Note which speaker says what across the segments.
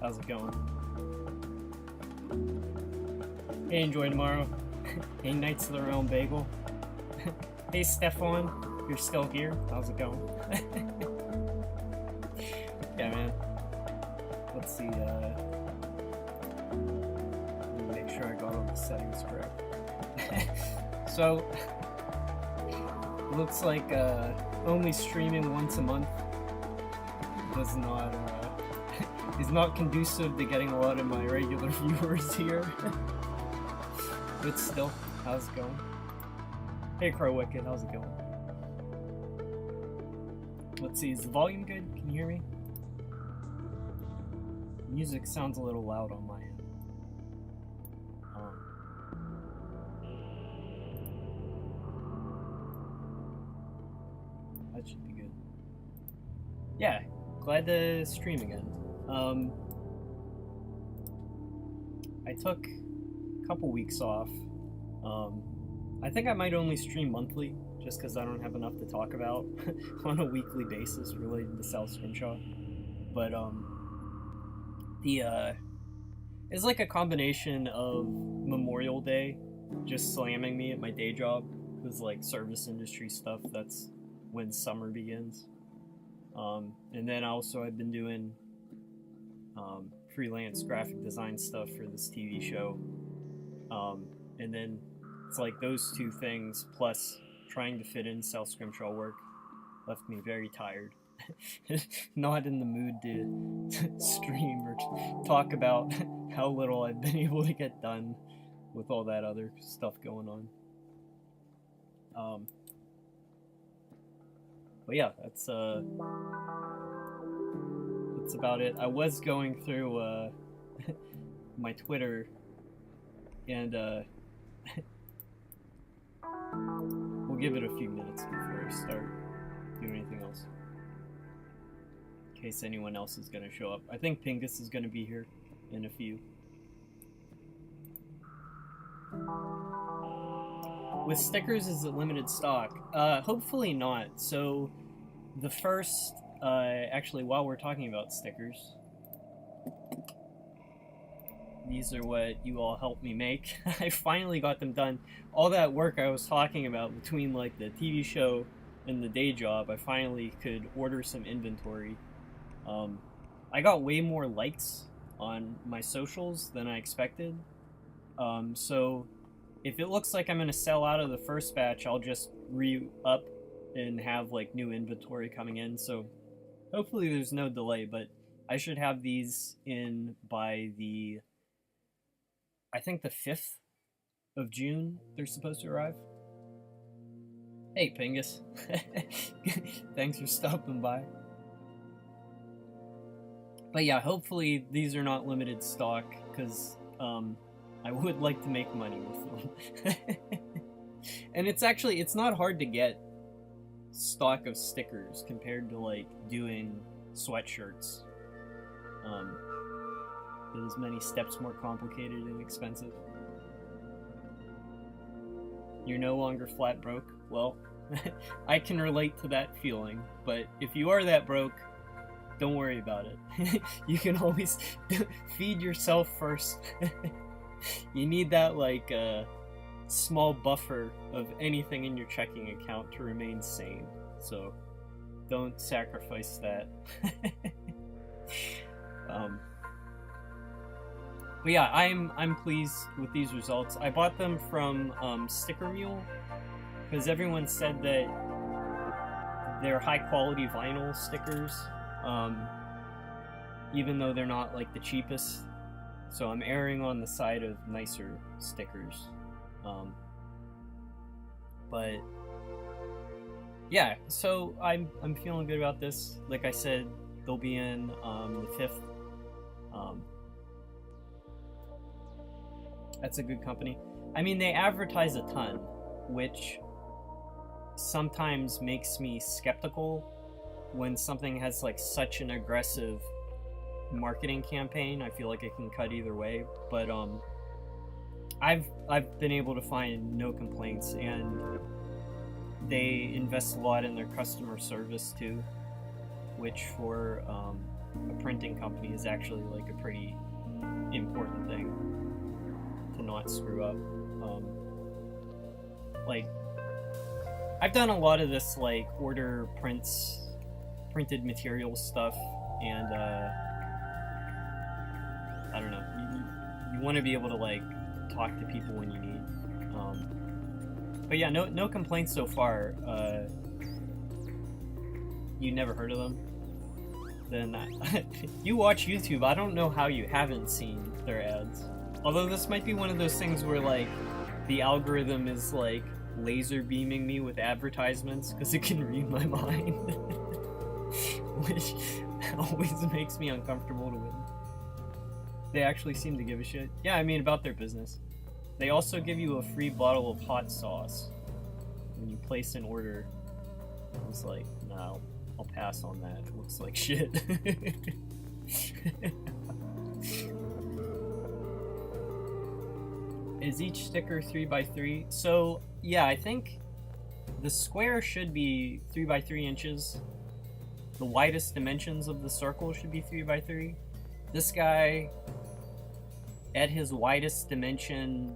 Speaker 1: How's it going? Hey, enjoy tomorrow. Hey, Knights of the Realm Bagel. Hey, Stefan, you're still here. How's it going? Yeah, man. Let's see. Let me make sure I got all the settings correct. So, looks like only streaming once a month does not is not conducive to getting a lot of my regular viewers here. But still, how's it going? Hey, Crow Wicked, how's it going? Let's see, is the volume good? Can you hear me? Music sounds a little loud on my end. That should be good. Yeah, glad to stream again. I took a couple weeks off. I think I might only stream monthly, just because I don't have enough to talk about on a weekly basis related to South Scrimshaw. But it's like a combination of Memorial Day just slamming me at my day job, because like service industry stuff, that's when summer begins. And then also I've been doing freelance graphic design stuff for this TV show. And then it's like those two things plus trying to fit in South Scrimshaw work left me very tired. Not in the mood to stream or talk about how little I've been able to get done with all that other stuff going on. But yeah, that's about it. I was going through my Twitter, and we'll give it a few minutes before I start doing anything else, in case anyone else is going to show up. I think Pingus is going to be here in a few. With stickers, is it limited stock? Hopefully not. So the first, actually, while we're talking about stickers, these are what you all helped me make. I finally got them done. All that work I was talking about between like the TV show and the day job, I finally could order some inventory. I got way more likes on my socials than I expected. So if it looks like I'm going to sell out of the first batch, I'll just re-up and have like new inventory coming in. So hopefully there's no delay, but I should have these in by the, I think the 5th of June they're supposed to arrive. Hey Pingus. Thanks for stopping by. But yeah, hopefully these are not limited stock, because I would like to make money with them. And it's not hard to get stock of stickers compared to like doing sweatshirts. It is many steps more complicated and expensive. You're no longer flat broke? Well, I can relate to that feeling, but if you are that broke, don't worry about it. You can always feed yourself first. You need that like small buffer of anything in your checking account to remain sane. So don't sacrifice that. But yeah, I'm pleased with these results. I bought them from Sticker Mule because everyone said that they're high quality vinyl stickers, even though they're not like the cheapest. So I'm erring on the side of nicer stickers. But yeah, so I'm feeling good about this. Like I said, they'll be in the 5th. That's a good company. I mean, they advertise a ton, which sometimes makes me skeptical when something has like such an aggressive marketing campaign. I feel like it can cut either way, but I've been able to find no complaints, and they invest a lot in their customer service too, which for a printing company is actually like a pretty important thing to not screw up. Like, I've done a lot of this like order printed materials stuff, and I don't know. You want to be able to like talk to people when you need. But yeah, no complaints so far. You never heard of them? Then you watch YouTube. I don't know how you haven't seen their ads. Although this might be one of those things where like the algorithm is like laser beaming me with advertisements because it can read my mind, which always makes me uncomfortable to witness. They actually seem to give a shit. Yeah, I mean, about their business. They also give you a free bottle of hot sauce when you place an order. I was like, no, I'll pass on that. It looks like shit. Is each sticker 3x3? So, yeah, I think the square should be 3x3 inches. The widest dimensions of the circle should be 3x3. This guy, at his widest dimension,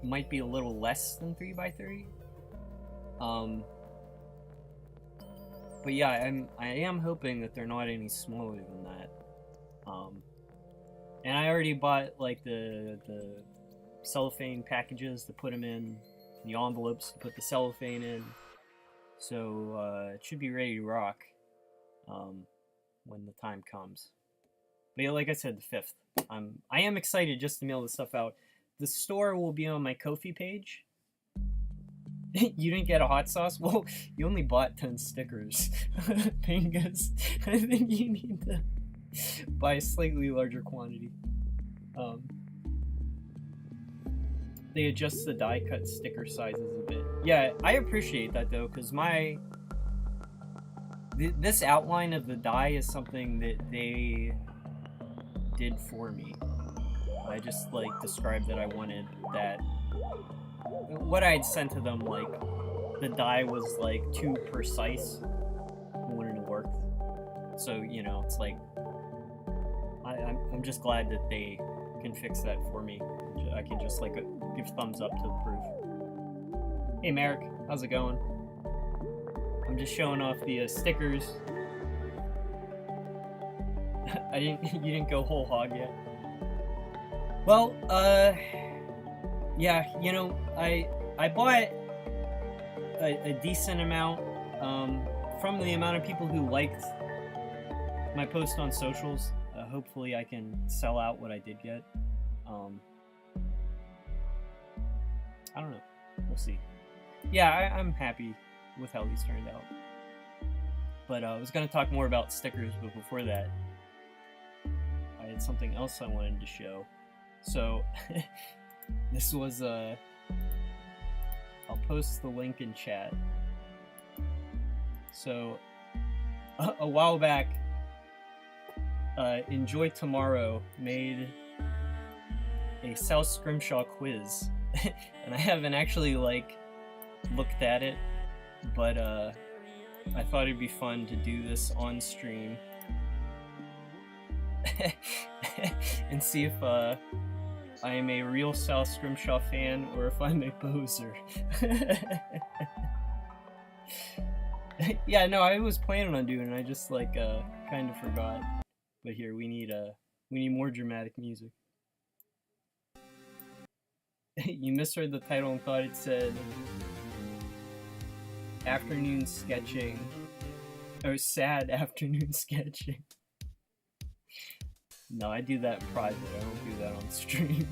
Speaker 1: might be a little less than 3x3. But yeah, I am hoping that they're not any smaller than that. And I already bought like the cellophane packages to put them in, the envelopes to put the cellophane in. So it should be ready to rock when the time comes. But yeah, like I said, the 5th. I am excited just to mail this stuff out. The store will be on my Ko-fi page. You didn't get a hot sauce? Well, you only bought 10 stickers. Pingus. I think you need to buy a slightly larger quantity. They adjust the die cut sticker sizes a bit. Yeah, I appreciate that though, because this outline of the die is something that they did for me. I just like described that I wanted that. What I had sent to them, like the die was like too precise. I wanted to work. So you know, it's like I'm just glad that they can fix that for me. I can just like give thumbs up to the proof. Hey Merrick, how's it going? I'm just showing off the stickers. You didn't go whole hog yet. Well, yeah, you know, I bought a decent amount from the amount of people who liked my post on socials. Hopefully I can sell out what I did get. I don't know. We'll see. Yeah, I'm happy with how these turned out. But I was going to talk more about stickers, but before that, I had something else I wanted to show. So, this was I'll post the link in chat. So, a while back, Enjoy Tomorrow made a South Scrimshaw quiz. And I haven't actually, like, looked at it, but, I thought it'd be fun to do this on stream. And see if, I am a real South Scrimshaw fan, or if I'm a poser. Yeah, no, I was planning on doing it, I just, like, kind of forgot. But here, we need more dramatic music. You misread the title and thought it said afternoon sketching, or sad afternoon sketching. No, I do that in private, I don't do that on stream.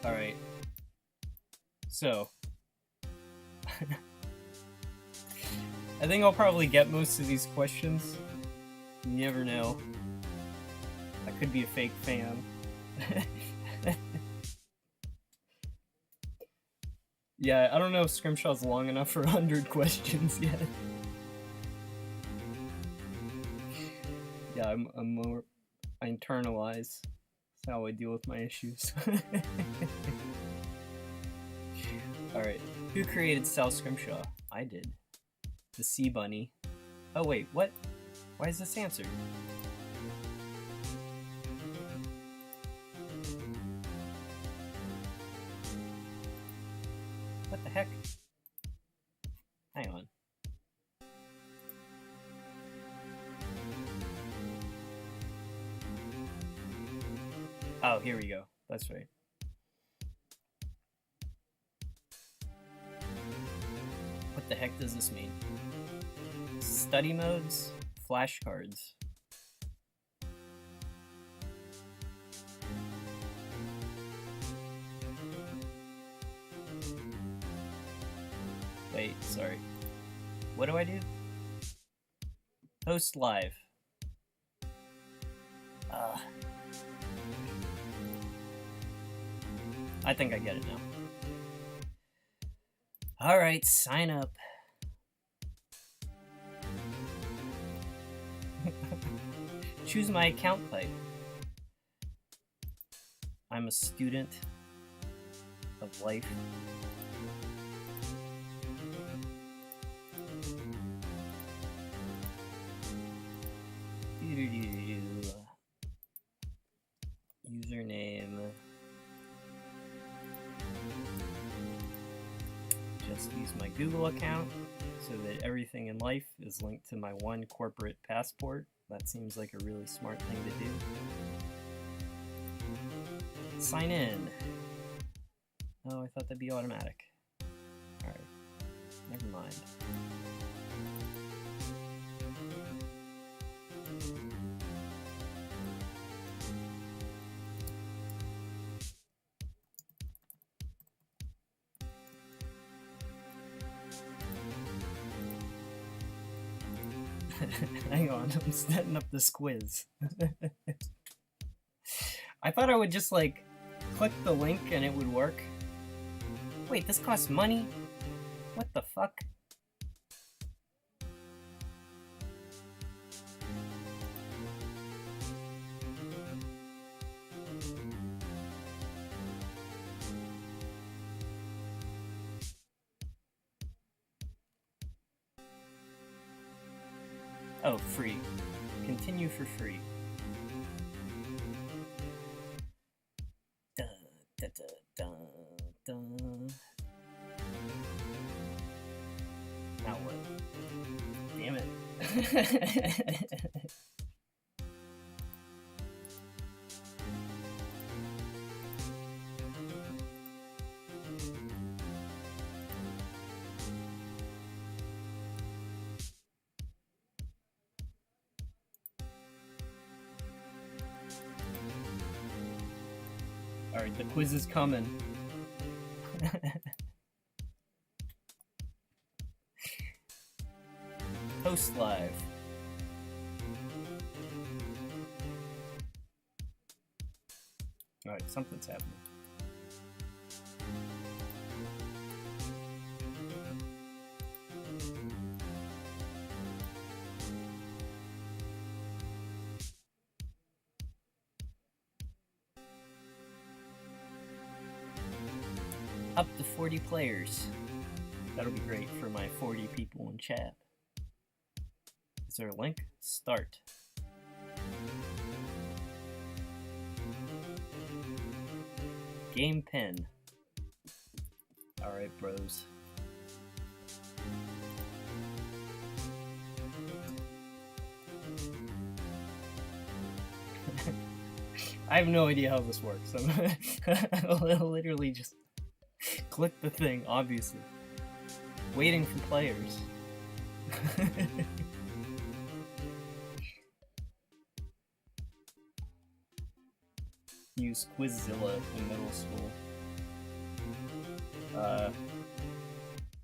Speaker 1: Alright. So. I think I'll probably get most of these questions. You never know. I could be a fake fan. Yeah, I don't know if Scrimshaw's long enough for 100 questions yet. Yeah, I'm more... I internalize. That's how I deal with my issues. Alright, who created South Scrimshaw? I did. The Sea Bunny. Oh wait, what? Why is this answered? What the heck? Hang on. Oh, here we go. That's right. What the heck does this mean? Study modes, flashcards. Wait, sorry. What do I do? Post live. I think I get it now. Alright, sign up. Choose my account type. I'm a student of life. Username. Just use my Google account so that everything in life is linked to my one corporate passport. That seems like a really smart thing to do. Sign in. Oh, I thought that'd be automatic. Alright. Never mind. Hang on, I'm setting up this quiz. I thought I would just like click the link and it would work. Wait, this costs money? What the fuck? Oh, free. Continue for free. Dun, dun, dun, dun, dun. Now what? Damn it. Alright, the quiz is coming. Post live. Alright, something's happening. Up to 40 players. That'll be great for my 40 people in chat. Is there a link? Start. Game pin. Alright, bros. I have no idea how this works. I'll literally just click the thing, obviously. Waiting for players. Use Quizzilla in middle school.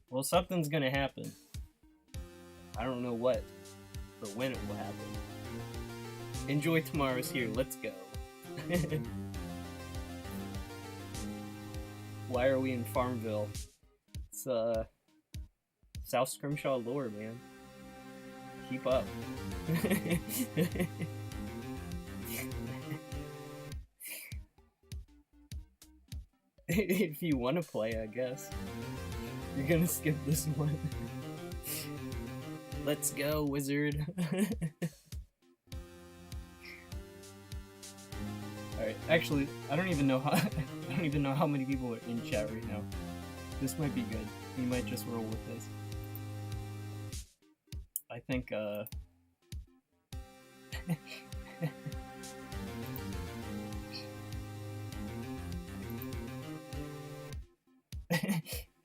Speaker 1: Well, something's gonna happen. I don't know what, or when it will happen. Enjoy Tomorrow's here, let's go. Why are we in Farmville? It's, South Scrimshaw lore, man. Keep up. If you want to play, I guess. You're gonna skip this one. Let's go, wizard. Actually, I don't even know how I don't even know how many people are in chat right now. This might be good. We might just roll with this. I think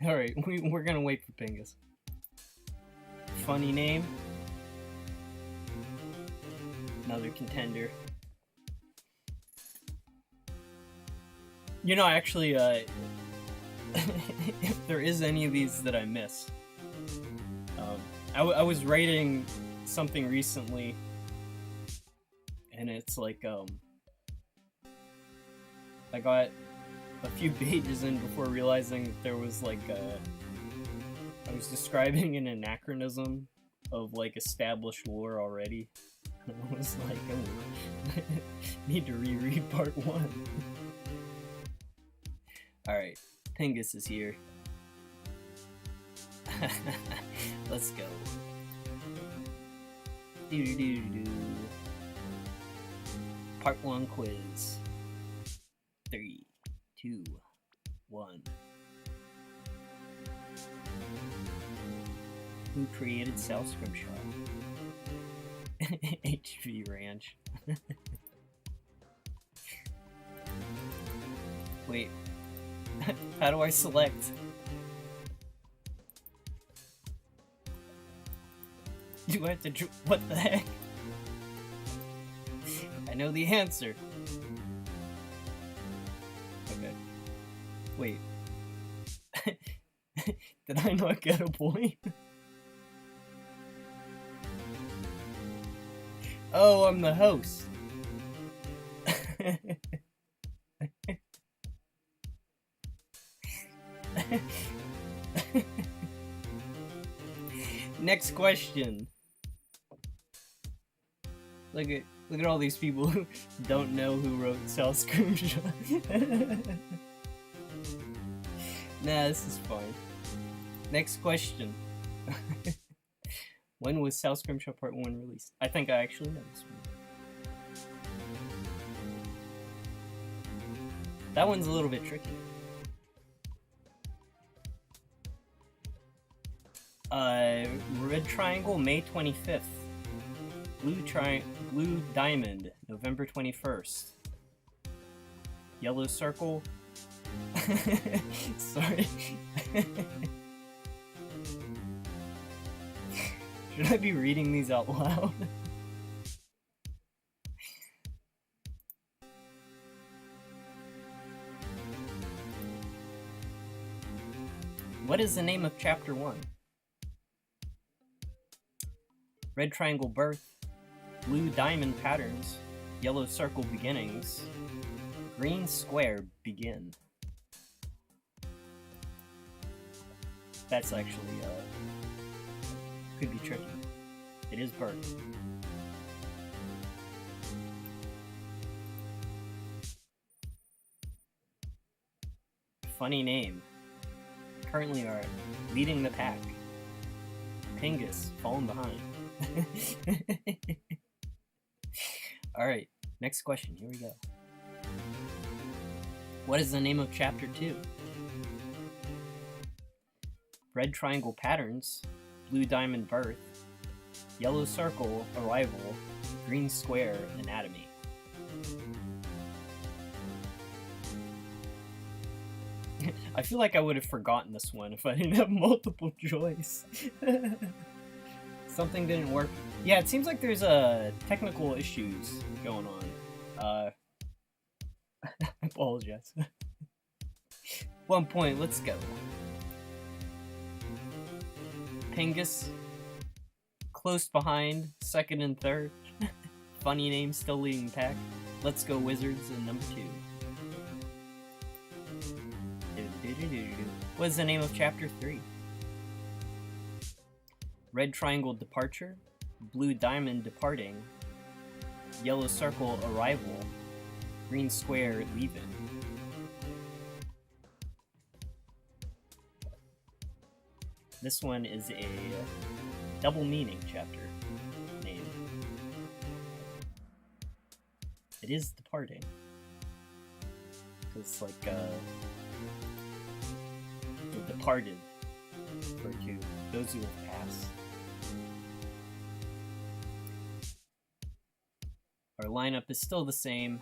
Speaker 1: Alright, we're gonna wait for Pingus. Funny name. Another contender. You know, actually, if there is any of these that I miss, I was writing something recently, and it's like, I got a few pages in before realizing that there was like I was describing an anachronism of like established lore already. I was like, oh, need to reread part 1. Alright, Pingus is here. Let's go. Part 1 quiz. 3, 2, 1. Who created South Scrimshaw? HV Ranch. Wait. How do I select? Do I have to what the heck? I know the answer. Okay. Wait. Did I not get a point? Oh, I'm the host. Next question. Look at all these people who don't know who wrote South Scrimshaw. Nah, this is fine. Next question. When was South Scrimshaw Part 1 released? I think I actually know this one. That one's a little bit tricky. Red Triangle, May 25th. Blue Diamond, November 21st. Yellow Circle. Sorry. Should I be reading these out loud? What is the name of Chapter 1? Red Triangle Birth, Blue Diamond Patterns, Yellow Circle Beginnings, Green Square Begin. That's actually, could be tricky. It is Birth. Funny name. Currently are leading the pack. Pingus, falling behind. Alright, next question, here we go. What is the name of Chapter 2? Red Triangle Patterns, Blue Diamond Birth, Yellow Circle Arrival, Green Square Anatomy. I feel like I would have forgotten this one if I didn't have multiple choice. Something didn't work. Yeah, it seems like there's technical issues going on. I apologize. 1 point, let's go. Pingus, close behind, second and third. Funny name, still leading pack. Let's go Wizards in number 2. What is the name of Chapter 3? Red Triangle Departure, Blue Diamond Departing, Yellow Circle Arrival, Green Square Leaving. This one is a double meaning chapter name. It is departing. It's like The Departed for 2. Those who have passed. Our lineup is still the same.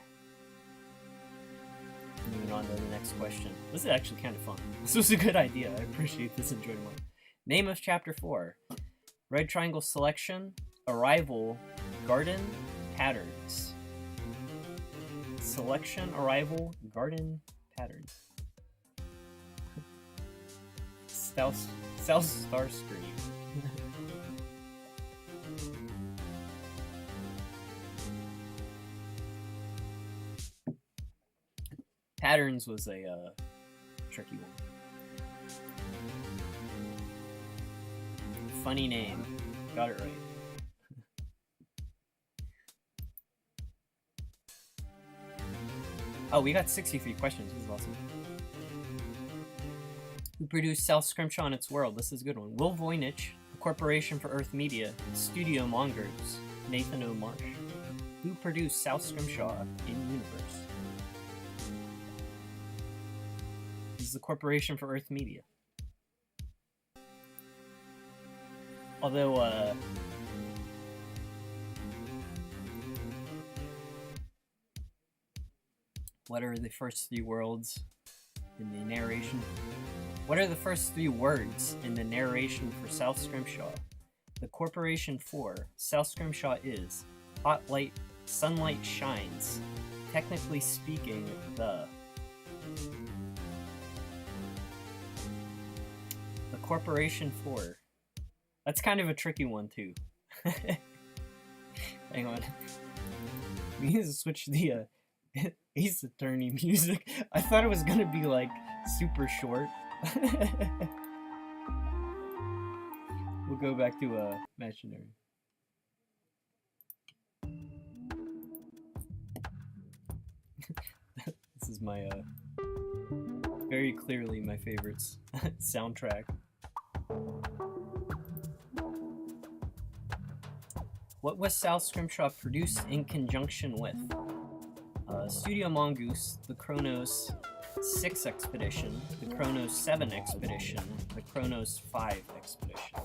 Speaker 1: Moving on to the next question. This is actually kind of fun. This was a good idea. I appreciate this enjoyment. Name of Chapter 4. Red Triangle Selection, Arrival, Garden, Patterns. Selection, Arrival, Garden, Patterns. South Starscream. Patterns was a tricky one. Funny name. Got it right. Oh, we got 63 questions. This is awesome. Who produced South Scrimshaw and its world? This is a good one. Will Voynich, the Corporation for Earth Media, Studio Mongoose, Nathan O. Marsh. Who produced South Scrimshaw in Universe? This is the Corporation for Earth Media. Although, what are the first 3 words in the narration? What are the first 3 words in the narration for South Scrimshaw? The Corporation for South Scrimshaw is hot light, sunlight shines. Technically speaking, the Corporation for. That's kind of a tricky one too. Hang on. We need to switch the Ace Attorney music. I thought it was gonna be like super short. We'll go back to Imaginary. This is my very clearly my favorites soundtrack. What was South Scrimshaw produced in conjunction with? Studio Mongoose, the Kronos 6 Expedition, the Kronos 7 Expedition, the Kronos 5 Expedition.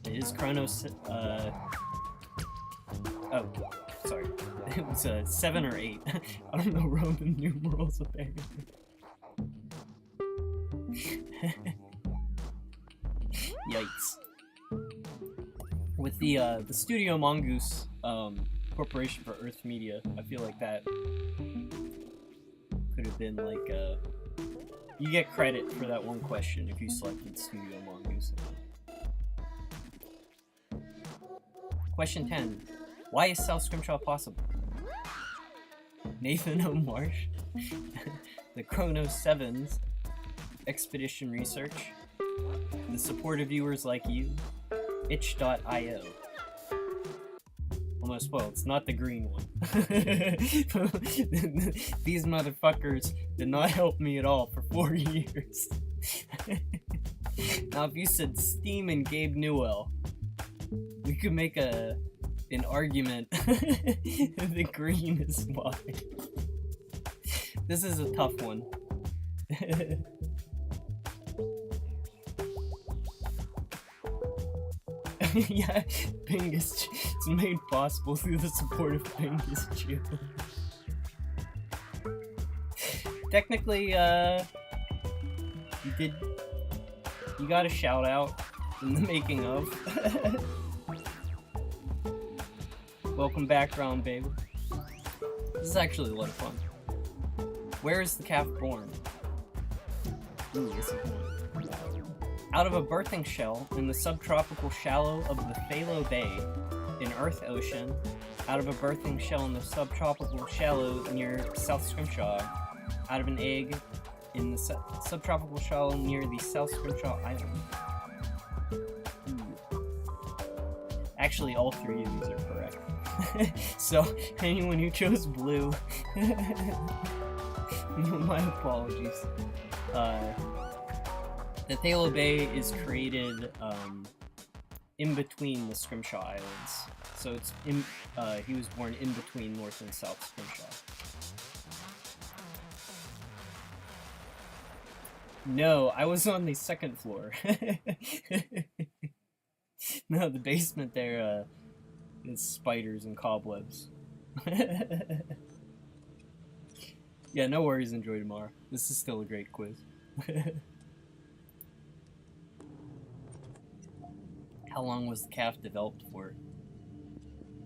Speaker 1: It is Kronos, oh, sorry. It was 7 or 8. I don't know Roman numerals apparently. Yikes. With the Studio Mongoose Corporation for Earth Media, I feel like that could have been like you get credit for that one question if you selected Studio Mongoose. Question 10. Why is South Scrimshaw possible? Nathan O. Marsh, the Kronos 7's Expedition Research, the supportive viewers like you, itch.io. Almost spoiled, it's not the green one. These motherfuckers did not help me at all for 4 years. Now if you said Steam and Gabe Newell, we could make an argument the green is why. This is a tough one. Yeah, Bingus, it's made possible through the support of Bingus Chew. Technically, you got a shout out in the making of. Welcome back, Round Babe. This is actually a lot of fun. Where is the calf born? Ooh, this is fun. Out of a birthing shell in the subtropical shallow of the Phalo Bay in Earth Ocean, out of a birthing shell in the subtropical shallow near South Scrimshaw, out of an egg in the subtropical shallow near the South Scrimshaw Island. Actually, all 3 of these are correct. So, anyone who chose blue, my apologies. The Thalo Bay is created in between the Scrimshaw Islands. So it's in, he was born in between North and South Scrimshaw. No, I was on the second floor. No, the basement there is spiders and cobwebs. Yeah, no worries, enjoy tomorrow. This is still a great quiz. How long was the calf developed for?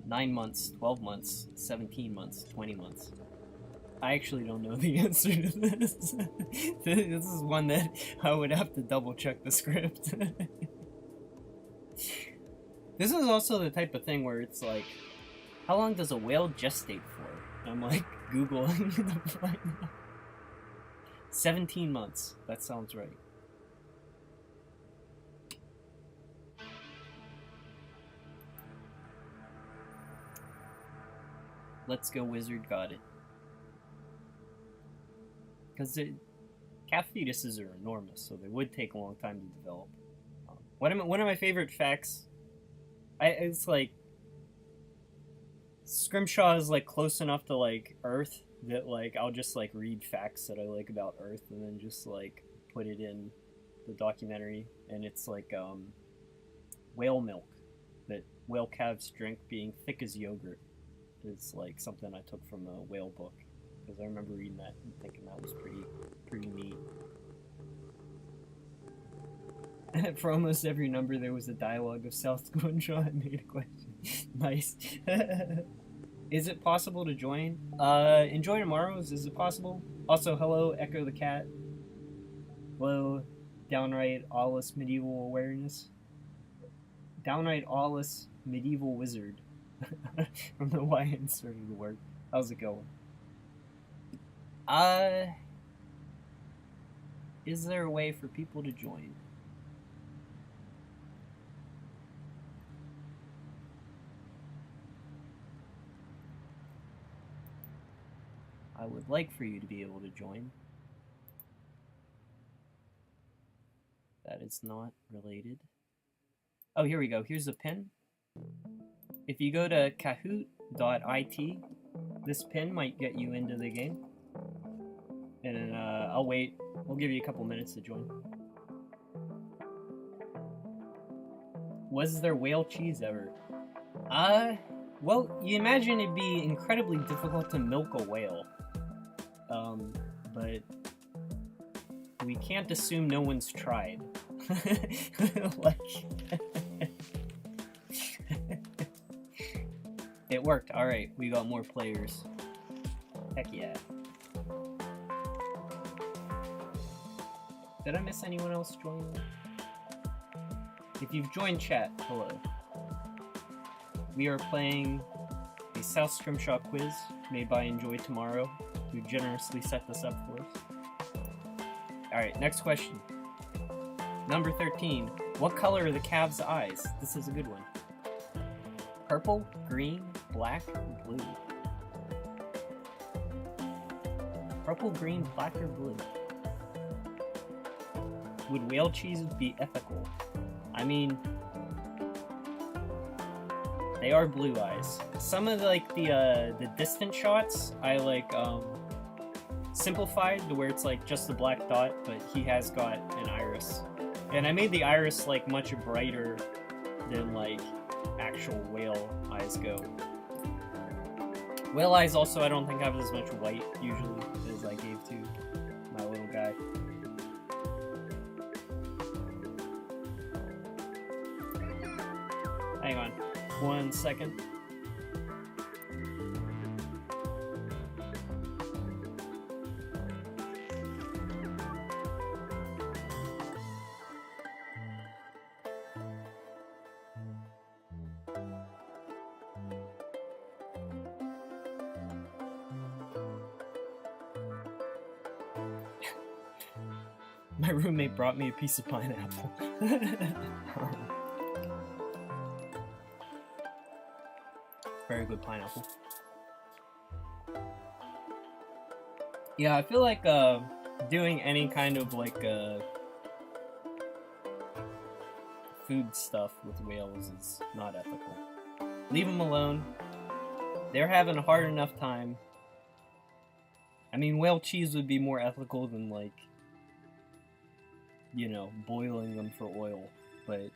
Speaker 1: 9 months, 12 months, 17 months, 20 months. I actually don't know the answer to this. This is one that I would have to double check the script. This is also the type of thing where it's like, how long does a whale gestate for? And I'm like Googling to find out. 17 months. That sounds right. Let's go, wizard. Got it. Because calf fetuses are enormous, so they would take a long time to develop. One of my favorite facts, it's like Scrimshaw is like close enough to like Earth that like I'll just like read facts that I like about Earth and then just like put it in the documentary, and it's like whale milk that whale calves drink being thick as yogurt is like something I took from a whale book, because I remember reading that and thinking that was pretty neat. For almost every number there was a dialogue of South Scrimshaw and made a question. Nice. Is it possible to join? Enjoy tomorrow's, is it possible? Also, hello, Echo the Cat. Hello, Downright Awless Medieval Awareness. Downright Awless Medieval Wizard. From the Y I inserted the word. How's it going? Is there a way for people to join? I would like for you to be able to join. That is not related. Oh, here we go. Here's a pin. If you go to kahoot.it, this pin might get you into the game. And then I'll wait. We'll give you a couple minutes to join. Was there whale cheese ever? Well, you imagine it'd be incredibly difficult to milk a whale. But we can't assume no one's tried. Like, it worked. Alright, we got more players. Heck yeah. Did I miss anyone else joining? If you've joined chat, hello. We are playing a South Scrimshaw quiz made by Enjoy Tomorrow, who generously set this up for us. Alright, next question. Number 13. What color are the calves' eyes? This is a good one. Purple, green, black, blue. Purple, green, black, or blue? Would whale cheese be ethical? I mean, they are blue eyes. Some of the distant shots I like simplified to where it's like just the black dot, but he has got an iris. And I made the iris like much brighter than like actual whale eyes go. Whale eyes also I don't think have as much white usually as I gave to my little guy. Hang on 1 second. My roommate brought me a piece of pineapple. Very good pineapple. Yeah, I feel like doing any kind of like food stuff with whales is not ethical. Leave them alone. They're having a hard enough time. I mean, whale cheese would be more ethical than, like, you know, boiling them for oil, but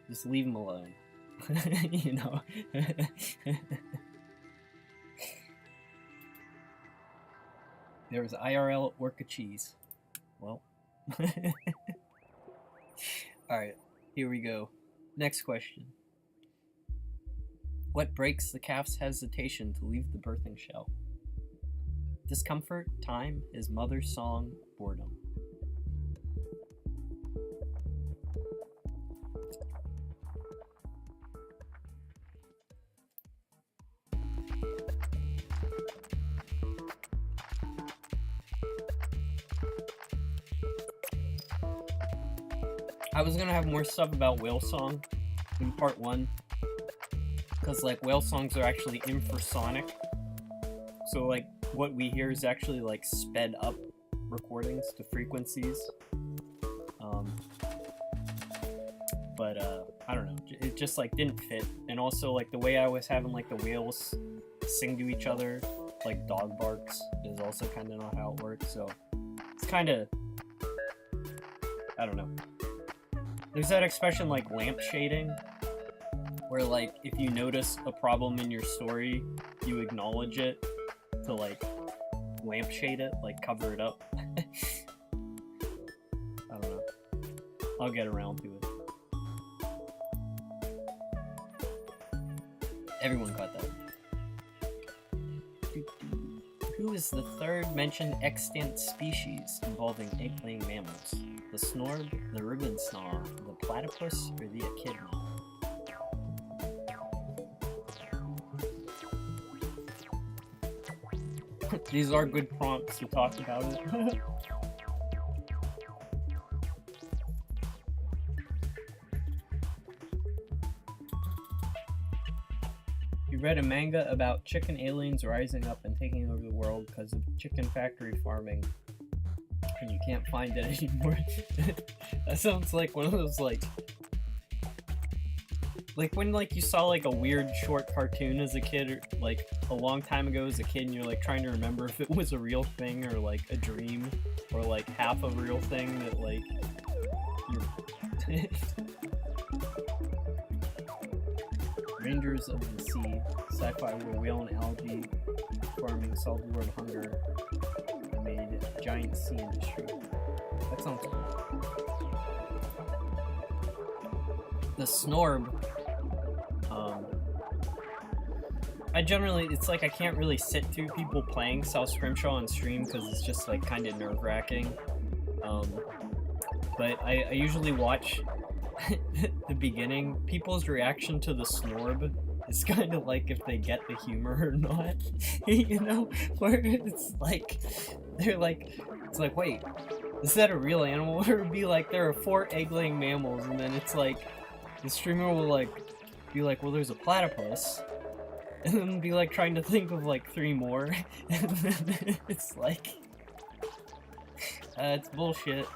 Speaker 1: just leave them alone. You know? There was IRL Orca cheese. Well. Alright, here we go. Next question. What breaks the calf's hesitation to leave the birthing shell? Discomfort, time, his mother's song, boredom. I was gonna have more stuff about whale song in part 1, because like whale songs are actually infrasonic, so like what we hear is actually like sped up recordings to frequencies. But I don't know, it just like didn't fit, and also like the way I was having like the whales sing to each other like dog barks is also kind of not how it works, so it's kind of, I don't know. There's that expression like lamp shading, where like if you notice a problem in your story, you acknowledge it to like lampshade it, like cover it up. I don't know. I'll get around to it. Everyone got that. Who is the third mentioned extant species involving egg-laying mammals? The snorb, the ribbon snarl, the platypus, or the echidna? These are good prompts to talk about it. You read a manga about chicken aliens rising up and taking over the world because of chicken factory farming, and you can't find it anymore. That sounds like one of those like when like you saw like a weird short cartoon as a kid, or like a long time ago as a kid, and you're like trying to remember if it was a real thing or like a dream or like half a real thing that like you're Rangers of the Sea, sci-fi where whale and algae farming solved world hunger and made giant sea industry. That sounds cool. The snorb. I generally, it's like I can't really sit through people playing South Scrimshaw on stream because it's just like kind of nerve-wracking. But I usually watch the beginning. People's reaction to the snorb is kind of like if they get the humor or not. You know? Where it's like, they're like, it's like, wait, is that a real animal? Or it'd be like, there are 4 egg-laying mammals, and then it's like, the streamer will like, be like, well, there's a platypus. And then be like trying to think of like 3 more. And then it's like, it's bullshit.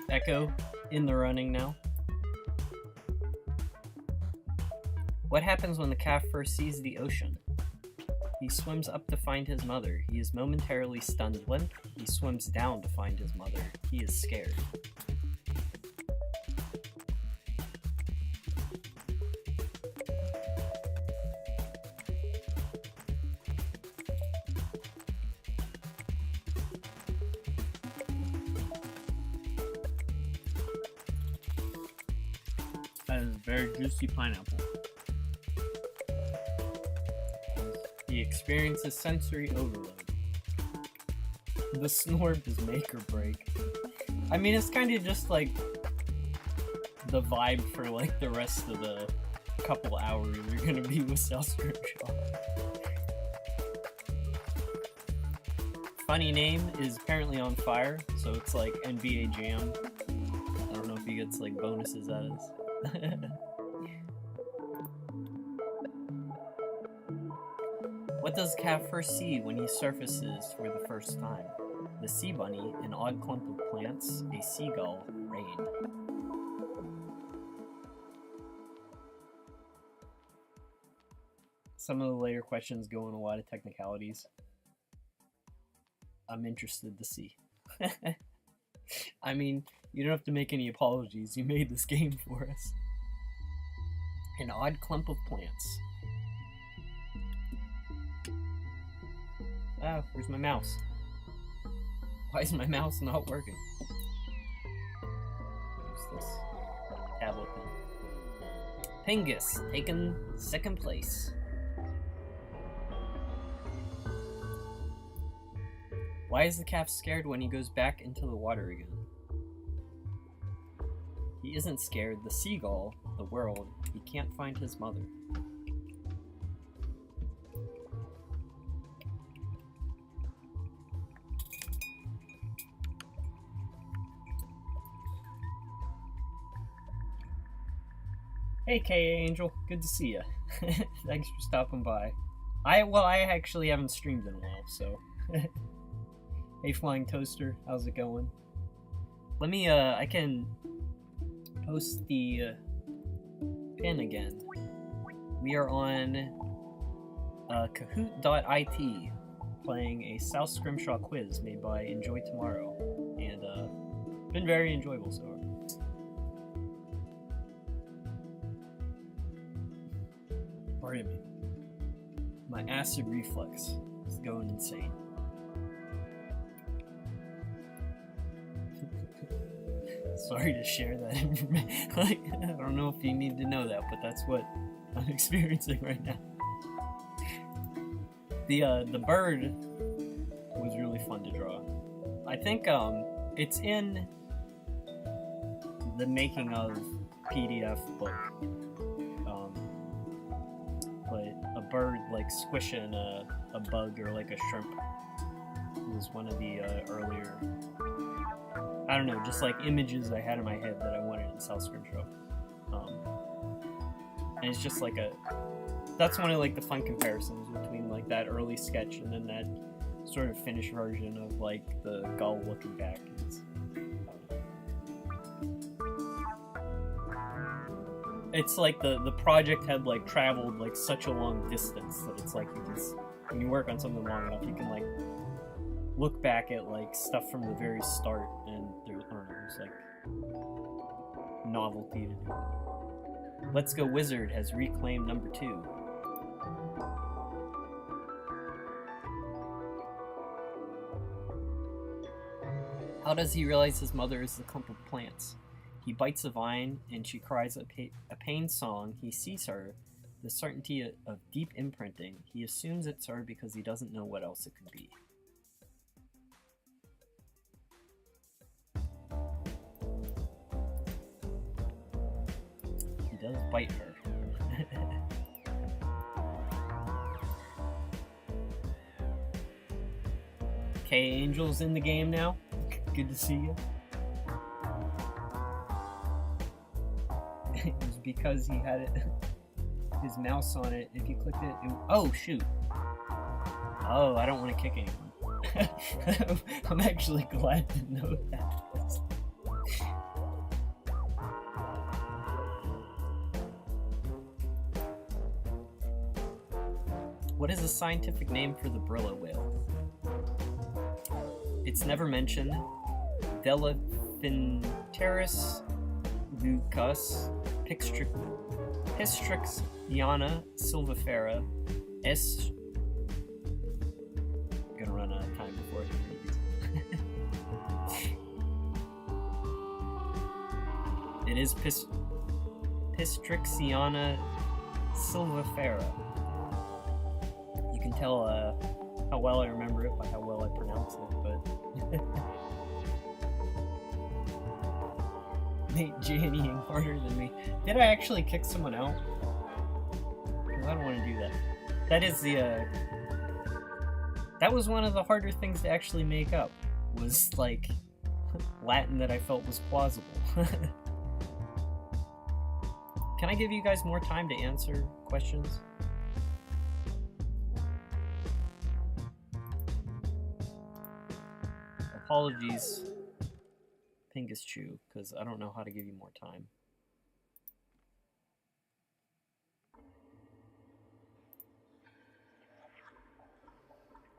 Speaker 1: Echo in the running now. What happens when the calf first sees the ocean? He swims up to find his mother. He is momentarily stunned limp. He swims down to find his mother. He is scared. That is very juicy pineapple. He experiences sensory overload. The snorb is make or break. I mean, it's kind of just like the vibe for like the rest of the couple hours you're gonna be with South Scrimshaw. Funny name is apparently on fire, so it's like NBA Jam. I don't know if he gets like bonuses out of this. What does Calf first see when he surfaces for the first time? The sea bunny, an odd clump of plants, a seagull, rain. Some of the later questions go in a lot of technicalities. I'm interested to see. I mean, you don't have to make any apologies. You made this game for us. An odd clump of plants. Oh, where's my mouse? Why is my mouse not working? Where's this tablet thing? Pingus, taken second place. Why is the calf scared when he goes back into the water again? He isn't scared. The seagull, the world, he can't find his mother. Hey K.A. Angel, good to see you. Thanks for stopping by. I actually haven't streamed in a while, so... Hey Flying Toaster, how's it going? Let me, I can post the pin again. We are on Kahoot.it playing a South Scrimshaw quiz made by Enjoy Tomorrow, and been very enjoyable so far. Pardon me. My acid reflux is going insane. Sorry to share that information. Like, I don't know if you need to know that, but that's what I'm experiencing right now. The bird was really fun to draw. I think it's in the making of PDF book. But a bird like squishing a bug or like a shrimp was one of the earlier, I don't know, just like images I had in my head that I wanted in South Scrimshaw. And it's just like that's one of like the fun comparisons between like that early sketch and then that sort of finished version of like the gull looking back. It's like the project had like traveled like such a long distance that it's like you just, when you work on something long enough, you can like look back at like stuff from the very start, and there's like novelty to do. Let's Go Wizard has reclaimed number 2. How does he realize his mother is the clump of plants? He bites a vine, and she cries a pain song. He sees her, the certainty of deep imprinting. He assumes it's her because he doesn't know what else it could be. He does bite her. K-Angel's in the game now. Good to see you. It was because he had his mouse on it. If you clicked it, oh shoot. Oh, I don't want to kick anyone. I'm actually glad to know that. What is the scientific name for the Brillo whale? It's never mentioned. Delaphinteris lucus Pistrixyana silvifera S. I'm gonna run out of time before I can read these. It is Pistrixyana silvifera. You can tell how well I remember it by how well I pronounce it, but Nate journeying harder than me. Did I actually kick someone out? Because I don't want to do that. That is that was one of the harder things to actually make up. Was like Latin that I felt was plausible. Can I give you guys more time to answer questions? apologies, Pingus Chew, because I don't know how to give you more time.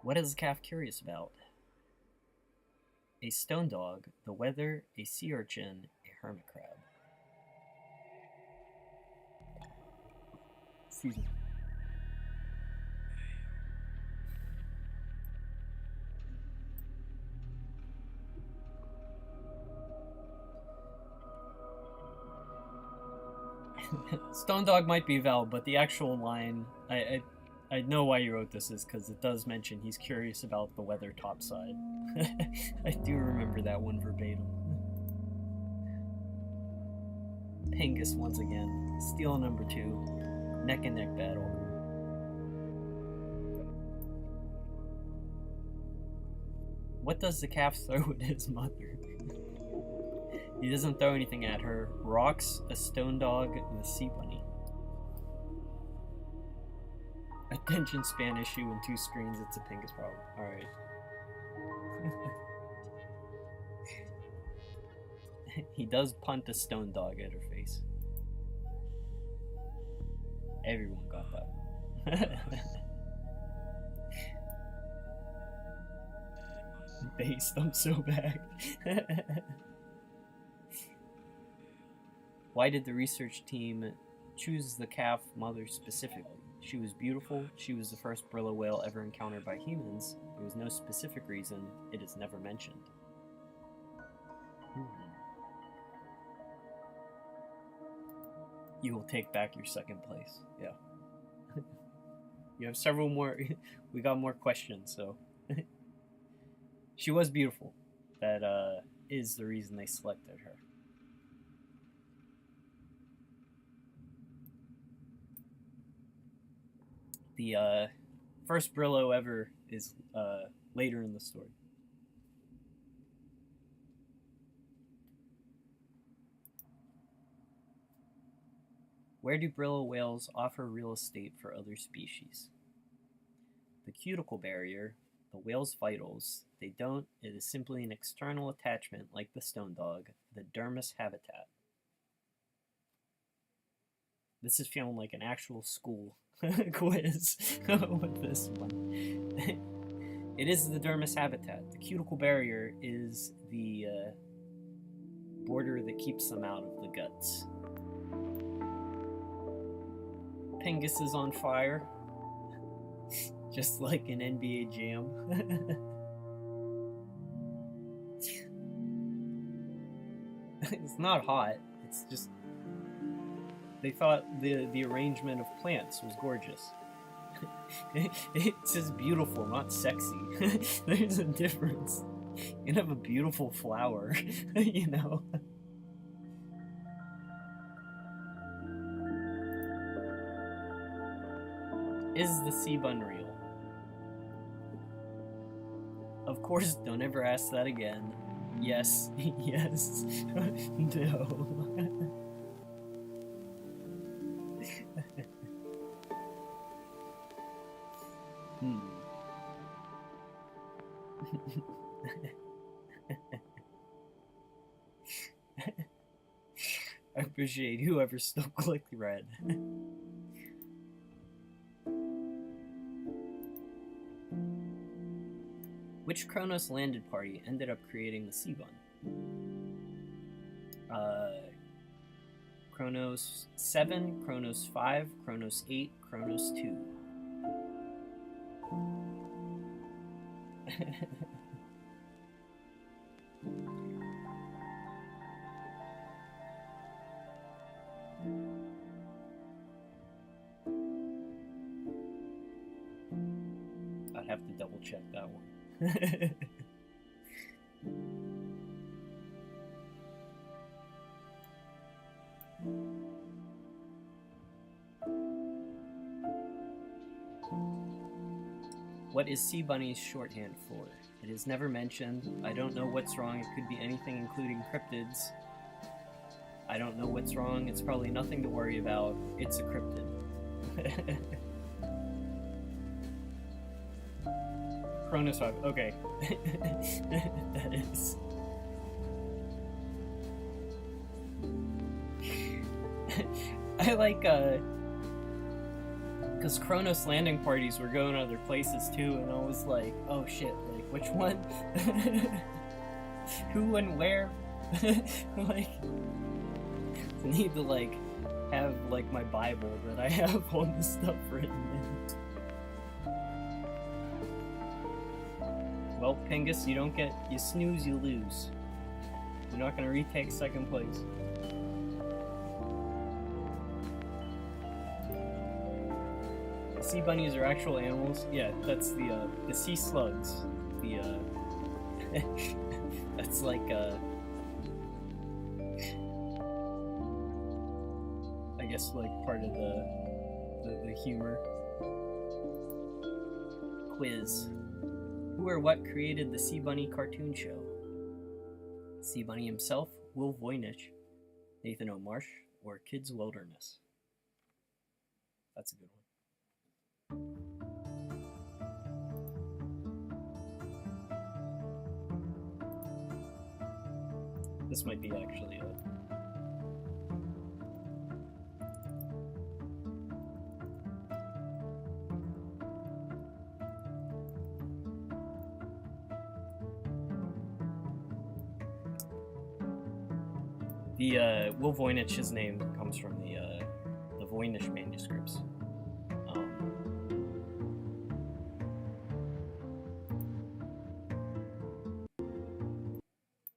Speaker 1: What is the calf curious about? A stone dog, the weather, a sea urchin, a hermit crab. Excuse me. Stone dog might be Val, but the actual line, I know why you wrote this is because it does mention he's curious about the weather topside. I do remember that one verbatim. Pingus once again. Steal number 2. Neck and neck battle. What does the calf throw at his mother? He doesn't throw anything at her. Rocks, a stone dog, the sea bunny. Attention span issue in 2 screens, it's a Pingus problem. Alright. He does punt a stone dog at her face. Everyone got that. Based, I'm so bad. Why did the research team choose the calf mother specifically? She was beautiful. She was the first Brillo whale ever encountered by humans. There was no specific reason. It is never mentioned. You will take back your 2nd place. Yeah. You have several more. We got more questions, so. She was beautiful. That is the reason they selected her. The first Brillo ever is later in the story. Where do Brillo whales offer real estate for other species? The cuticle barrier, the whale's vitals, they don't. It is simply an external attachment like the stone dog, the dermis habitat. This is feeling like an actual school quiz with this one. It is the dermis habitat. The cuticle barrier is the border that keeps them out of the guts. Pingus is on fire, just like an NBA jam. It's not hot, it's just they thought the arrangement of plants was gorgeous. It's just beautiful, not sexy. There's a difference. You can have a beautiful flower, you know? Is the sea bun real? Of course, don't ever ask that again. Yes, yes, no. I appreciate whoever still clicked red. Which Kronos landed party ended up creating the sea bun? Kronos 7, Kronos 5, Kronos 8, Kronos 2. I'd have to double check that one. What is Sea Bunny's shorthand for? It is never mentioned. I don't know what's wrong. It could be anything including cryptids. I don't know what's wrong. It's probably nothing to worry about. It's a cryptid. Cronus 5. Okay. That is. I like, because Kronos landing parties were going other places too, and I was like, oh shit, like, which one? Who and where? Like, I need to, like, have, like, my Bible that I have all this stuff written in. Well, Pingus, you don't get, you snooze, you lose. You're not gonna retake second place. Sea bunnies are actual animals. Yeah, that's the sea slugs. The that's like I guess like part of the humor. Quiz: who or what created the Sea Bunny cartoon show? Sea Bunny himself, Will Voynich, Nathan O'Marsh, or Kids Wilderness? That's a good one. This might be actually it. The Will Voynich's name comes from the Voynich manuscripts.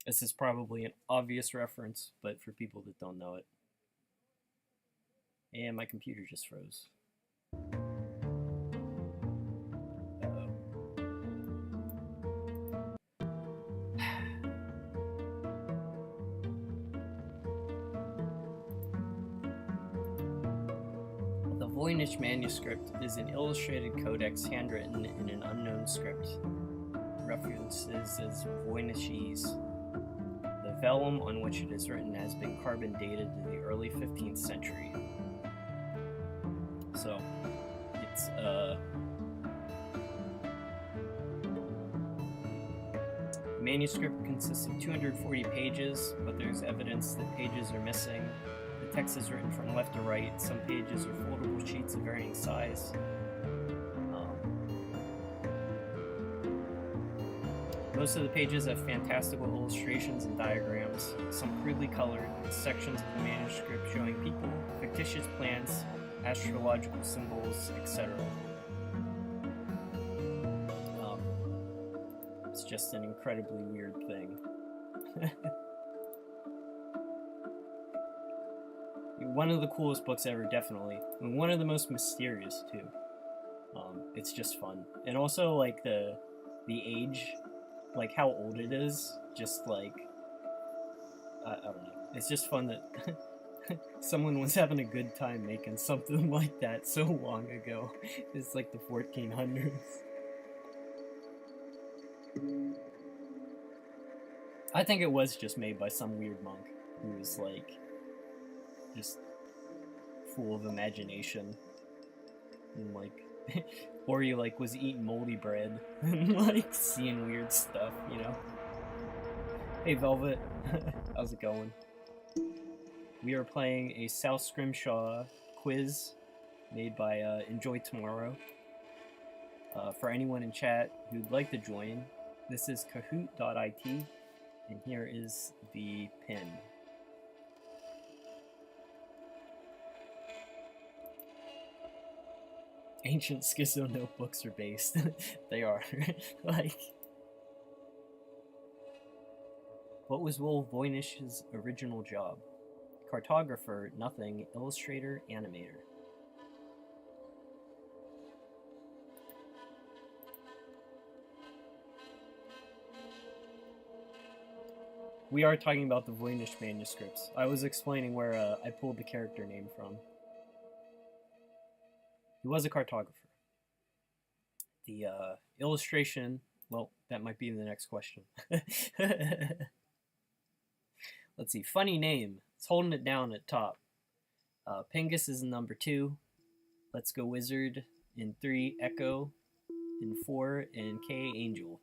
Speaker 1: This is probably an obvious reference, but for people that don't know it. And my computer just froze. Uh-oh. The Voynich manuscript is an illustrated codex handwritten in an unknown script. References as Voynichese. The vellum on which it is written has been carbon dated to the early 15th century. So, it's manuscript consists of 240 pages, but there's evidence that pages are missing. The text is written from left to right. Some pages are foldable sheets of varying size. Most of the pages have fantastical illustrations and diagrams, some crudely colored, sections of the manuscript showing people, fictitious plants, astrological symbols, etc. It's just an incredibly weird thing. One of the coolest books ever, definitely. And one of the most mysterious, too. It's just fun. And also, like, the age, like, how old it is, just, like, I don't know. It's just fun that someone was having a good time making something like that so long ago. It's like the 1400s. I think it was just made by some weird monk who was, like, just full of imagination. And, like, or he, like, was eating moldy bread and, like, seeing weird stuff, you know? Hey, Velvet. How's it going? We are playing a South Scrimshaw quiz made by Enjoy Tomorrow. For anyone in chat who'd like to join, this is kahoot.it, and here is the pin. Ancient Schizo notebooks are based. They are. Like, what was Will Voynich's original job? Cartographer, nothing. Illustrator, animator. We are talking about the Voynich manuscripts. I was explaining where I pulled the character name from. He was a cartographer. The illustration, well, that might be the next question. Let's see, funny name. It's holding it down at top. Pingus is number 2. Let's Go Wizard in 3. Echo. in 4, and K. Angel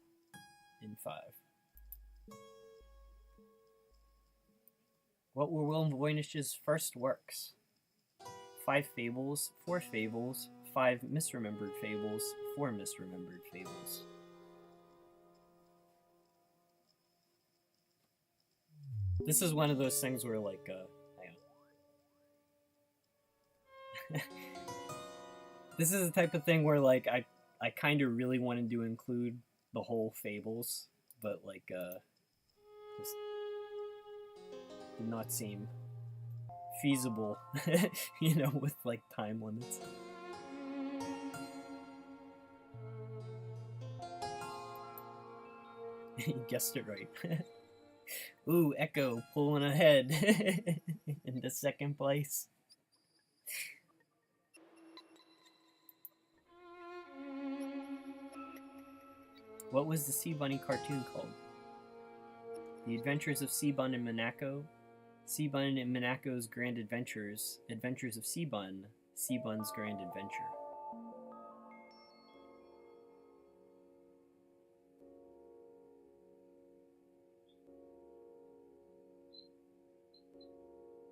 Speaker 1: in 5. What were William Voynish's first works? 5 Fables, 4 Fables, 5 Misremembered Fables, 4 Misremembered Fables. This is one of those things where, like, hang on. This is the type of thing where, like, I kind of really wanted to include the whole Fables, but, like, just did not seem feasible, you know, with, like, time limits. You guessed it right. Ooh, Echo pulling ahead into second place. What was the Sea Bunny cartoon called? The Adventures of Seabun and Minako, Seabun and Minako's Grand Adventures, Adventures of Seabun, Seabun's Grand Adventure.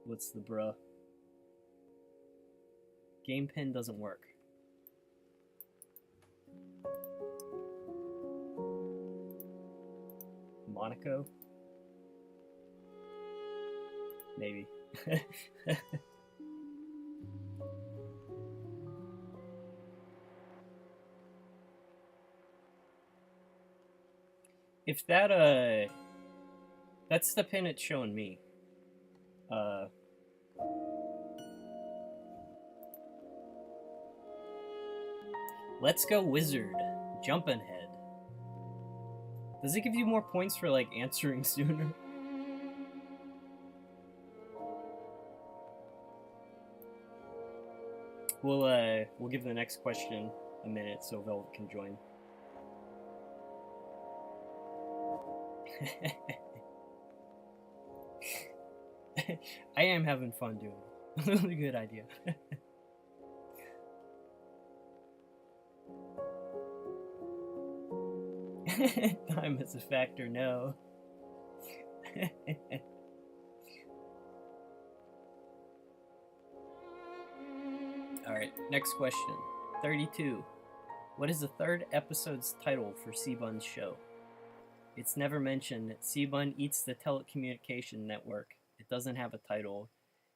Speaker 1: What's the bruh? Game pin doesn't work. Monaco? Maybe. If that, that's the pin it's showing me. Let's go Wizard. Jumpin' Head. Does it give you more points for, like, answering sooner? We'll give the next question a minute so Velvet can join. I am having fun doing it. Really good idea. Time is a factor, no. Alright, next question. 32. What is the third episode's title for Seabun's show? It's never mentioned. Seabun eats the telecommunication network. It doesn't have a title.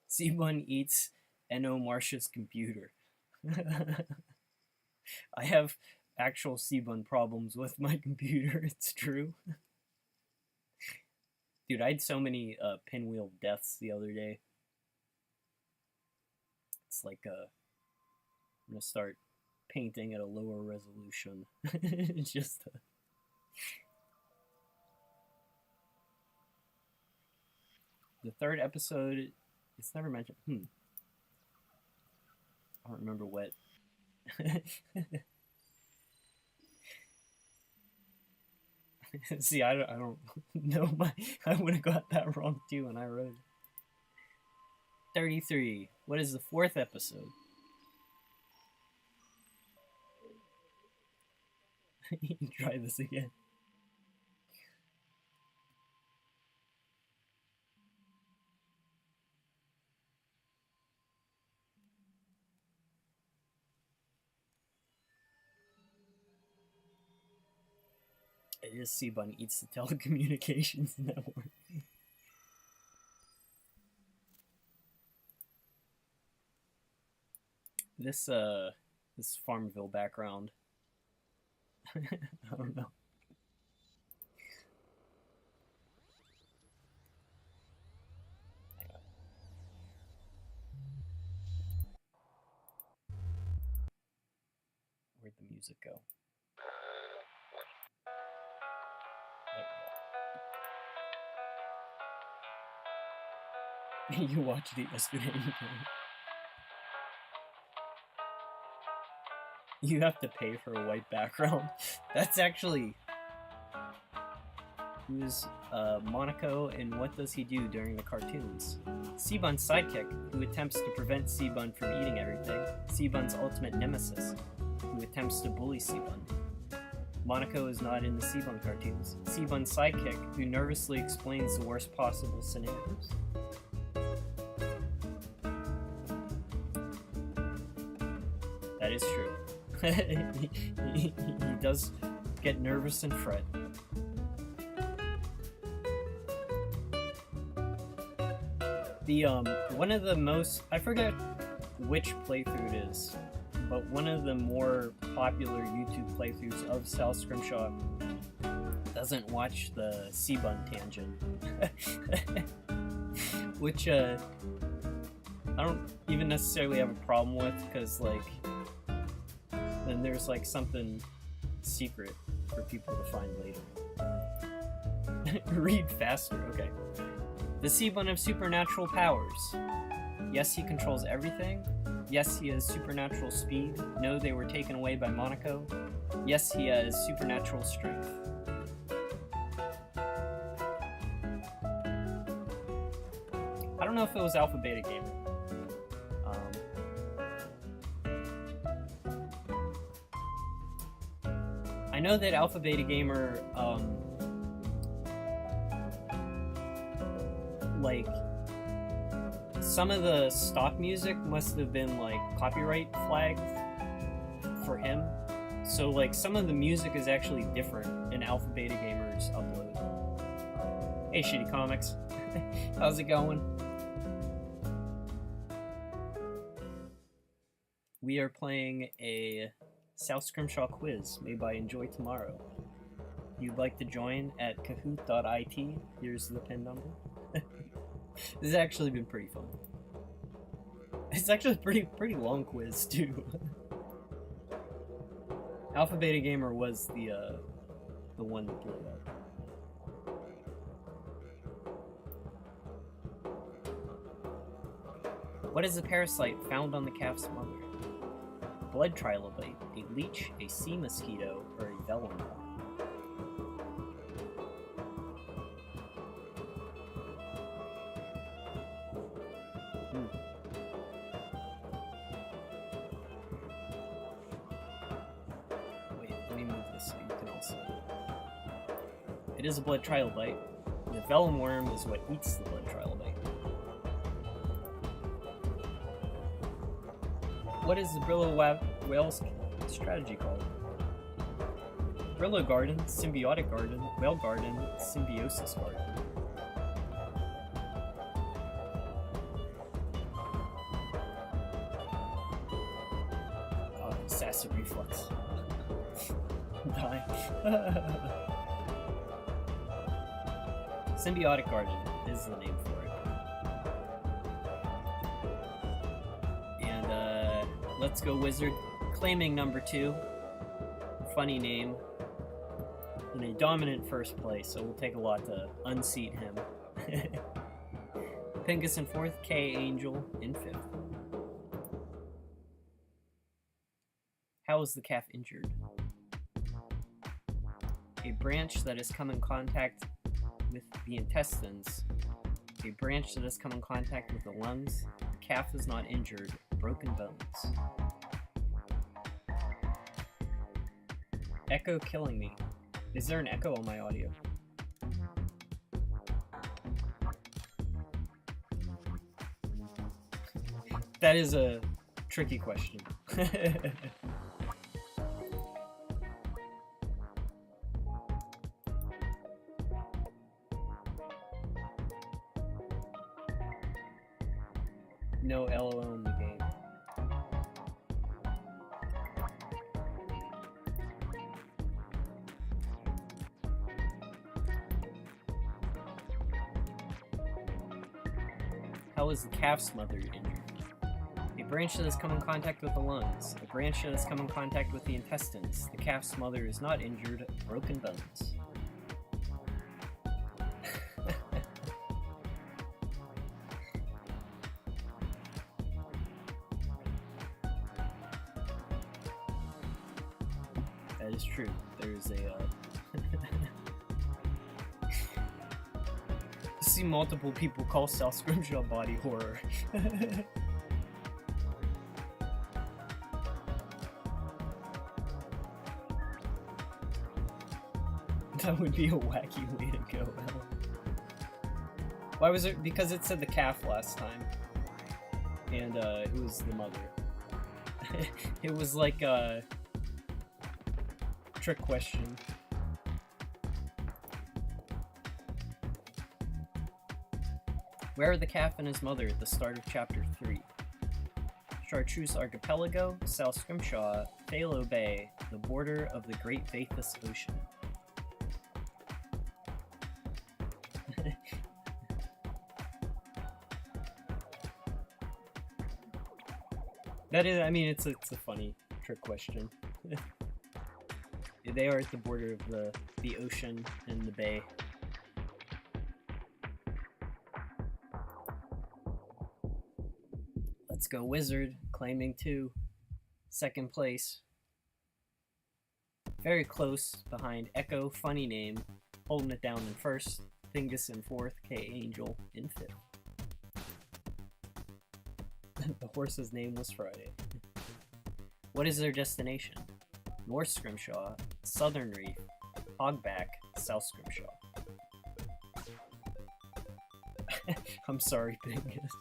Speaker 1: Seabun eats Eno Marcia's computer. I have actual Seabun problems with my computer, it's true. Dude, I had so many pinwheel deaths the other day. It's like, I'm gonna start painting at a lower resolution. Just the third episode, it's never mentioned. I don't remember what. See, I don't know. I would have got that wrong too when I wrote it. 33. What is the fourth episode? You can try this again. It is Seabun eats the telecommunications network. This Farmville background. I don't know. Where'd the music go? You watched it yesterday. You have to pay for a white background. That's actually... Who's Monaco, and what does he do during the cartoons? Seabun's sidekick, who attempts to prevent Seabun from eating everything. Seabun's ultimate nemesis, who attempts to bully Seabun. Monaco is not in the Seabun cartoons. Seabun's sidekick, who nervously explains the worst possible scenarios. That is true. he does get nervous and fret. The one of the most, I forget which playthrough it is, but one of the more popular YouTube playthroughs of Sal Scrimshaw doesn't watch the Seabun tangent. Which I don't even necessarily have a problem with, because like then there's like something secret for people to find later. Read faster, okay. The Seabun of supernatural powers. Yes, he controls everything. Yes, he has supernatural speed. No, they were taken away by Monaco. Yes, he has supernatural strength. I don't know if it was Alpha Beta Gamer. I know that Alpha Beta Gamer, like, some of the stock music must have been, like, copyright flagged for him. So, like, some of the music is actually different in Alpha Beta Gamer's upload. Hey, Shitty Comics. How's it going? We are playing a South Scrimshaw quiz made by Enjoy Tomorrow. If you'd like to join at kahoot.it, here's the pin number. This has actually been pretty fun. It's actually a pretty long quiz too. Alpha Beta Gamer was the one that blew up. What is a parasite found on the calf's mother? Blood trilobite, a leech, a sea mosquito, or a vellum worm? Wait, let me move this so you can all see. It is a blood trilobite. The vellum worm is what eats the blood trilobite. What is the Brillo whale's strategy called? Brillo Garden, Symbiotic Garden, Whale Garden, Symbiosis Garden. Oh, Sassy Reflux. I'm dying. Symbiotic Garden is the name for it. Let's go Wizard, claiming number 2. Funny name. In a dominant first place, so we'll take a lot to unseat him. Pingus in 4th, K Angel in 5th. How is the calf injured? A branch that has come in contact with the intestines. A branch that has come in contact with the lungs. The calf is not injured. Broken bones. Echo killing me. Is there an echo on my audio? That is a tricky question. No LOL in the game. How is the calf's mother injured? A branch that has come in contact with the lungs. A branch that has come in contact with the intestines. The calf's mother is not injured. Broken bones. That is true. There's a see multiple people call South Scrimshaw body horror. That would be a wacky way to go out. Why was it? Because it said the calf last time. And it was the mother. It was like a trick question. Where are the calf and his mother at the start of chapter 3? Chartreuse Archipelago, South Scrimshaw, Phalo Bay, the border of the Great Bathos Ocean. That is, I mean, it's a funny trick question. They are at the border of the ocean and the bay. Let's go Wizard, claiming 2. Second place. Very close behind Echo, funny name, holding it down in first. Thingus in 4th, K Angel in 5th. The horse's name was Friday. What is their destination? North Scrimshaw, Southern Reef, Hogback, South Scrimshaw. I'm sorry, Bingus.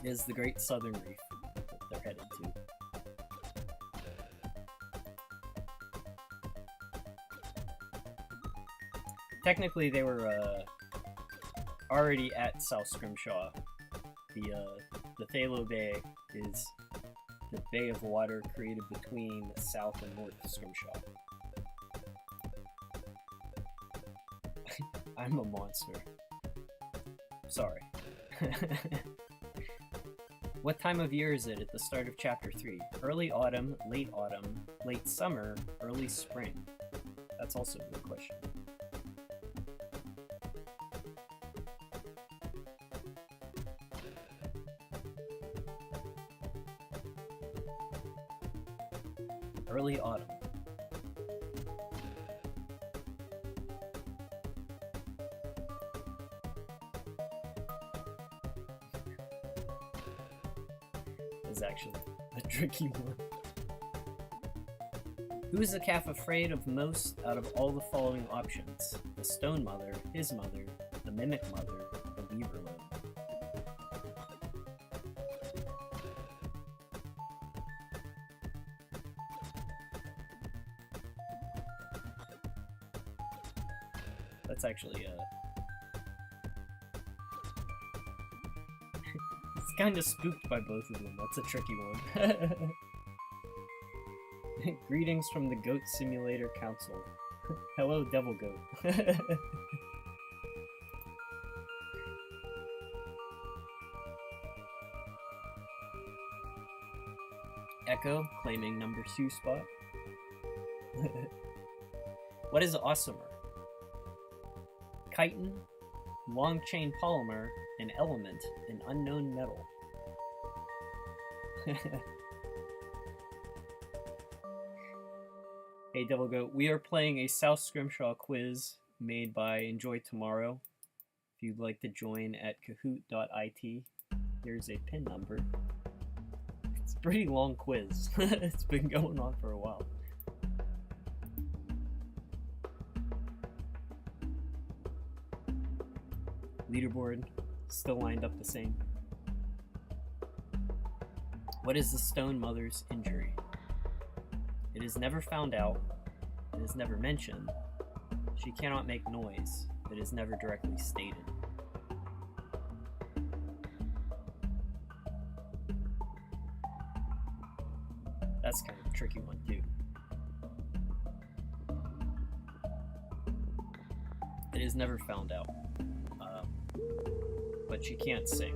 Speaker 1: It is the Great Southern Reef that they're headed to. Technically, they were already at South Scrimshaw. The Phalo Bay is the bay of water created between South and North Scrimshaw. I'm a monster. Sorry. What time of year is it at the start of chapter 3? Early autumn, late summer, early spring? That's also a good question. Early autumn. Is actually a tricky one. Who is the calf afraid of most out of all the following options? The Stone Mother, his mother, the Mimic Mother, the Weaver Load. That's actually it's kind of spooked by both of them. That's a tricky one. Greetings from the Goat Simulator Council. Hello, Devil Goat. Echo claiming number 2 spot. What is awesomer? Chitin, long chain polymer, an element, an unknown metal. Hey Devil Goat, we are playing a South Scrimshaw quiz made by Enjoy Tomorrow. If you'd like to join at kahoot.it, here's a pin number. It's a pretty long quiz. It's been going on for a while. Leaderboard still lined up the same. What is the Stone Mother's injury? It is never found out. It is never mentioned. She cannot make noise. It is never directly stated. That's kind of a tricky one too. It is never found out. But she can't sing,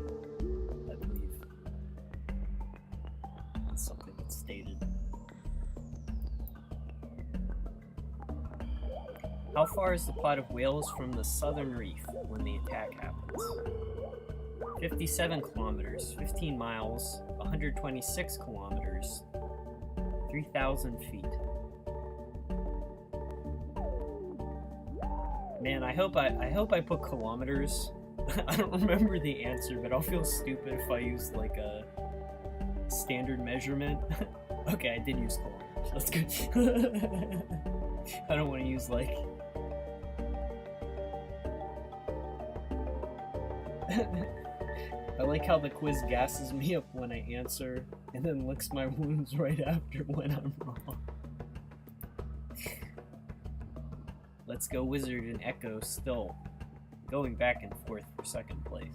Speaker 1: I believe. That's something that's stated. How far is the pod of whales from the southern reef when the attack happens? 57 kilometers, 15 miles, 126 kilometers, 3,000 feet. Man, I hope I put kilometers I don't remember the answer, but I'll feel stupid if I use like a standard measurement. Okay, I did use kilometers. That's good. I don't want to use like... I like how the quiz gasses me up when I answer and then licks my wounds right after when I'm wrong. Let's go Wizard and Echo still going back and forth for second place.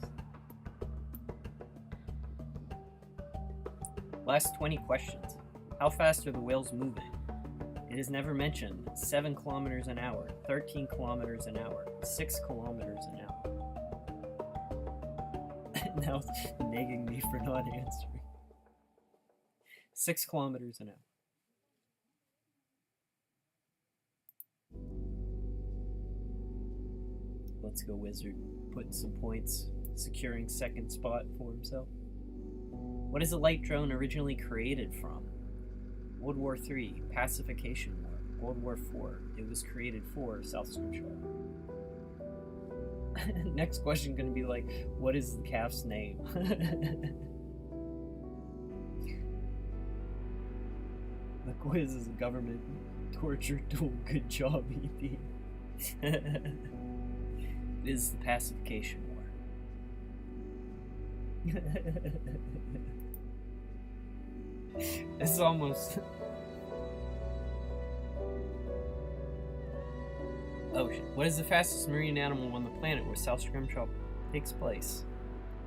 Speaker 1: Last 20 questions. How fast are the whales moving? It is never mentioned. 7 kilometers an hour, 13 kilometers an hour, 6 kilometers an hour. Now it's nagging me for not answering. 6 kilometers an hour. Let's go Wizard, putting some points, securing second spot for himself. What is a light drone originally created from? World War III, Pacification War. World War IV, it was created for South Scrimshaw. Next question gonna be like, what is the calf's name? The quiz is a government torture tool. Good job, E.T. It is the Pacification War. It's almost... Oh shit. What is the fastest marine animal on the planet where South Scrimshaw takes place?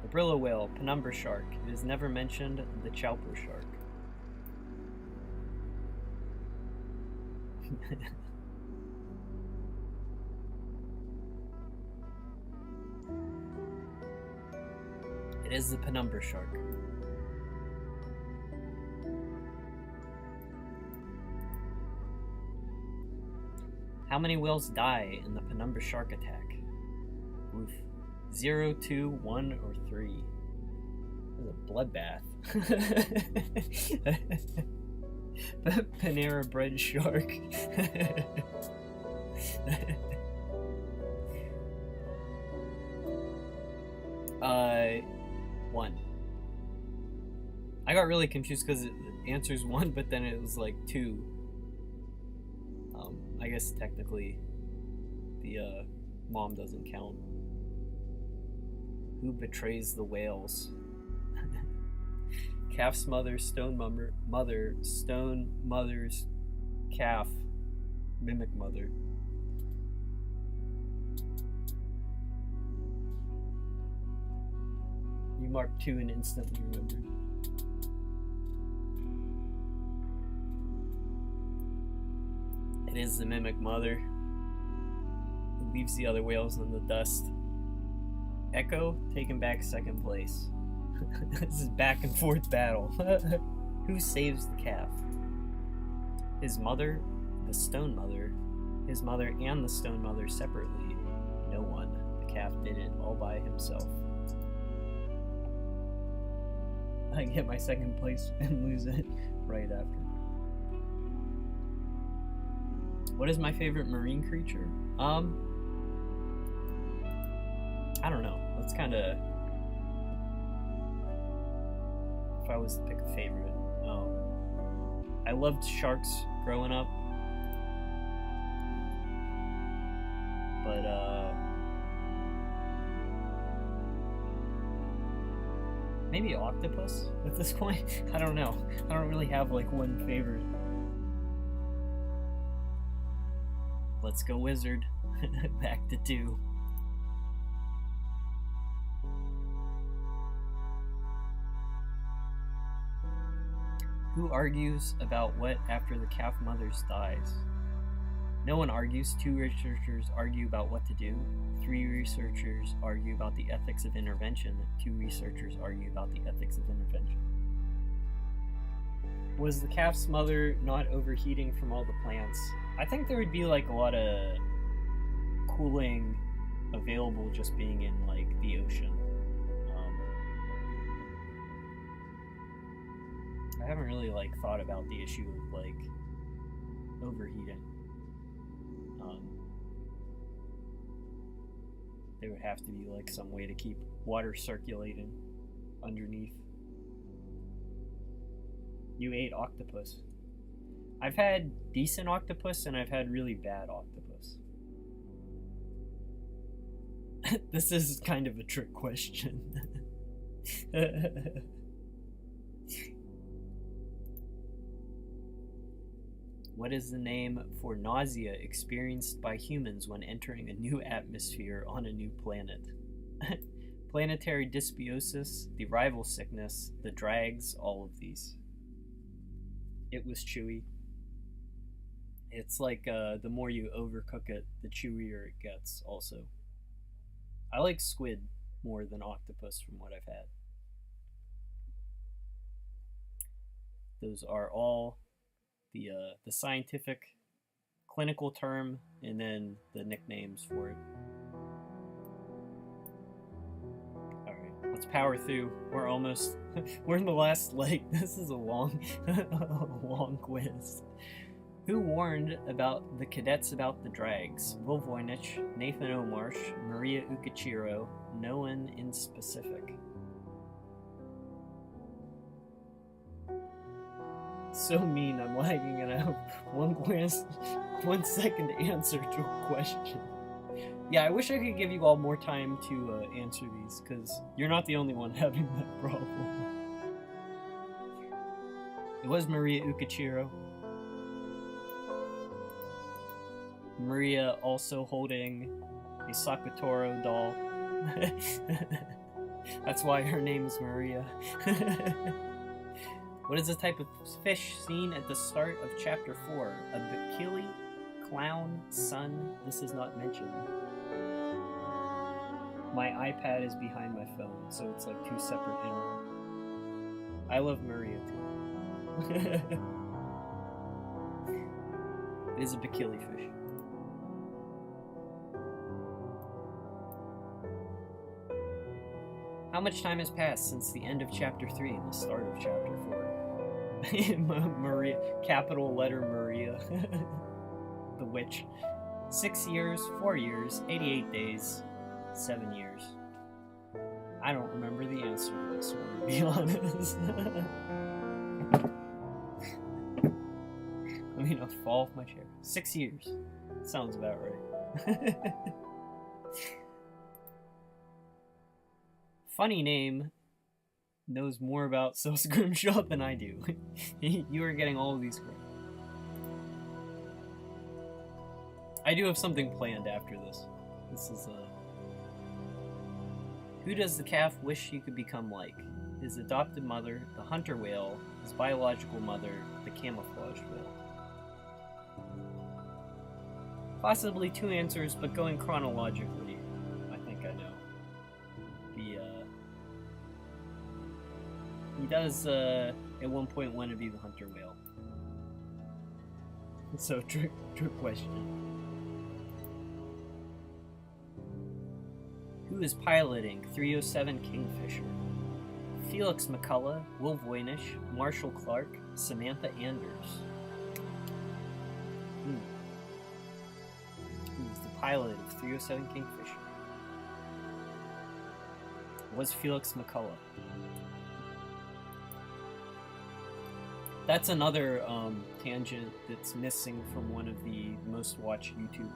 Speaker 1: The Brillo whale, penumbra shark. It is never mentioned. The Chowper shark. It is the penumbra shark. How many whales die in the penumbra shark attack? Oof. 0, 2, 1, or 3. This is a bloodbath. Panera bread shark. 1. I got really confused because the answer's 1, but then it was like 2. I guess technically the mom doesn't count. Who betrays the whales? Calf's mother, stone mother, stone mother's calf, mimic mother. You marked 2 and instantly remembered. It is the mimic mother who leaves the other whales in the dust. Echo taken back second place. This is back and forth battle. Who saves the calf? His mother, the stone mother, his mother and the stone mother separately. No one. The calf did it all by himself. I get my second place and lose it right after. What is my favorite marine creature? I don't know. That's kind of... If I was to pick a favorite. I loved sharks growing up. But, maybe octopus at this point? I don't know. I don't really have, like, one favorite. Let's go Wizard. Back to 2. Who argues about what after the calf mother's dies? No one argues. 2 researchers argue about what to do. 3 researchers argue about the ethics of intervention. 2 researchers argue about the ethics of intervention. Was the calf's mother not overheating from all the plants? I think there would be like a lot of cooling available just being in like the ocean. I haven't really like thought about the issue of like overheating. There would have to be like some way to keep water circulating underneath. You ate octopus. I've had decent octopus and I've had really bad octopus. This is kind of a trick question. What is the name for nausea experienced by humans when entering a new atmosphere on a new planet? Planetary dysbiosis, the rival sickness, the drags, all of these. It was chewy. It's like the more you overcook it, the chewier it gets also. I like squid more than octopus from what I've had. Those are all the scientific clinical term and then the nicknames for it. Alright, let's power through. We're almost we're in the last leg. This is a long long quiz. Who warned about the cadets about the drags? Will Voynich, Nathan Omarsh, Maria Ukachiro, no one in specific. So mean, I'm lagging and I have 1 second to answer to a question. Yeah, I wish I could give you all more time to answer these, because you're not the only one having that problem. It was Maria Ukachiro. Maria also holding a Sakutoro doll. That's why her name is Maria. What is the type of fish seen at the start of chapter 4? A bikili, clown, sun. This is not mentioned. My iPad is behind my phone, so it's like 2 separate in one. I love Maria too. It is a bikili fish. How much time has passed since the end of chapter 3 and the start of chapter 4? Maria, capital letter Maria. The witch. 6 years, 4 years, 88 days, 7 years. I don't remember the answer to this one, to be honest. I mean, I'll fall off my chair. 6 years. Sounds about right. Funny name knows more about Scrimshaw than I do. You are getting all of these correct. I do have something planned after this. This is who does the calf wish he could become like? His adopted mother, the hunter whale, his biological mother, the camouflaged whale. Possibly 2 answers, but going chronologically, I think I know. He does, at one point, want to be the hunter whale. So, trick question. Who is piloting 307 Kingfisher? Felix McCullough, Will Voynich, Marshall Clark, Samantha Anders. Who's the pilot of 307 Kingfisher? Was Felix McCullough. That's another tangent that's missing from one of the most watched YouTube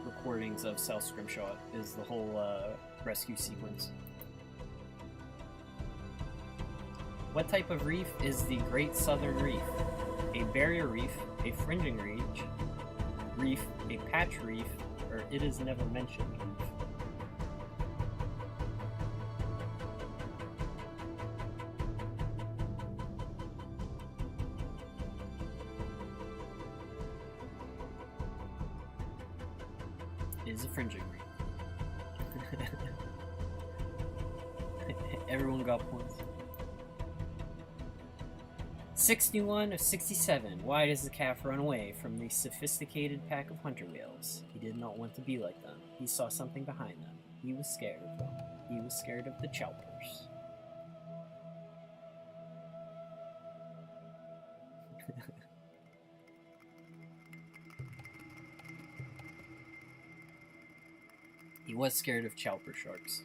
Speaker 1: recordings of South Scrimshaw, is the whole rescue sequence. What type of reef is the Great Southern Reef? A barrier reef, a fringing reef, a patch reef, or it is never mentioned reef? It is a fringing reef. Everyone got points. 61 of 67. Why does the calf run away from the sophisticated pack of hunter whales? He did not want to be like them. He saw something behind them. He was scared of them. He was scared of the choppers. He was scared of chowper sharks.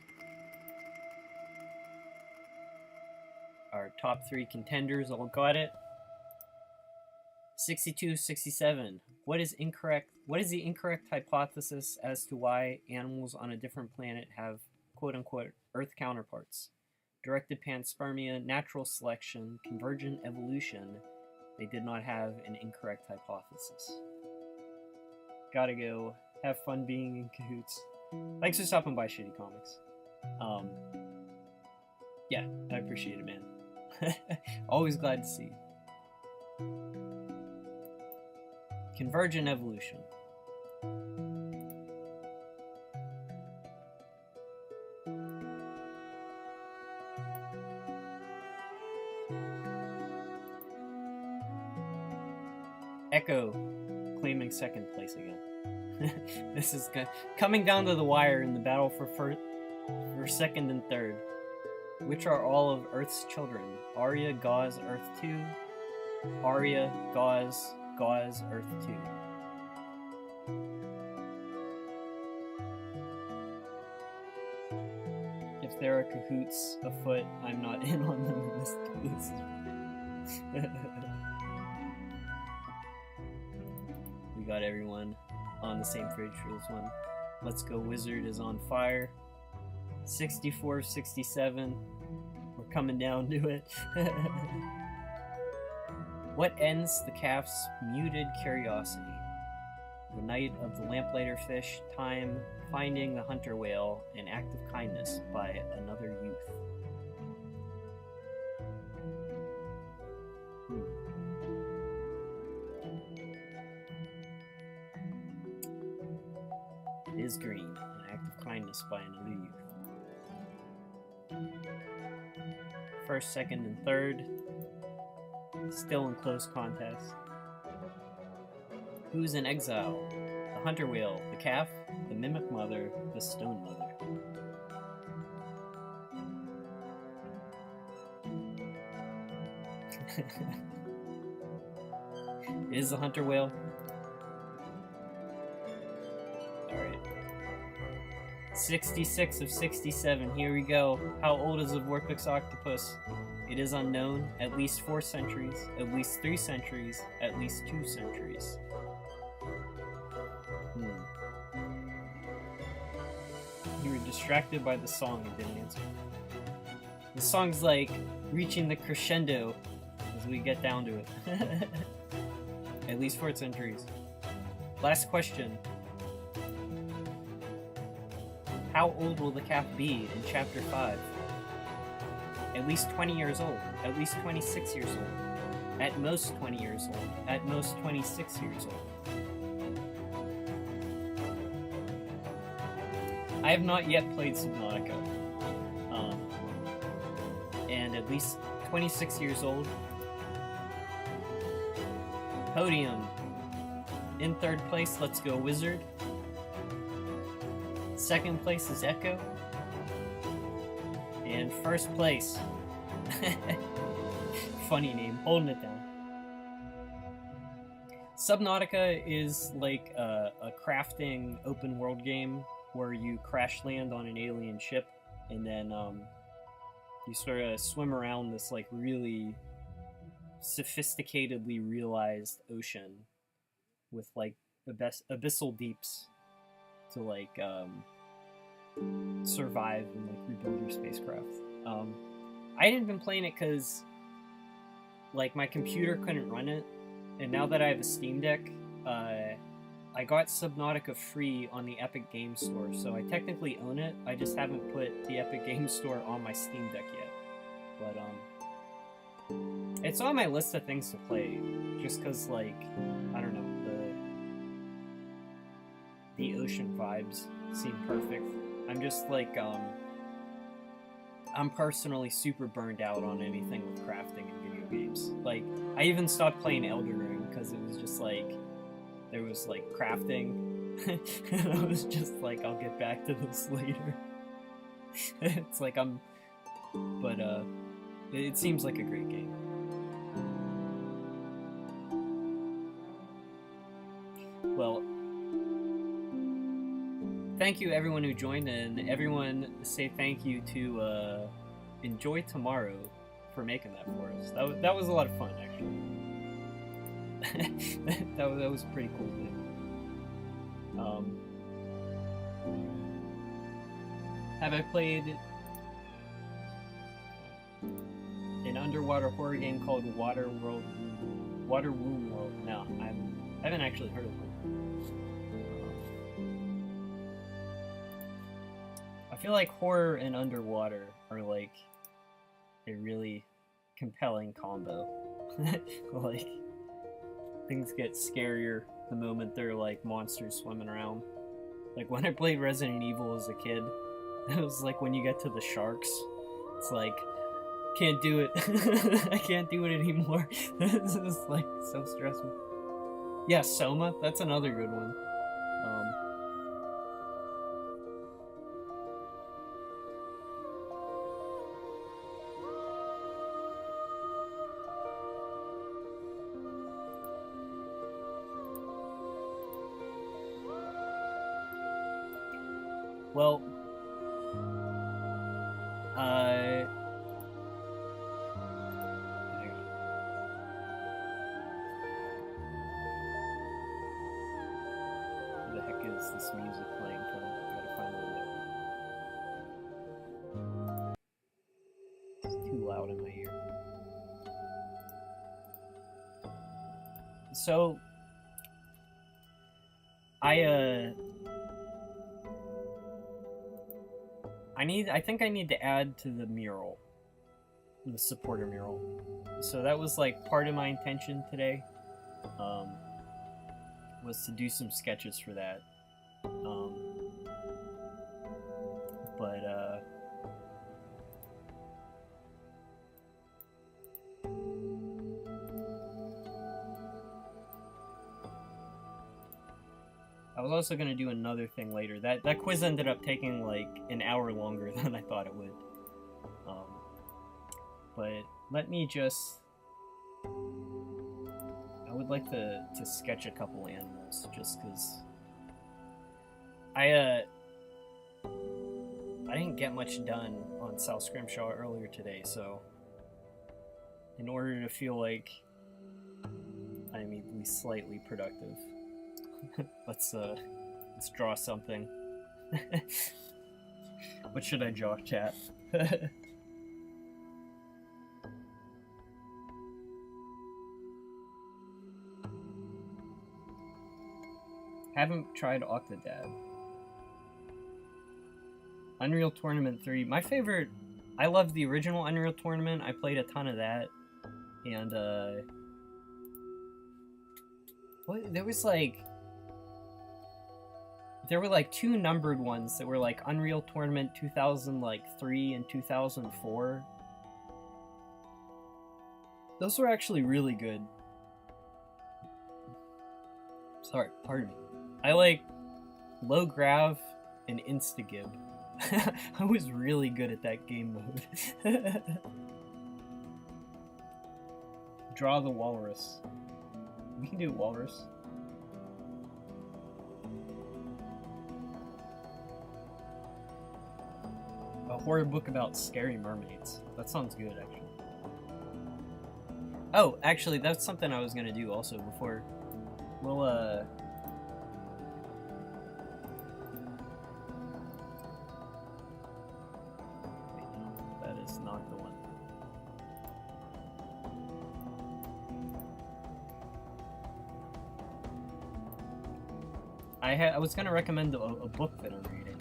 Speaker 1: Our top 3 contenders all got it. 62, 67. What is incorrect? What is the incorrect hypothesis as to why animals on a different planet have quote-unquote Earth counterparts? Directed panspermia, natural selection, convergent evolution. They did not have an incorrect hypothesis. Gotta go. Have fun being in cahoots. Thanks for stopping by, Shitty Comics. Yeah, I appreciate it, man. Always glad to see you. Convergent evolution. Echo claiming second place again. This is coming down to the wire in the battle for second and third. Which are all of Earth's children? Arya, Gauze, Earth 2. Arya, Gauze, Earth 2. If there are cahoots afoot, I'm not in on them in this case. We got everyone on the same page for this one. Let's Go Wizard is on fire. 64, 67. We're coming down to it. What ends the calf's muted curiosity? The night of the lamplighter fish, time, finding the hunter whale, an act of kindness by another youth. It is green, an act of kindness by another youth. First, second, and third, still in close contest. Who's in exile? The hunter whale, the calf, the mimic mother, the stone mother. It is the hunter whale. Alright. 66 of 67, here we go. How old is a Vorpix octopus? It is unknown. At least 4 centuries, at least 3 centuries, at least 2 centuries. You were distracted by the song and didn't answer. The song's like reaching the crescendo as we get down to it. At least 4 centuries. Last question. How old will the calf be in chapter 5? At least 20 years old. At least 26 years old. At most 20 years old. At most 26 years old. I have not yet played Subnautica. And at least 26 years old. Podium. In third place, Let's Go Wizard. Second place is Echo. And first place. Funny name, holding it down. Subnautica is like a crafting open world game where you crash land on an alien ship and then you sort of swim around this like really sophisticatedly realized ocean with like abyssal deeps to like survive and like rebuild your spacecraft. I hadn't been playing it because like my computer couldn't run it, and now that I have a Steam Deck, I got Subnautica free on the Epic Games Store, so I technically own it. I just haven't put the Epic Games Store on my Steam Deck yet. But it's on my list of things to play, just because like I don't know, the ocean vibes seem perfect. I'm just like I'm personally super burned out on anything with crafting in video games. Like I even stopped playing Elden Ring because it was just like there was like crafting and I was just like, I'll get back to this later. It's like but it seems like a great game. Well, thank you everyone who joined, and everyone say thank you to Enjoy Tomorrow for making that for us. That was a lot of fun, actually. that was a pretty cool thing. Have I played an underwater horror game called Water Womb World? No, I haven't actually heard of it. I feel like horror and underwater are like a really compelling combo. Like, things get scarier the moment they're like monsters swimming around. Like when I played Resident Evil as a kid, it was like when you get to the sharks, it's like, can't do it. I can't do it anymore. This is like so stressful. Yeah, Soma, that's another good one. Well, hang on. Where the heck is this music playing from? I gotta find the note. It's too loud in my ear. So, I think I need to add to the mural, the supporter mural. So that was like part of my intention today, was to do some sketches for that. I was also going to do another thing later. That quiz ended up taking like an hour longer than I thought it would. But let me just... I would like to sketch a couple animals, just because... I didn't get much done on South Scrimshaw earlier today, so... in order to feel like I'm at least slightly productive, let's draw something. What should I draw, chat? Haven't tried Octodad. Unreal Tournament 3. My favorite... I love the original Unreal Tournament. I played a ton of that. And, what, there was, like... There were, like, two numbered ones that were, like, Unreal Tournament 2003 and 2004. Those were actually really good. Sorry, pardon me. I like Low Grav and Instagib. I was really good at that game mode. Draw the walrus. We can do walrus. A horror book about scary mermaids. That sounds good, actually. Oh, actually, that's something I was gonna do also before. We'll, wait, no, that is not the one. I was gonna recommend a book that I'm reading.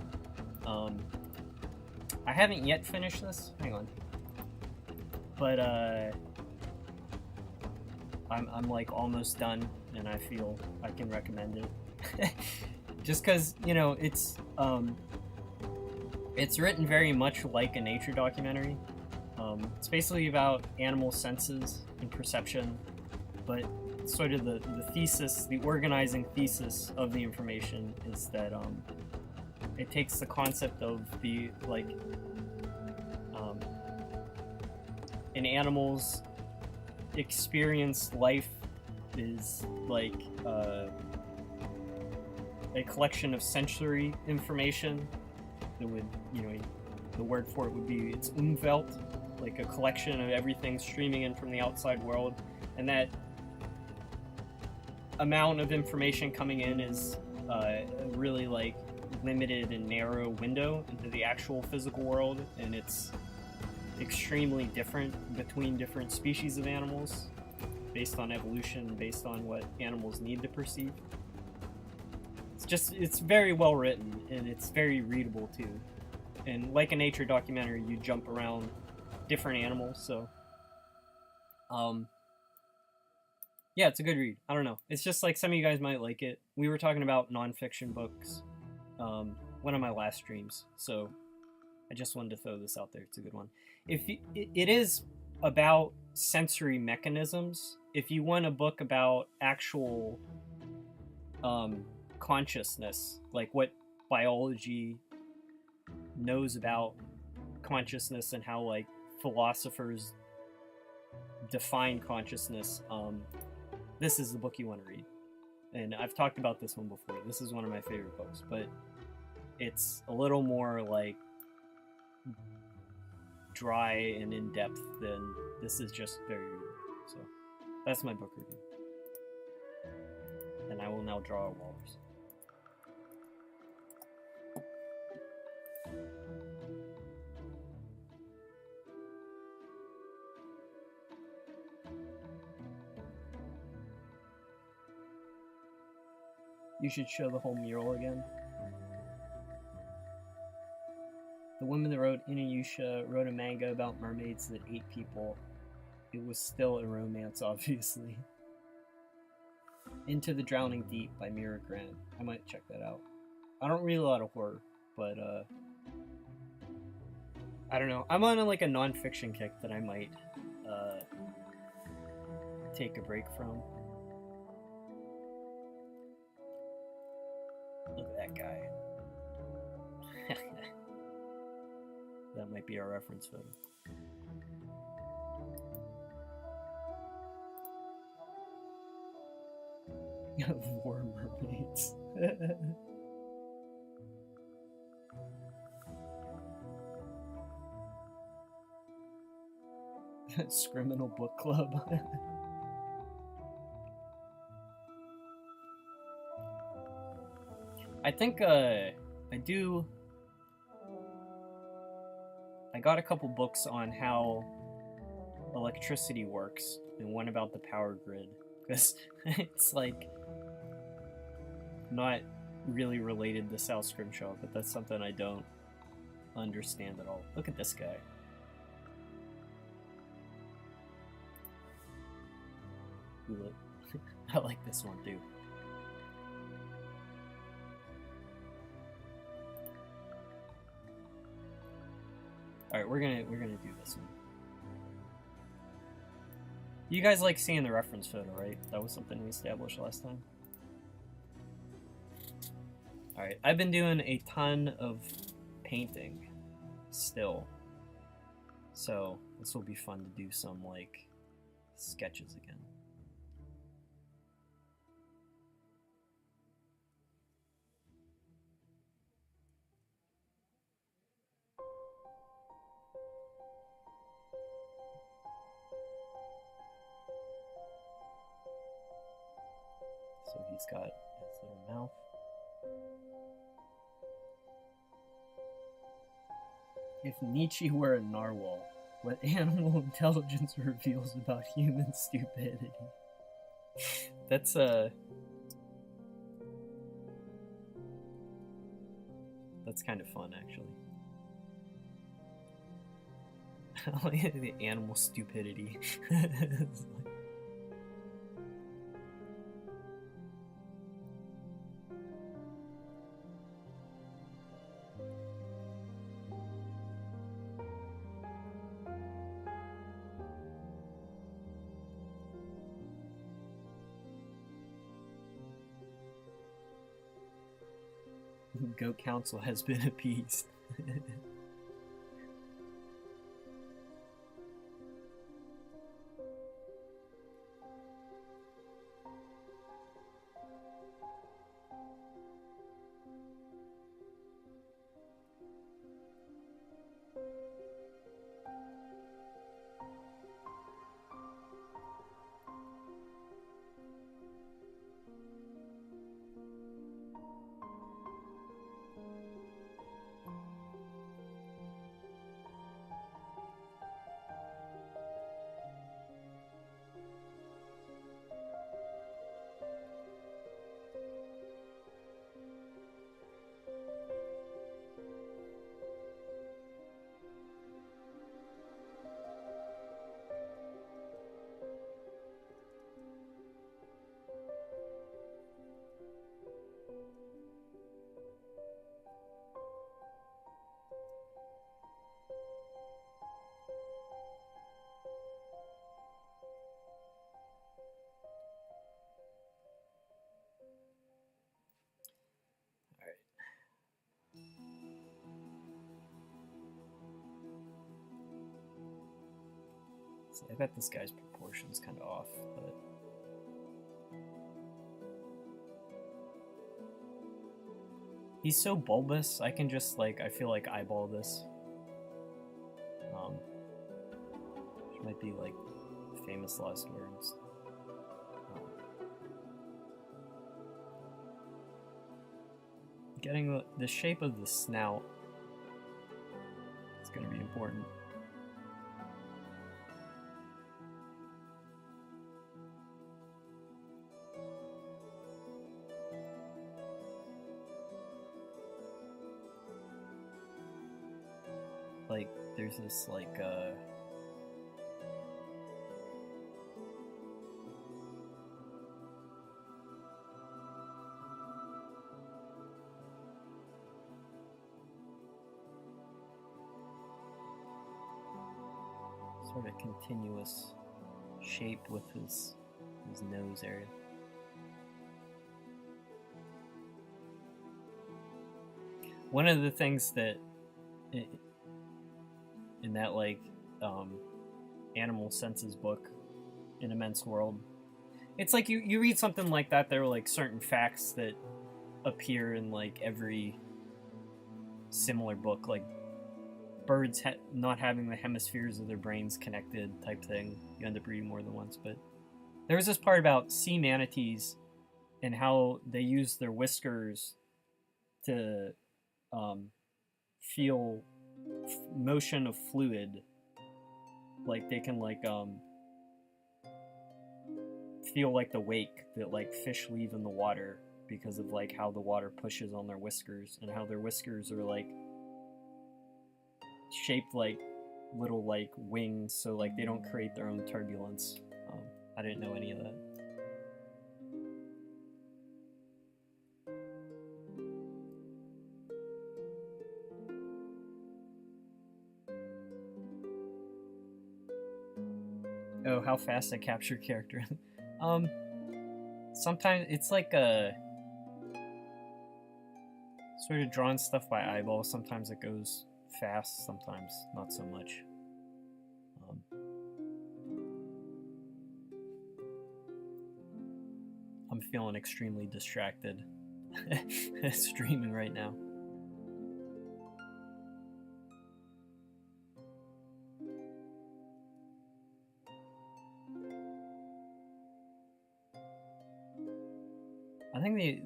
Speaker 1: I haven't yet finished this. Hang on. But, I'm like almost done, and I feel I can recommend it. Just because, you know, it's written very much like a nature documentary. It's basically about animal senses and perception, but sort of the thesis, the organizing thesis of the information is that it takes the concept of the, like, an animal's experienced life is like a collection of sensory information that would, the word for it would be its Umwelt, like a collection of everything streaming in from the outside world, and that amount of information coming in is a really like limited and narrow window into the actual physical world, and it's extremely different between different species of animals based on evolution, based on what animals need to perceive. It's very well written, and it's very readable too. And like a nature documentary, you jump around different animals, so yeah, it's a good read. I don't know. It's just like some of you guys might like it. We were talking about nonfiction books one of my last streams, so I just wanted to throw this out there. It's a good one. It is about sensory mechanisms. If you want a book about actual consciousness, like what biology knows about consciousness and how like philosophers define consciousness, this is the book you want to read. And I've talked about this one before. This is one of my favorite books, but it's a little more like dry and in-depth than this is just very readable. So that's my book review. And I will now draw a walrus. You should show the whole mural again. The woman that wrote Inuyasha wrote a manga about mermaids that ate people. It was still a romance, obviously. Into the Drowning Deep by Mira Grant. I might check that out. I don't read a lot of horror, but I don't know. I'm on like a non-fiction kick that I might take a break from. Look at that guy. That might be our reference photo. War mermaids. Criminal book club. I think I got a couple books on how electricity works and one about the power grid, because it's like not really related to South Scrimshaw, but that's something I don't understand at all. Look at this guy. I like this one too. Alright, we're gonna do this one. You guys like seeing the reference photo, right? That was something we established last time. Alright, I've been doing a ton of painting still. So this will be fun to do some like sketches again. So he's got his little mouth. If Nietzsche were a narwhal, what animal intelligence reveals about human stupidity? That's kind of fun, actually. The animal stupidity. Goat Council has been appeased. See, I bet this guy's proportion's kind of off, but... He's so bulbous, I can just, like, I feel like eyeball this. Which might be, like, famous last words. Getting the shape of the snout is going to be important. Like, there's this, like, sort of continuous shape with his nose area. One of the things that in that, like, Animal Senses book, In Immense World, it's like you read something like that, there are, like, certain facts that appear in, like, every similar book, like birds not having the hemispheres of their brains connected type thing. You end up reading more than once. But there was this part about sea manatees and how they use their whiskers to feel motion of fluid. Like they can, like, feel like the wake that, like, fish leave in the water because of, like, how the water pushes on their whiskers, and how their whiskers are, like, shaped like little, like, wings, so, like, they don't create their own turbulence. I didn't know any of that. Oh, how fast I capture character. Sometimes it's like a sort of drawing stuff by eyeball. Sometimes it goes fast, sometimes not so much. I'm feeling extremely distracted streaming right now. I think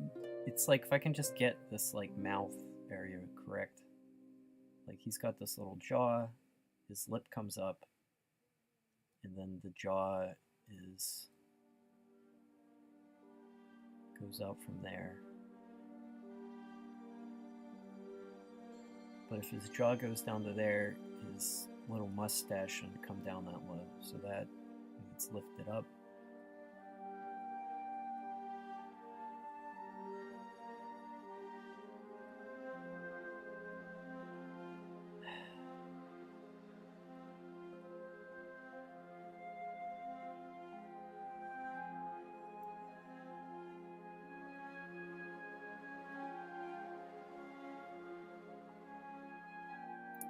Speaker 1: it's like if I can just get this, like, mouth area correct. Like, he's got this little jaw, his lip comes up, and then the jaw goes out from there. But if his jaw goes down to there, his little mustache shouldn't come down that low, so that it's lifted up.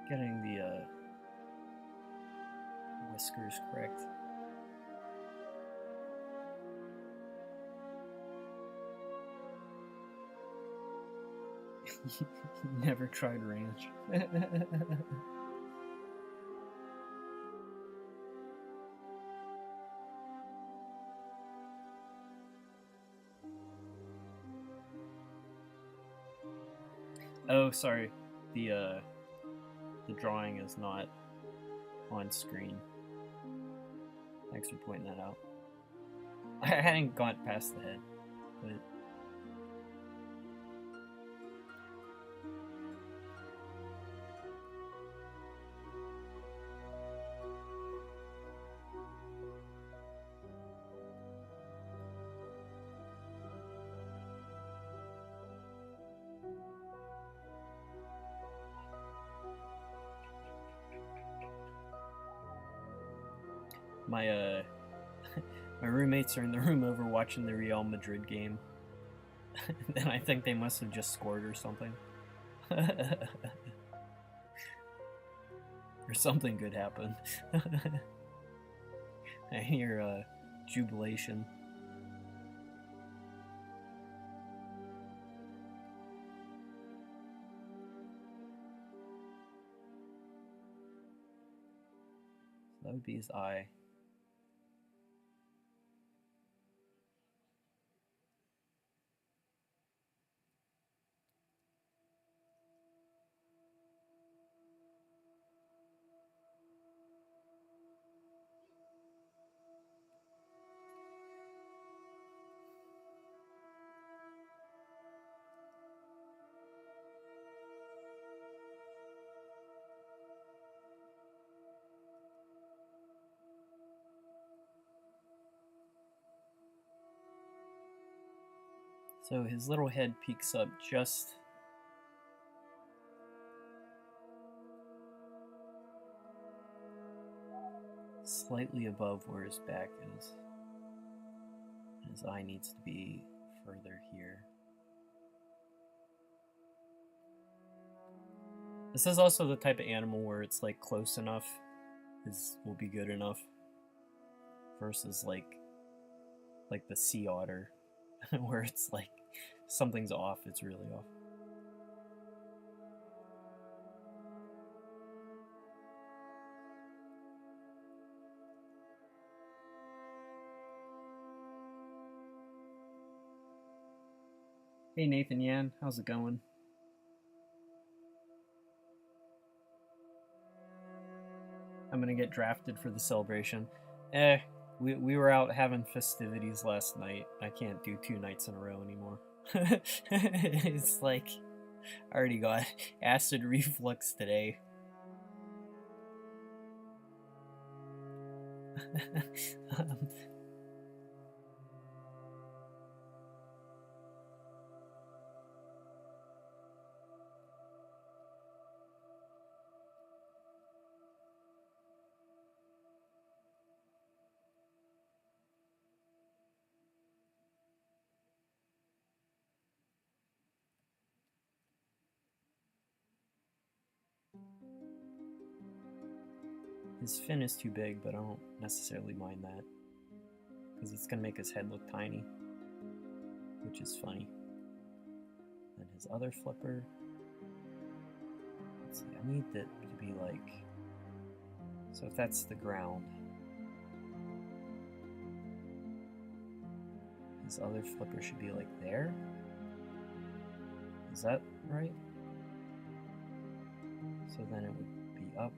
Speaker 1: Getting the whiskers correct. Never tried ranch. Oh, sorry. The drawing is not on screen. Thanks for pointing that out. I hadn't gone past the head, but... My my roommates are in the room over watching the Real Madrid game. And I think they must have just scored or something. Or something good happened. I hear jubilation. So that would be his eye. So his little head peeks up just slightly above where his back is. And his eye needs to be further here. This is also the type of animal where it's like close enough will be good enough versus like the sea otter where it's like something's off, it's really off. Hey Nathan Yan, how's it going? I'm gonna get drafted for the celebration. We were out having festivities last night. I can't do 2 nights in a row anymore. It's like I already got acid reflux today. His fin is too big, but I don't necessarily mind that because it's gonna make his head look tiny, which is funny. Then his other flipper. Let's see, I need that to be like. So if that's the ground, his other flipper should be like there. Is that right? So then it would be up.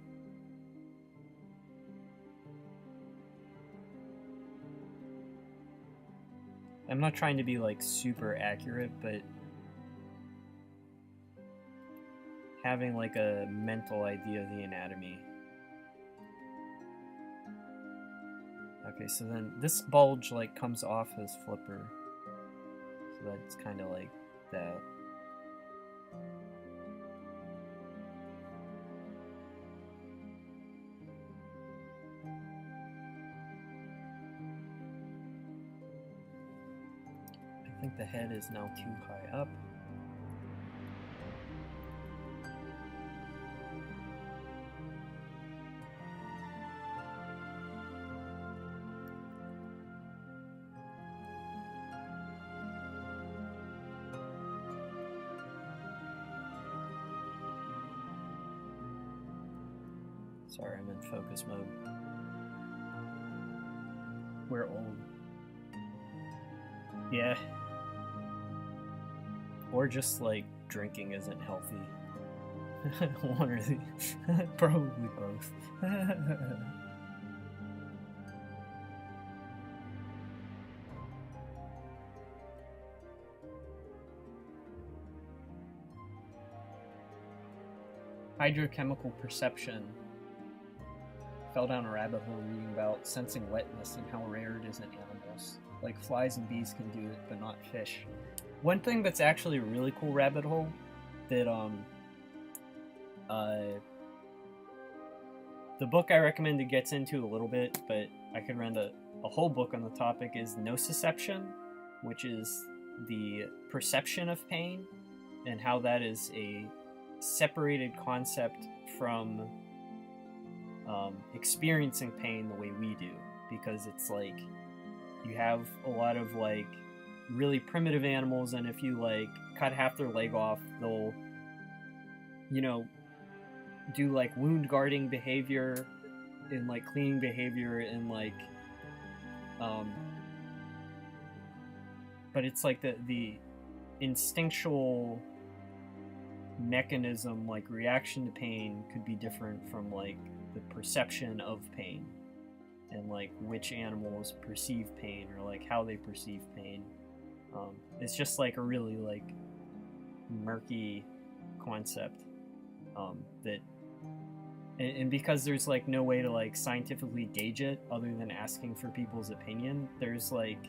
Speaker 1: I'm not trying to be like super accurate, but having like a mental idea of the anatomy. Okay, so then this bulge like comes off his flipper. So that's kind of like that. I think the head is now too high up. Sorry, I'm in focus mode. We're old. Yeah. Or just like drinking isn't healthy. One or the probably both. Hydrochemical perception. Fell down a rabbit hole reading about sensing wetness and how rare it is in animals. Like flies and bees can do it, but not fish. One thing that's actually a really cool rabbit hole that the book I recommended gets into a little bit, but I could run a whole book on the topic, is nociception, which is the perception of pain and how that is a separated concept from experiencing pain the way we do. because it's like you have a lot of like really primitive animals, and if you like cut half their leg off, they'll, you know, do like wound guarding behavior and like cleaning behavior and like but it's like the instinctual mechanism, like reaction to pain, could be different from like the perception of pain, and like which animals perceive pain or like how they perceive pain. It's just like a really like murky concept that, and because there's like no way to like scientifically gauge it other than asking for people's opinion, there's like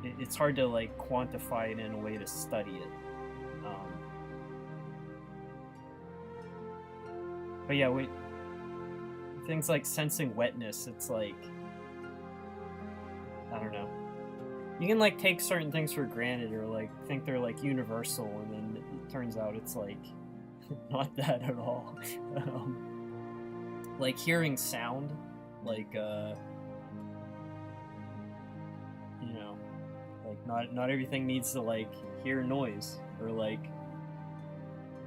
Speaker 1: it's hard to like quantify it in a way to study it. But yeah, things like sensing wetness, it's like, I don't know. You can like take certain things for granted or like think they're like universal, and then it turns out it's like not that at all. Like hearing sound, like you know, like not everything needs to like hear noise, or like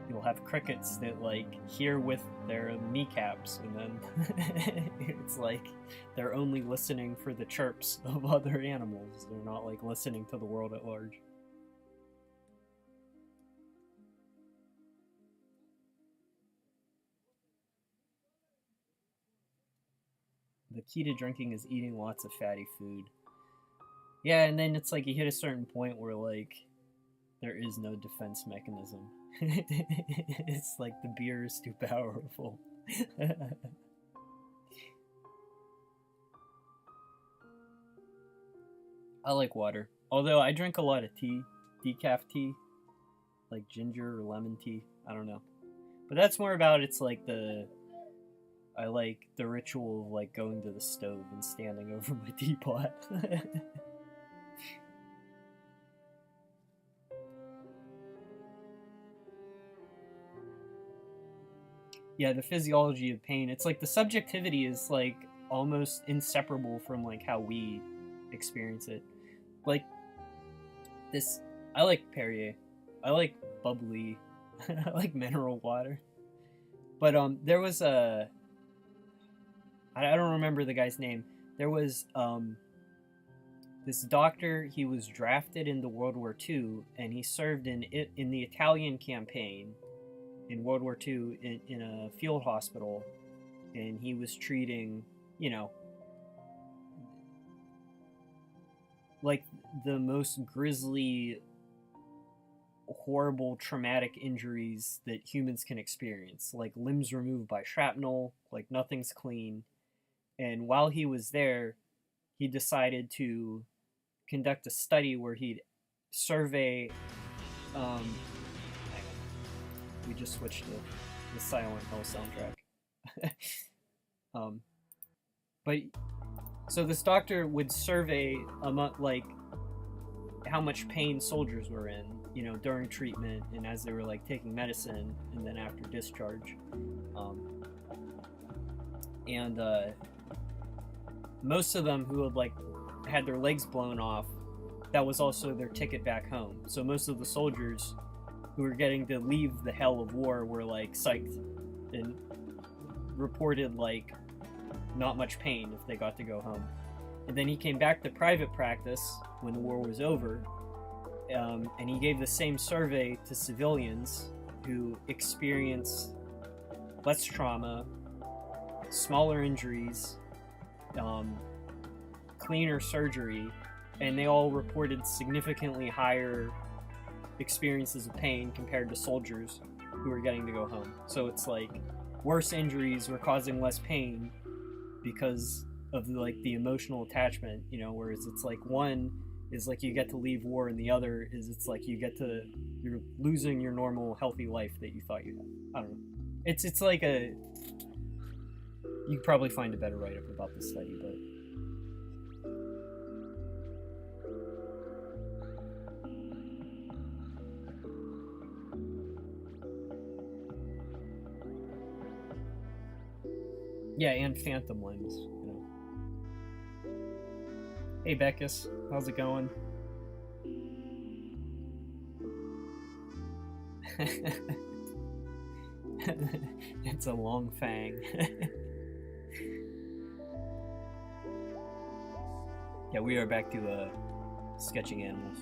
Speaker 1: you'll have crickets that like hear with their kneecaps, and then it's like they're only listening for the chirps of other animals. They're not like listening to the world at large. The key to drinking is eating lots of fatty food. Yeah, and then it's like you hit a certain point where like there is no defense mechanism. It's like the beer is too powerful. I like water. Although I drink a lot of tea, decaf tea, like ginger or lemon tea. I don't know. But that's more about, it's like I like the ritual of like going to the stove and standing over my teapot. Yeah, the physiology of pain. It's like the subjectivity is like almost inseparable from like how we experience it. Like this, I like Perrier. I like bubbly. I like mineral water. But there was I don't remember the guy's name. There was this doctor. He was drafted into World War II, and he served in the Italian campaign in World War II in a field hospital, and he was treating, you know, like the most grisly, horrible, traumatic injuries that humans can experience, like limbs removed by shrapnel, like nothing's clean. And while he was there, he decided to conduct a study where he'd survey we just switched to the Silent Hill soundtrack. But so this doctor would survey like how much pain soldiers were in, you know, during treatment and as they were like taking medicine, and then after discharge. And most of them who had like had their legs blown off, that was also their ticket back home. So most of the soldiers who were getting to leave the hell of war were like psyched and reported like not much pain if they got to go home. And then he came back to private practice when the war was over, and he gave the same survey to civilians who experienced less trauma, smaller injuries, cleaner surgery, and they all reported significantly higher experiences of pain compared to soldiers who were getting to go home. So it's like worse injuries were causing less pain because of like the emotional attachment, you know, whereas it's like one is like you get to leave war, and the other is it's like you're losing your normal healthy life that you thought you had. I don't know. It's like you could probably find a better write-up about this study, but yeah, and phantom limbs, you know. Hey Beckus, how's it going? It's a long fang. Yeah, we are back to sketching animals.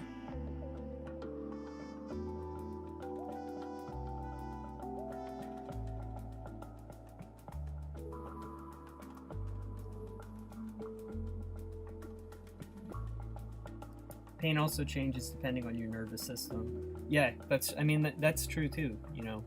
Speaker 1: Pain also changes depending on your nervous system. Yeah, that's true too, you know.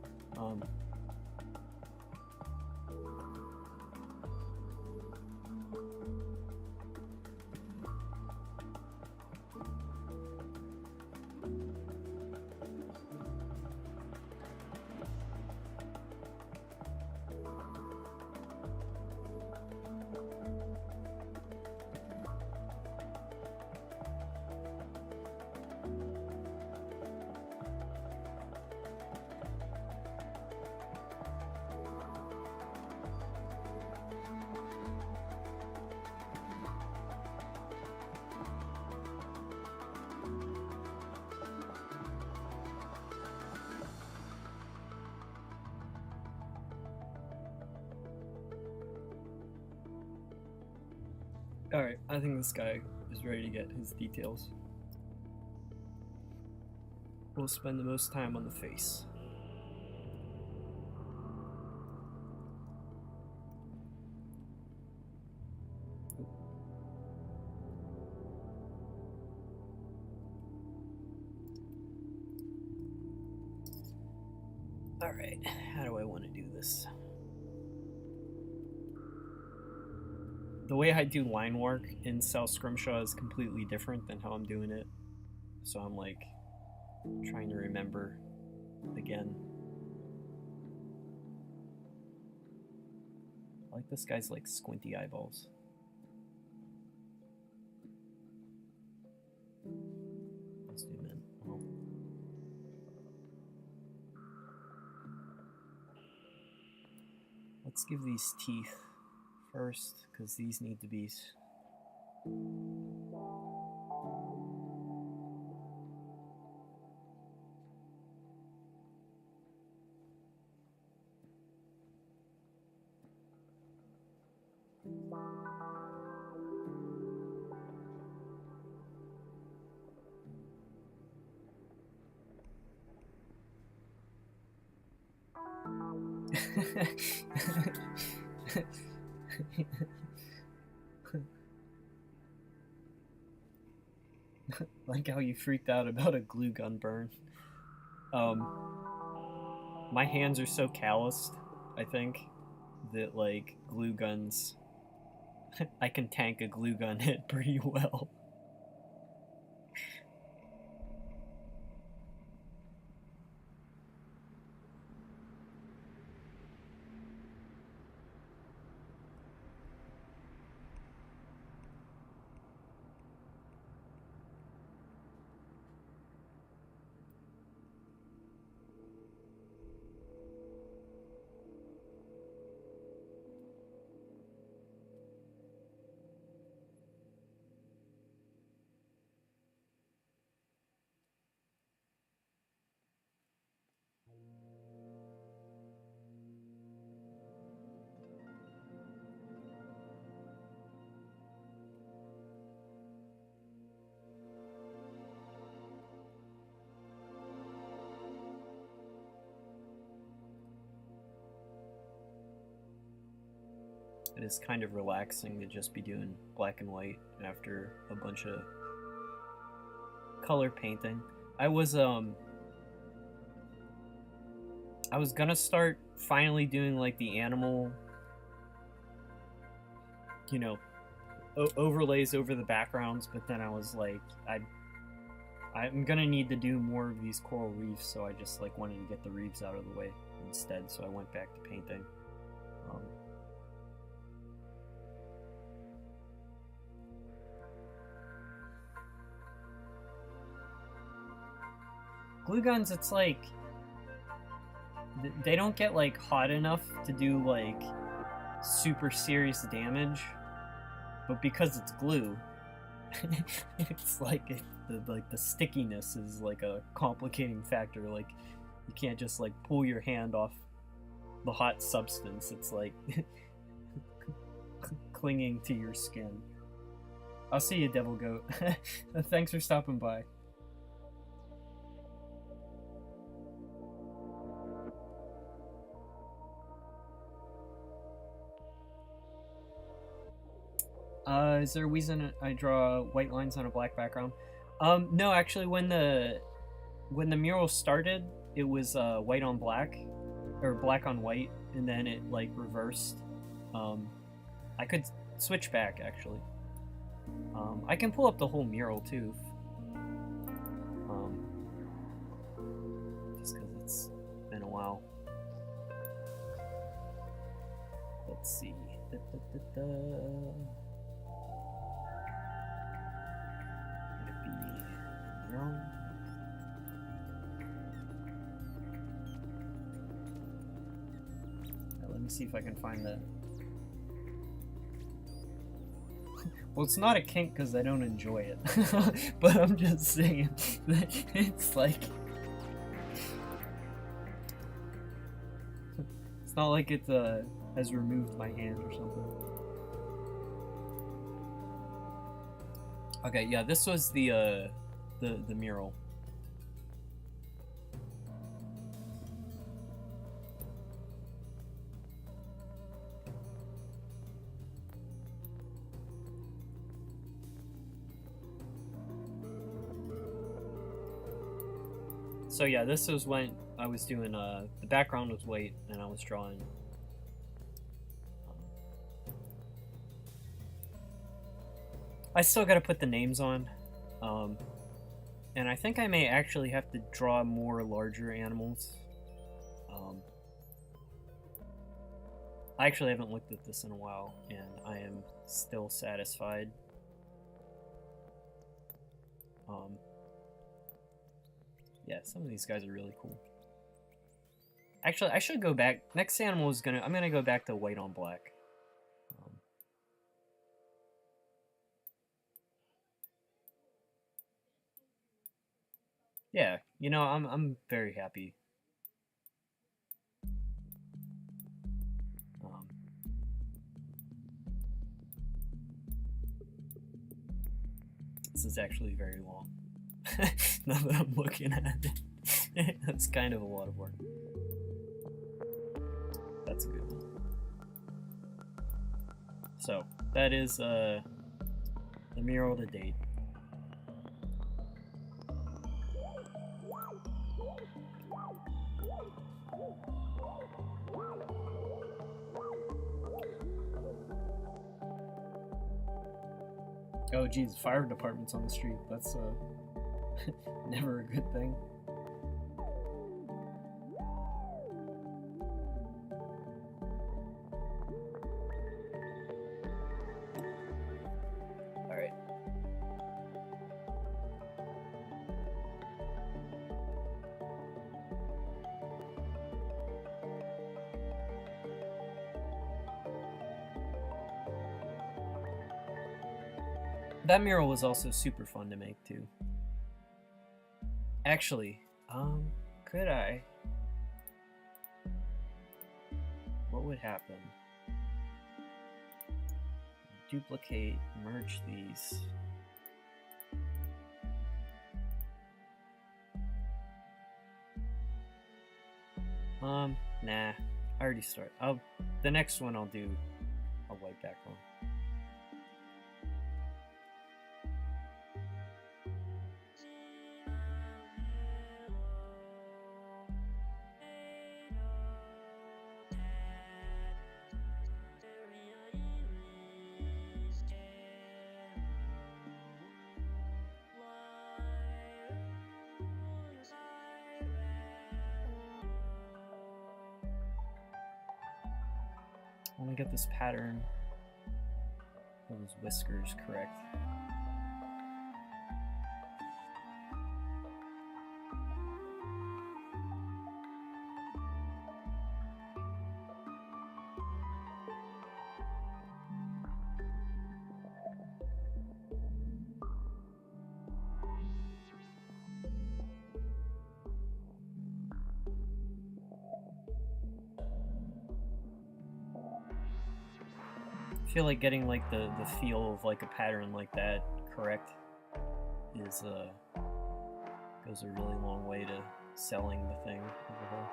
Speaker 1: Alright, I think this guy is ready to get his details. We'll spend the most time on the face. Alright, how do I want to do this? The way I do line work in South Scrimshaw is completely different than how I'm doing it. So I'm like trying to remember again. I like this guy's like squinty eyeballs. Let's zoom in. Oh. Let's give these teeth first, because these need to be like how you freaked out about a glue gun burn. My hands are so calloused, I think, that like glue guns, I can tank a glue gun hit pretty well. It is kind of relaxing to just be doing black and white after a bunch of color painting. I was gonna start finally doing like the animal, you know, overlays over the backgrounds, but then I was like, I'm gonna need to do more of these coral reefs, so I just like wanted to get the reefs out of the way instead, so I went back to painting. Glue guns, it's like they don't get like hot enough to do like super serious damage, but because it's glue, It's like the stickiness is like a complicating factor. Like you can't just like pull your hand off the hot substance. It's like clinging to your skin. I'll see you, Devil Goat. Thanks for stopping by. Is there a reason I draw white lines on a black background? No, actually, when the mural started, it was white on black, or black on white, and then it like reversed. I could switch back actually. I can pull up the whole mural too. Just because it's been a while. Let's see. Let me see if I can find that. Well, it's not a kink because I don't enjoy it, but I'm just saying that it's like it's not like it has removed my hand or something. Okay, yeah, this was the mural. So yeah, this was when I was doing the background was white and I was drawing. I still got to put the names on, and I think I may actually have to draw more larger animals. I actually haven't looked at this in a while, and I am still satisfied. Yeah, some of these guys are really cool. Actually, I should go back. Next animal is I'm gonna go back to white on black. Yeah, you know, I'm very happy. This is actually very long. Now that I'm looking at it, that's kind of a lot of work. That's a good one. So that is the mural to date. Oh geez, fire department's on the street. That's never a good thing. Alright. That mural was also super fun to make too. Actually, could I? What would happen? Duplicate, merge these. Nah. I already started. The next one I'll do a white background. I want to get this pattern of those whiskers correct. I feel like getting like the feel of like a pattern like that correct is goes a really long way to selling the thing as a whole.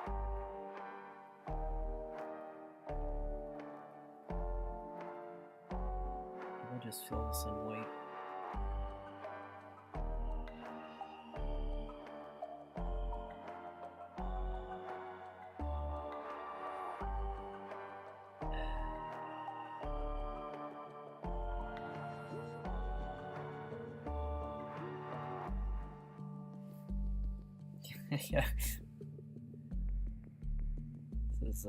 Speaker 1: I'll just fill this in white. Yeah. This is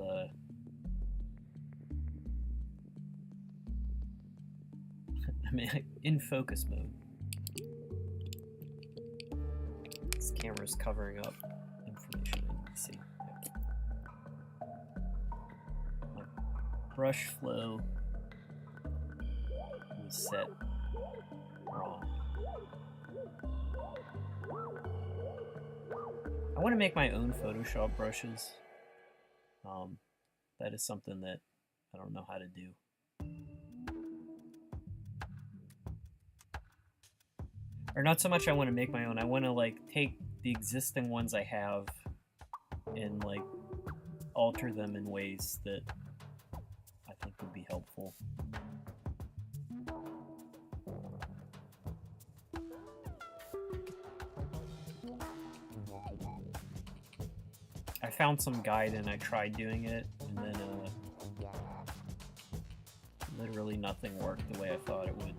Speaker 1: I'm in focus mode. This camera's covering up information I need to see. Yep. My brush flow was set wrong. I want to make my own Photoshop brushes. That is something that I don't know how to do. Or not so much I want to make my own, I want to like take the existing ones I have and like alter them in ways that I think would be helpful. I found some guide and I tried doing it, and then literally nothing worked the way I thought it would.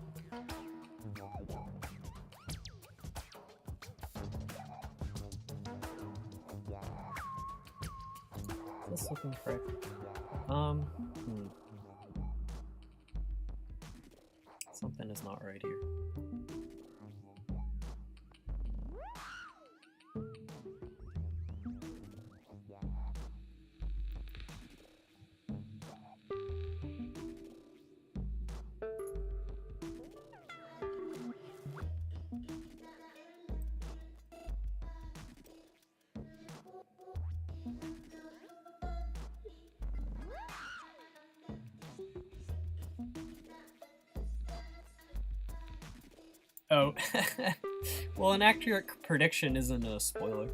Speaker 1: Is this looking correct? Something is not right here. Oh, well, an accurate prediction isn't a spoiler.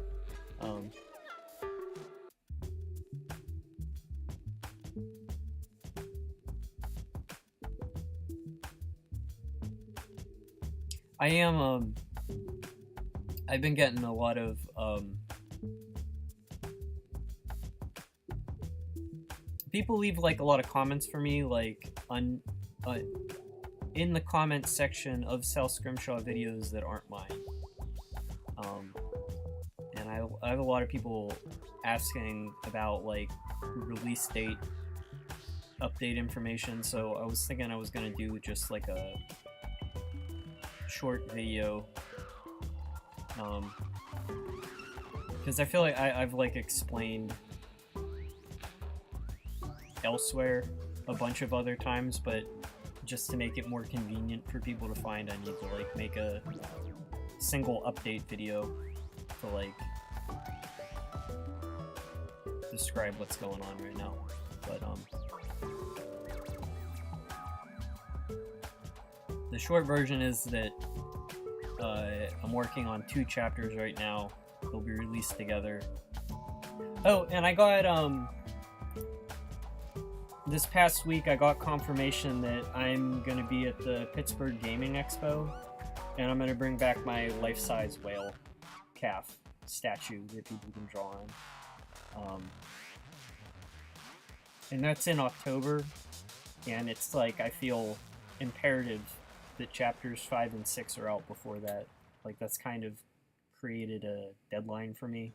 Speaker 1: I am, I've been getting a lot of, people leave, like, a lot of comments for me, like, in the comments section of Sal Scrimshaw videos that aren't mine. And I have a lot of people asking about, like, release date, update information, so I was thinking I was gonna do just, like, a short video, because I feel like I've like explained elsewhere a bunch of other times, but just to make it more convenient for people to find, I need to like make a single update video to like describe what's going on right now. But the short version is that I'm working on 2 chapters right now. They'll be released together. Oh, and I got this past week I got confirmation that I'm gonna be at the Pittsburgh Gaming Expo, and I'm gonna bring back my life-size whale calf statue that people can draw on. And that's in October, and it's like I feel imperative that chapters 5 and 6 are out before that. Like, that's kind of created a deadline for me.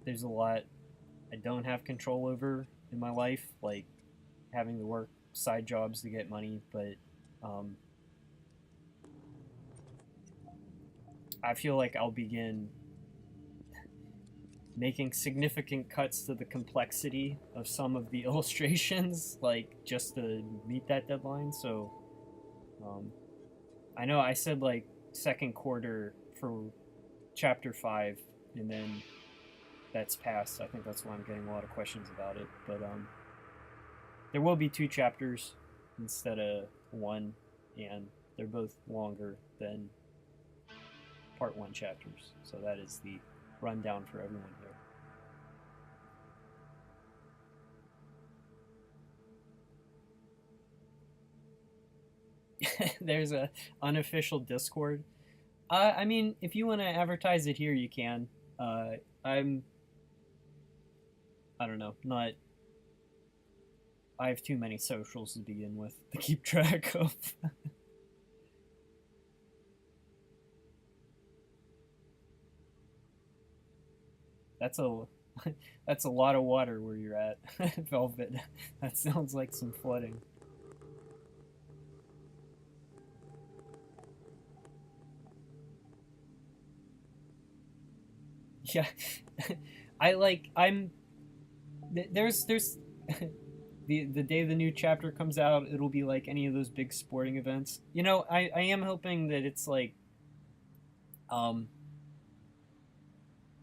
Speaker 1: There's a lot I don't have control over in my life, like having to work side jobs to get money, but I feel like I'll begin making significant cuts to the complexity of some of the illustrations, like just to meet that deadline. So I know I said like second quarter for chapter 5, and then that's passed. I think that's why I'm getting a lot of questions about it. But There will be 2 chapters instead of 1, and they're both longer than Part 1 chapters. So that is the rundown for everyone here. There's a unofficial Discord. I mean, if you want to advertise it here, you can. I don't know, not. I have too many socials to begin with to keep track of. That's a lot of water where you're at, Velvet. That sounds like some flooding. Yeah, there's the day the new chapter comes out, it'll be like any of those big sporting events. You know, I am hoping that it's like,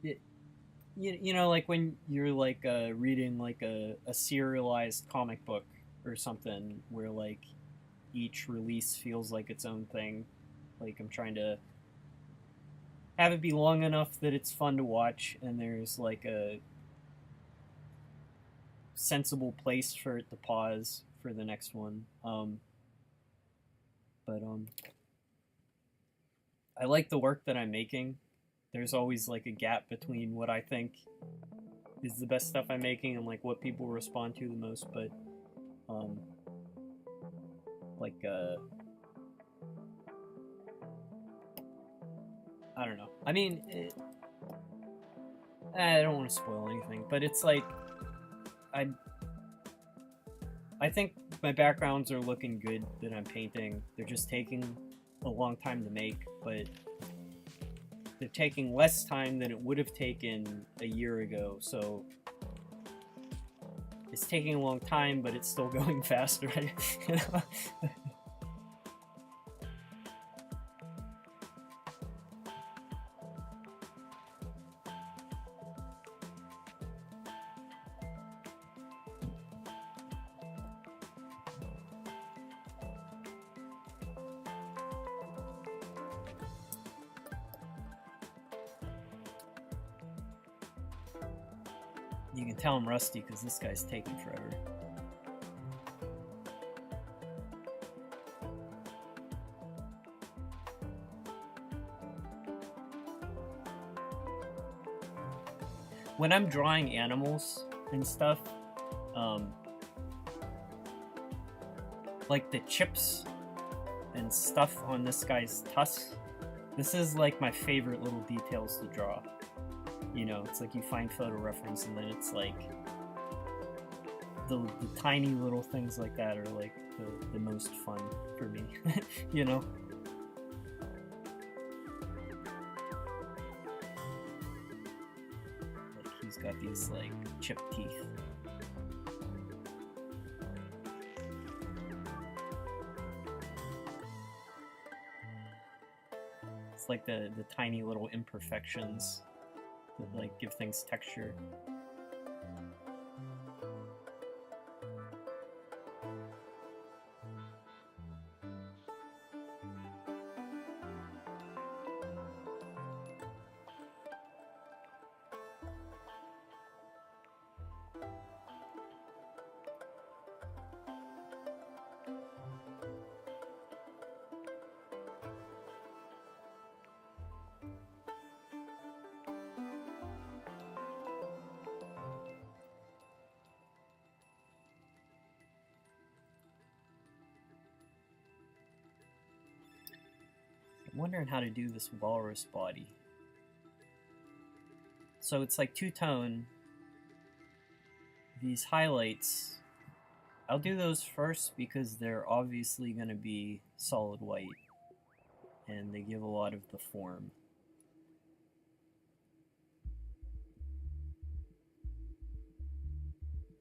Speaker 1: you know, like when you're like reading like a serialized comic book or something, where like each release feels like its own thing. Like I'm trying to have it be long enough that it's fun to watch, and there's like a sensible place for it to pause for the next one. But I like the work that I'm making. There's always like a gap between what I think is the best stuff I'm making and like what people respond to the most. But like I don't know. I mean, I don't want to spoil anything, but it's like I think my backgrounds are looking good that I'm painting. They're just taking a long time to make, but they're taking less time than it would have taken a year ago. So it's taking a long time, but it's still going faster. You know? You can tell I'm rusty because this guy's taking forever. When I'm drawing animals and stuff, like the chips and stuff on this guy's tusk, this is like my favorite little details to draw. You know, it's like you find photo reference and then it's like the tiny little things like that are like the most fun for me. You know? Like he's got these like chipped teeth. It's like the tiny little imperfections that like give things texture. I'm wondering how to do this walrus body. So it's like two-tone. These highlights, I'll do those first because they're obviously going to be solid white and they give a lot of the form.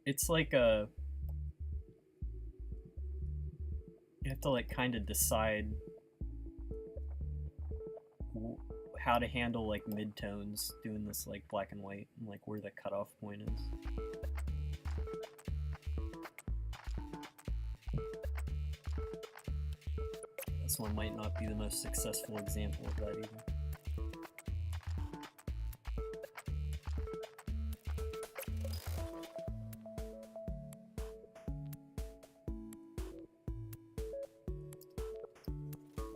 Speaker 1: It's like you have to like kind of decide how to handle like mid-tones doing this like black and white and like where the cutoff point is. This one might not be the most successful example of that even.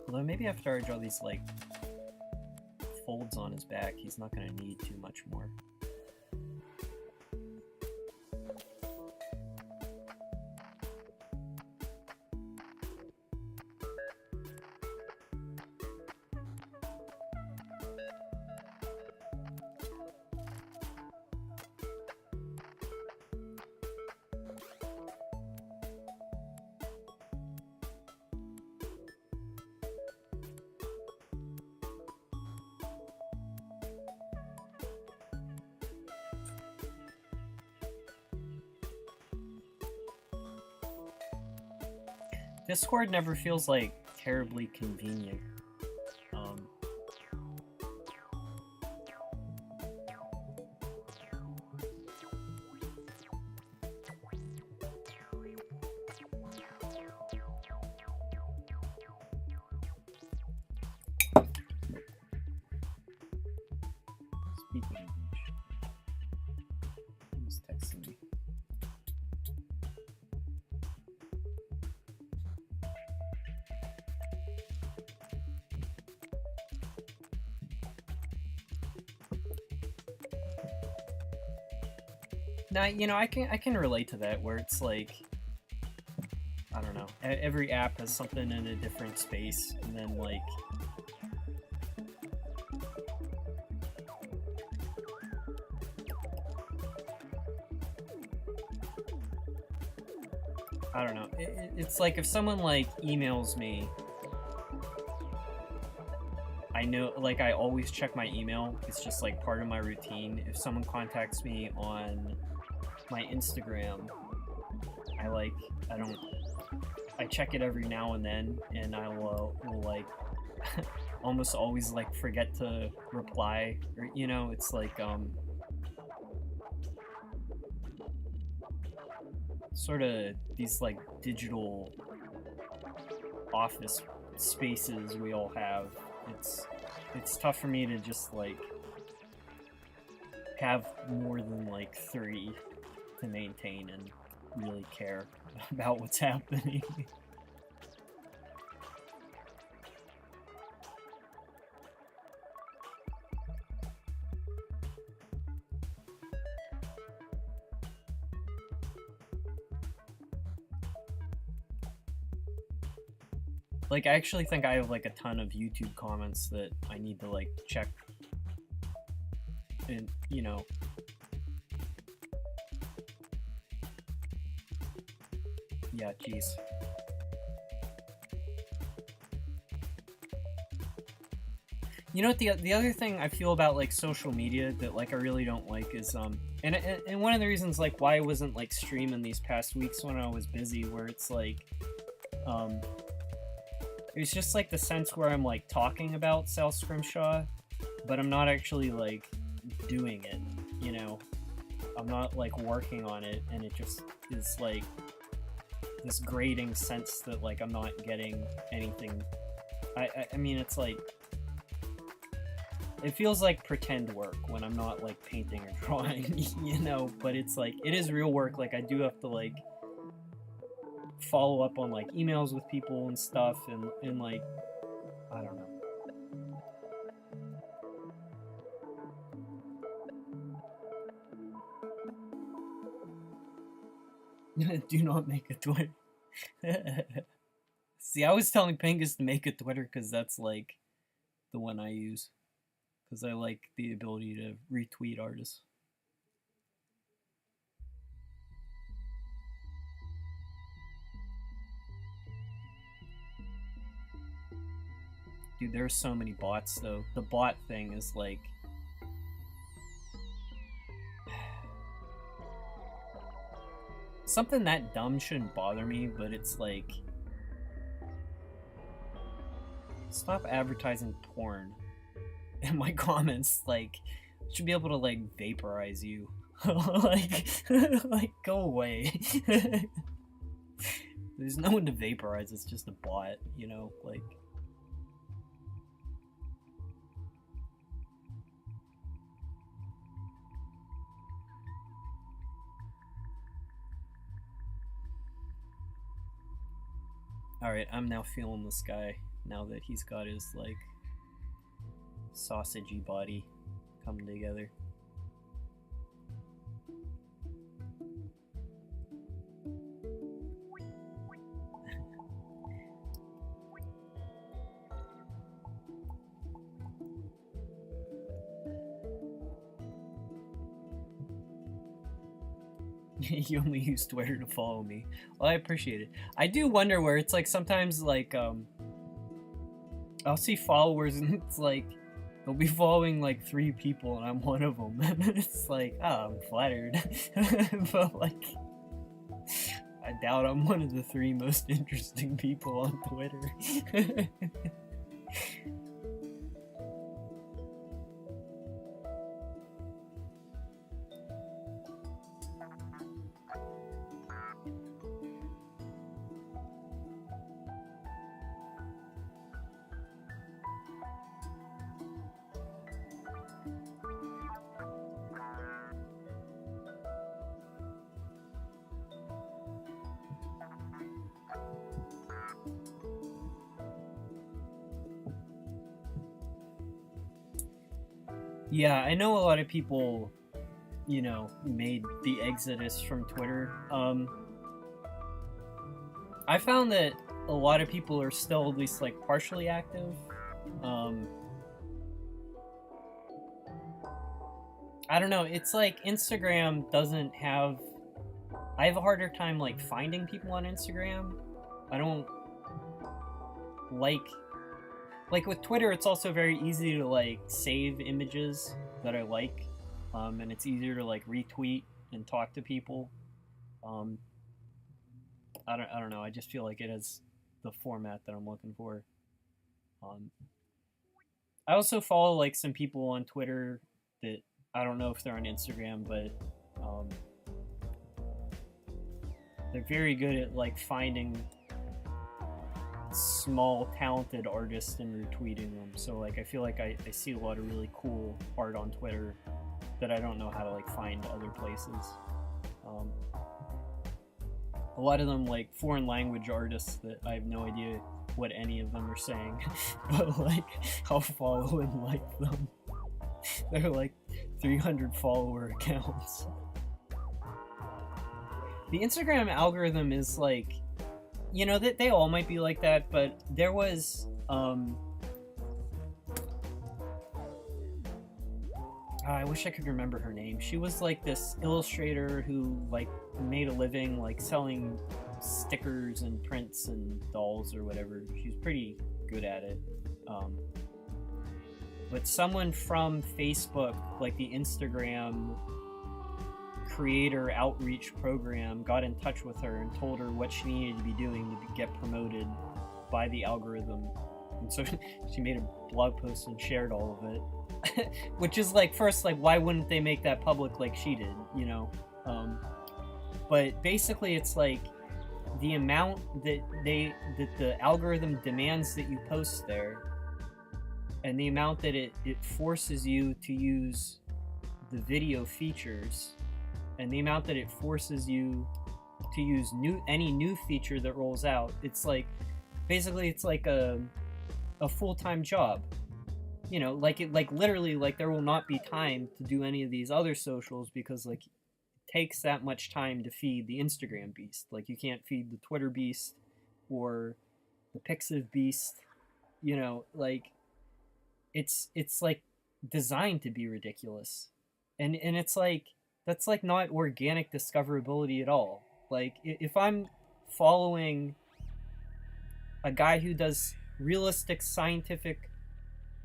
Speaker 1: Although maybe after I draw these like folds on his back, he's not going to need too much more. Discord never feels like terribly convenient. Speaking of which, who's texting me? Now, you know, I can relate to that, where it's like, I don't know, every app has something in a different space, and then like, I don't know, it's like if someone like emails me, I know, like, I always check my email. It's just like part of my routine. If someone contacts me on my Instagram, I check it every now and then, and I will like almost always like forget to reply, or, you know, it's like sort of these like digital office spaces we all have. It's tough for me to just like have more than like 3 to maintain and really care about what's happening. Like, I actually think I have like a ton of YouTube comments that I need to like check, and you know, yeah, jeez. You know what, the other thing I feel about like social media that like I really don't like is and one of the reasons like why I wasn't like streaming these past weeks when I was busy, where it's like it's just like the sense where I'm like talking about South Scrimshaw, but I'm not actually like doing it, you know? I'm not like working on it, and it just is like this grating sense that like I'm not getting anything. I mean, it's like, it feels like pretend work when I'm not like painting or drawing, you know? But it's like, it is real work. Like, I do have to like follow up on like emails with people and stuff, and like, I don't know. Do not make a Twitter. See, I was telling Pingus to make a Twitter because that's like the one I use, because I like the ability to retweet artists. Dude, there's so many bots though. The bot thing is like, something that dumb shouldn't bother me, but it's like, stop advertising porn in my comments. Like, I should be able to like vaporize you. like go away. There's no one to vaporize, it's just a bot, you know, like, Alright, I'm now feeling this guy now that he's got his, like, sausagey body coming together. You only use Twitter to follow me. Well, I appreciate it. I do wonder where it's like sometimes like I'll see followers and it's like they'll be following like 3 people and I'm one of them, and it's like, oh, I'm flattered. But like I doubt I'm one of the 3 most interesting people on Twitter. Yeah, I know a lot of people, you know, made the exodus from Twitter. I found that a lot of people are still at least like partially active. I don't know, it's like Instagram doesn't have... I have a harder time like finding people on Instagram. I don't like with Twitter, it's also very easy to like save images that I like, and it's easier to like retweet and talk to people. I don't know. I just feel like it has the format that I'm looking for. I also follow like some people on Twitter that I don't know if they're on Instagram, but they're very good at like finding small talented artists and retweeting them. So like I feel like I see a lot of really cool art on Twitter that I don't know how to like find other places. A lot of them like foreign language artists that I have no idea what any of them are saying, but like I'll follow and like them. They're like 300 follower accounts. The Instagram algorithm is like, you know, that they all might be like that, but there was I wish I could remember her name. She was like this illustrator who like made a living like selling stickers and prints and dolls or whatever. She was pretty good at it. But someone from Facebook, like the Instagram creator outreach program, got in touch with her and told her what she needed to be doing to get promoted by the algorithm. And so she made a blog post and shared all of it. Which is like, first, like, why wouldn't they make that public like she did, you know? But basically it's like the amount that the algorithm demands that you post there, and the amount that it forces you to use the video features, and the amount that it forces you to use any new feature that rolls out. It's like, basically it's like a full-time job. You know, like literally, like there will not be time to do any of these other socials because like it takes that much time to feed the Instagram beast. Like you can't feed the Twitter beast or the Pixiv beast. You know, like it's like designed to be ridiculous, and it's like that's like not organic discoverability at all. Like if I'm following a guy who does realistic scientific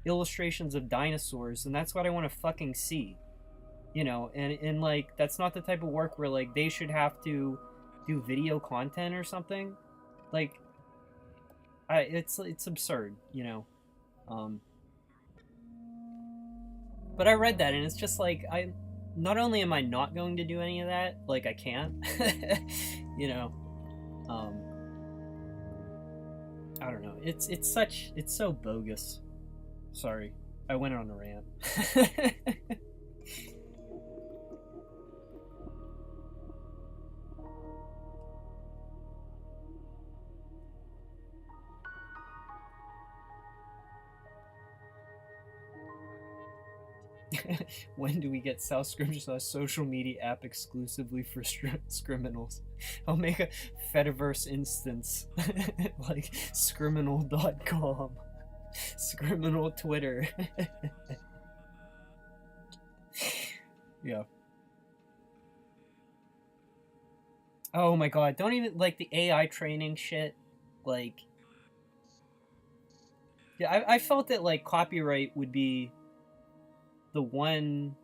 Speaker 1: illustrations of dinosaurs, and that's what I want to fucking see, you know, and like that's not the type of work where like they should have to do video content or something. Like it's absurd, you know. But I read that and it's just like, I not only am I not going to do any of that, like I can't. You know, I don't know, it's so bogus. Sorry, I went on a rant. When do we get South Scrimshaw social media app exclusively for Scriminals? I'll make a Fediverse instance, like Scriminal.com, Scriminal Twitter. Yeah. Oh my god, don't even, like, the AI training shit, like... Yeah, I felt that, like, copyright would be the one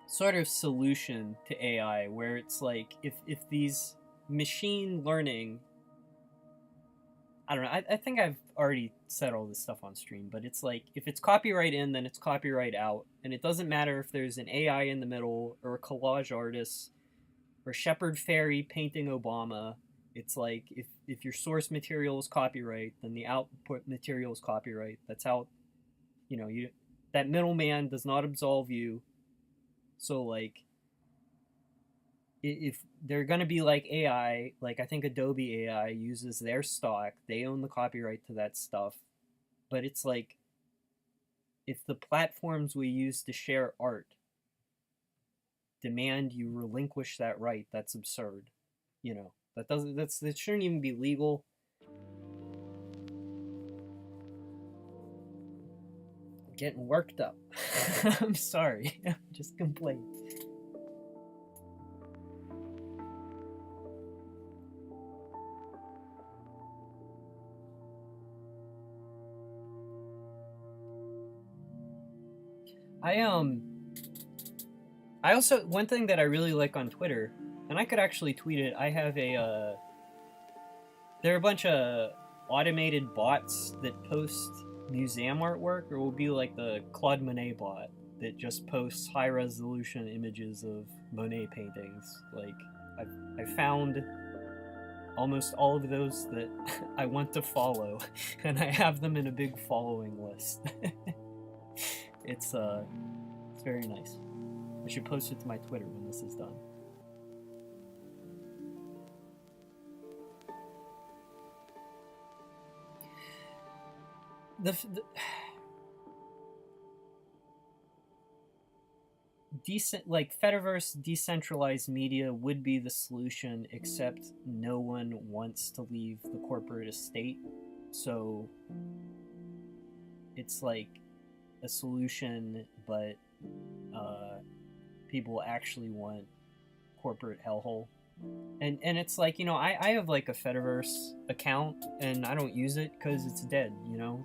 Speaker 1: sort of solution to AI, where it's like, if these machine learning... I don't know, I think I've already said all this stuff on stream, but it's like, if it's copyright in, then it's copyright out, and it doesn't matter if there's an AI in the middle, or a collage artist, or Shepard Fairey painting Obama. It's like, if your source material is copyright, then the output material is copyright. That's how, that middleman does not absolve you. So, like, if they're going to be like AI, like I think Adobe AI uses their stock, they own the copyright to that stuff. But it's like, if the platforms we use to share art demand you relinquish that right, that's absurd. That shouldn't even be legal. I'm getting worked up. I'm sorry. Just complain. I also, one thing that I really like on Twitter, and I could actually tweet it, I have there are a bunch of automated bots that post museum artwork, or it will be like the Claude Monet bot that just posts high resolution images of Monet paintings. Like, I found almost all of those that I want to follow, and I have them in a big following list. It's very nice. I should post it to my Twitter when this is done. Fediverse decentralized media would be the solution, except no one wants to leave the corporate estate. So it's like a solution, but people actually want corporate hellhole. And it's like, I have like a Fediverse account, and I don't use it because it's dead,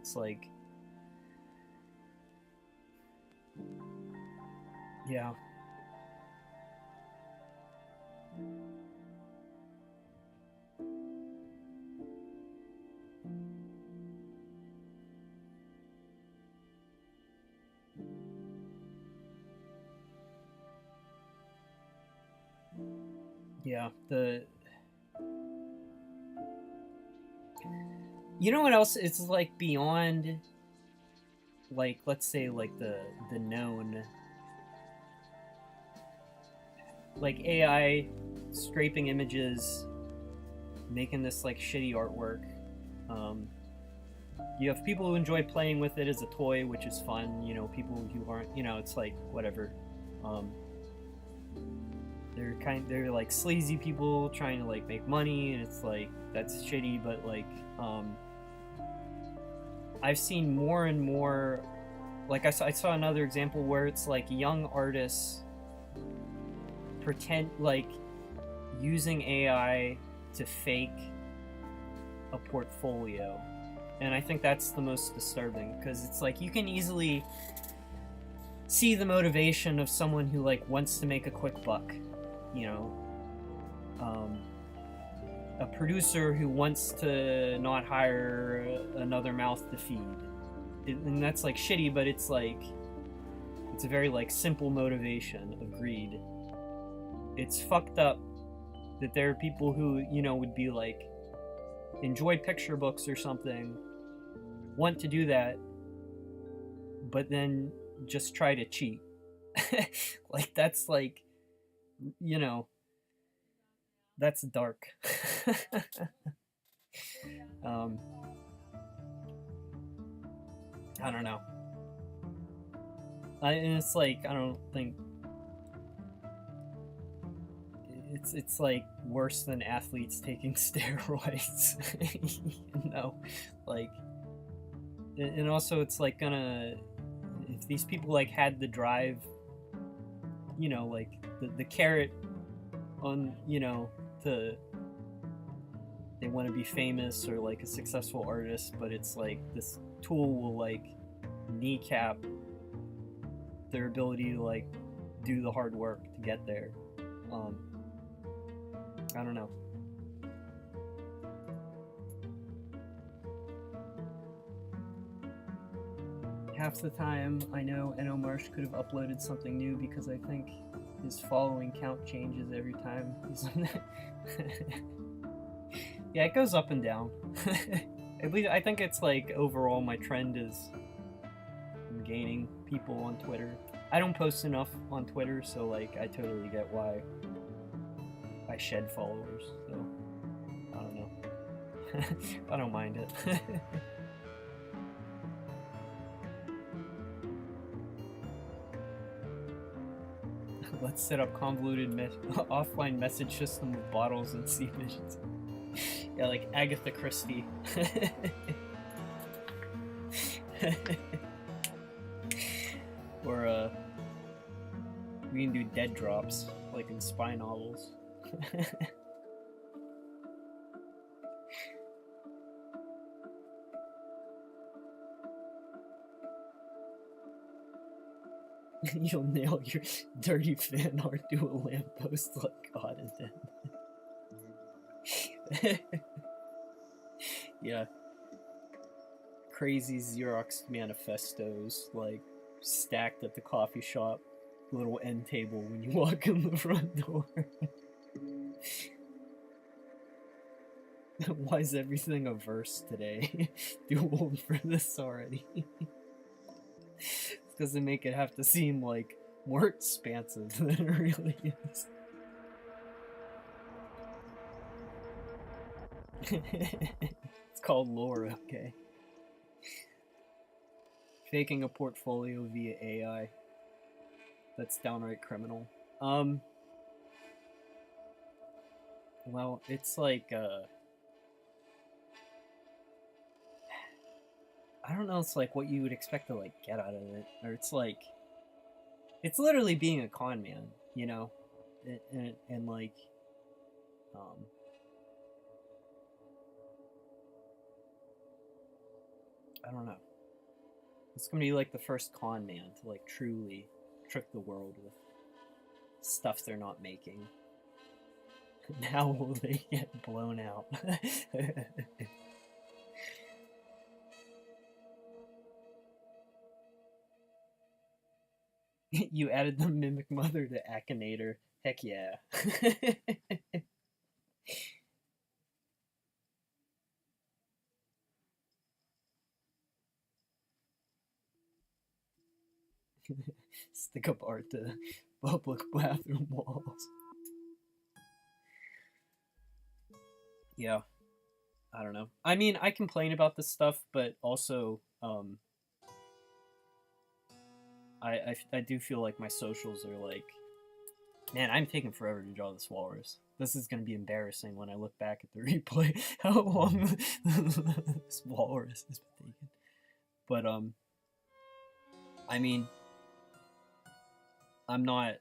Speaker 1: It's like... Yeah. Yeah, what else? It's like beyond, like, let's say, like the known, like, AI scraping images, making this like shitty artwork. You have people who enjoy playing with it as a toy, which is fun. People who aren't, it's like whatever. They're like sleazy people trying to like make money, and it's like, that's shitty. But like, I've seen more and more, like I saw another example where it's like young artists pretend, like, using AI to fake a portfolio, and I think that's the most disturbing, because it's like, you can easily see the motivation of someone who like wants to make a quick buck. A producer who wants to not hire another mouth to feed. And that's like shitty, but it's like, it's a very like simple motivation of greed. It's fucked up that there are people who, would be like, enjoy picture books or something, want to do that, but then just try to cheat. Like, that's like, that's dark. I don't know. And it's like, I don't think it's like worse than athletes taking steroids. You know, like, and also it's like gonna, if these people like had the drive, you know, like the carrot on, you know, to, they want to be famous or like a successful artist, but it's like this tool will like kneecap their ability to like do the hard work to get there. I don't know. Half the time I know Eno Marsh could have uploaded something new because I think his following count changes every time he's on that. Yeah, it goes up and down. At least I think it's like overall my trend is I'm gaining people on Twitter. I don't post enough on Twitter, so like I totally get why I shed followers. So I don't know. I don't mind it. Let's set up convoluted offline message system with bottles and sea missions. Yeah, like Agatha Christie. Or we can do dead drops like in spy novels. You'll nail your dirty fan art to a lamppost like God intended. Yeah. Crazy Xerox manifestos, like, stacked at the coffee shop. Little end table when you walk in the front door. Why is everything a verse today? Too old for this already. Doesn't make it have to seem like more expansive than it really is. It's called lore, okay. Faking a portfolio via AI. That's downright criminal. Well, it's like, I don't know, it's like what you would expect to, like, get out of it. Or it's like, it's literally being a con man, you know? And like, I don't know. It's gonna be like the first con man to, like, truly trick the world with stuff they're not making. Now will they get blown out? You added the Mimic Mother to Akinator. Heck yeah. Stick up art to public bathroom walls. Yeah. I don't know. I mean, I complain about this stuff, but also, I do feel like my socials are like, man, I'm taking forever to draw this walrus. This is gonna be embarrassing when I look back at the replay. How long this walrus has been taken. But I mean, I'm not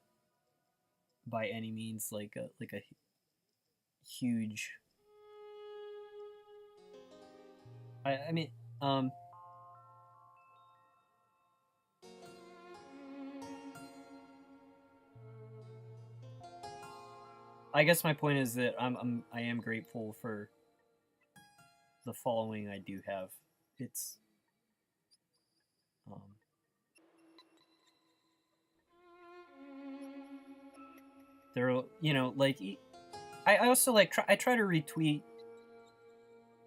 Speaker 1: by any means like a huge. I mean, I guess my point is that I am grateful for the following I do have. It's they're, you know, like, I also like I try to retweet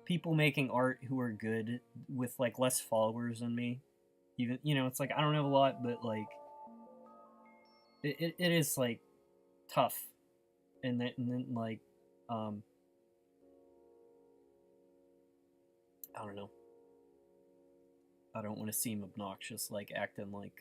Speaker 1: people making art who are good with like less followers than me. Even, you know, it's like I don't have a lot, but like it is like tough, and then like I don't know. I don't want to seem obnoxious, like acting like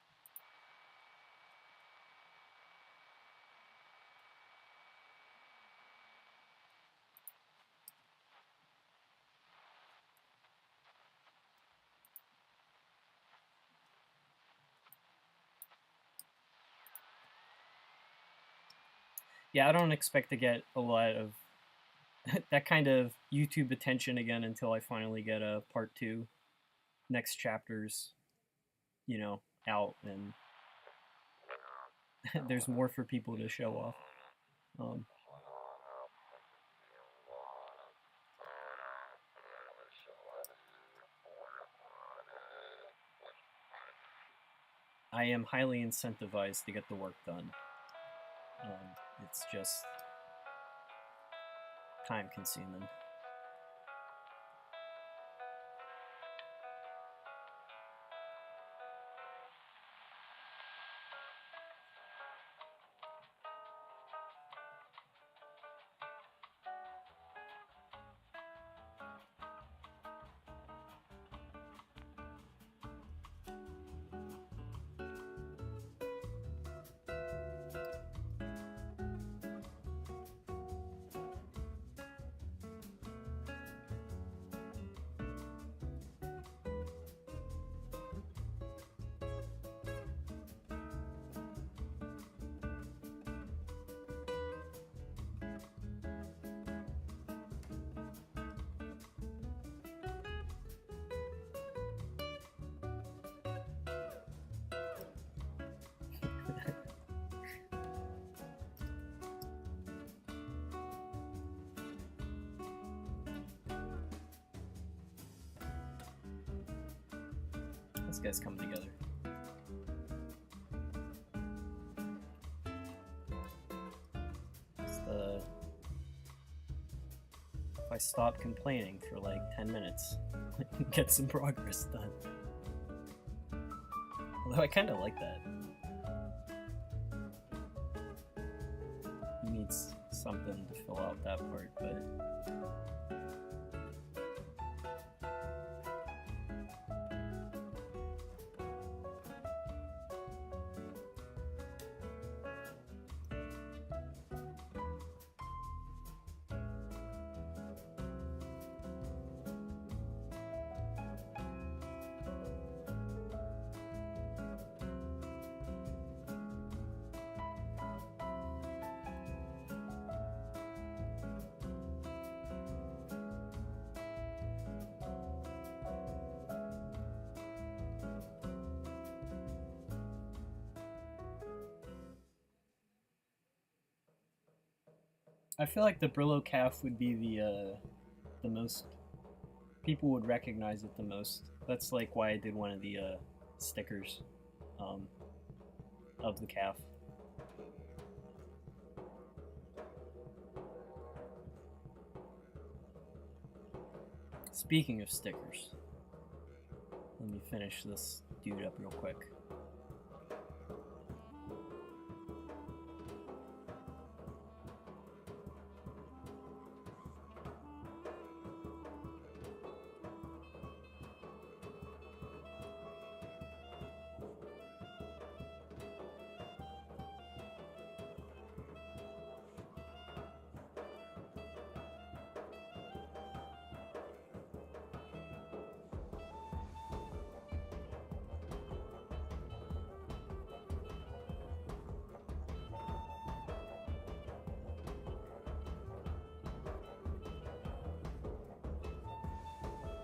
Speaker 1: Yeah, I don't expect to get a lot of that kind of YouTube attention again until I finally get a part 2, next chapters, you know, out, and there's more for people to show off. Um, I am highly incentivized to get the work done. It's just time consuming. This guy's coming together. If I stop complaining for like 10 minutes, get some progress done. Although I kind of like that. He needs something to fill out that part, but... I feel like the Brillo calf would be the most people would recognize it the most. That's like why I did one of the stickers of the calf. Speaking of stickers, let me finish this dude up real quick.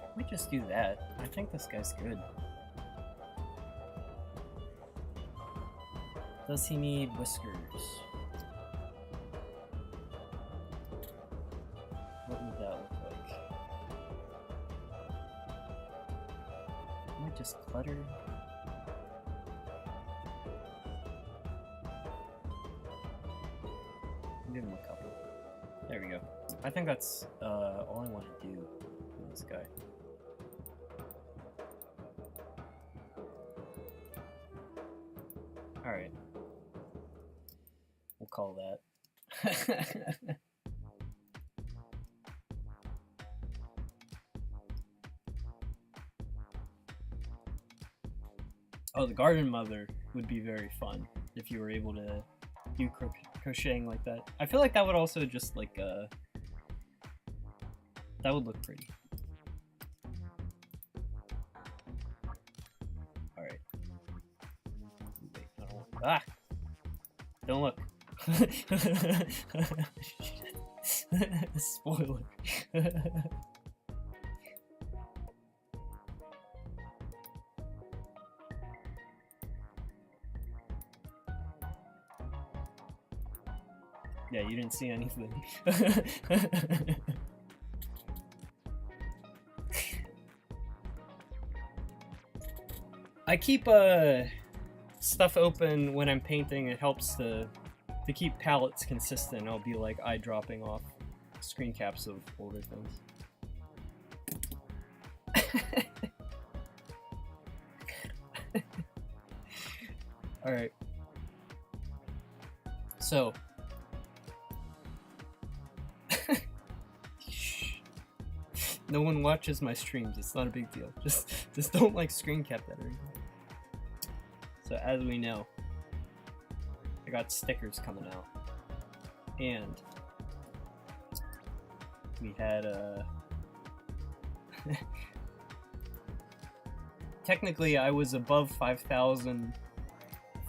Speaker 1: Let me just do that. I think this guy's good. Does he need whiskers? What would that look like? Am I just cluttered? Give him a couple. There we go. I think that's all I want to do with this guy. Alright. We'll call that. Oh, the garden mother would be very fun if you were able to do crocheting like that. I feel like that would also just like, that would look pretty. Alright. Wait, I don't look. Ah! Don't look. Spoiler. Yeah, you didn't see anything. I keep stuff open when I'm painting. It helps to keep palettes consistent. I'll be like eye dropping off screen caps of older things. Alright. So. No one watches my streams, it's not a big deal. Just don't like screen cap that or anything. So as we know, I got stickers coming out. And we had technically I was above 5,000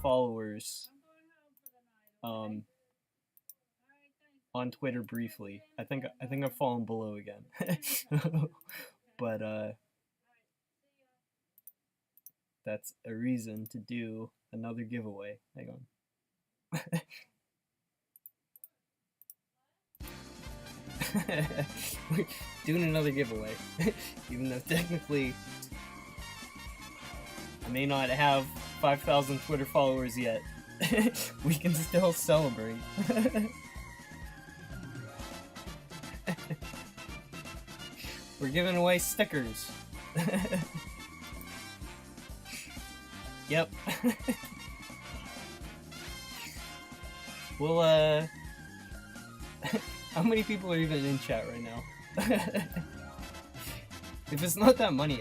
Speaker 1: followers on Twitter briefly. I think I've fallen below again. But that's a reason to do another giveaway. Hang on. We're doing another giveaway. Even though technically I may not have 5,000 Twitter followers yet. We can still celebrate. We're giving away stickers. Yep. Well, how many people are even in chat right now? If it's not that many,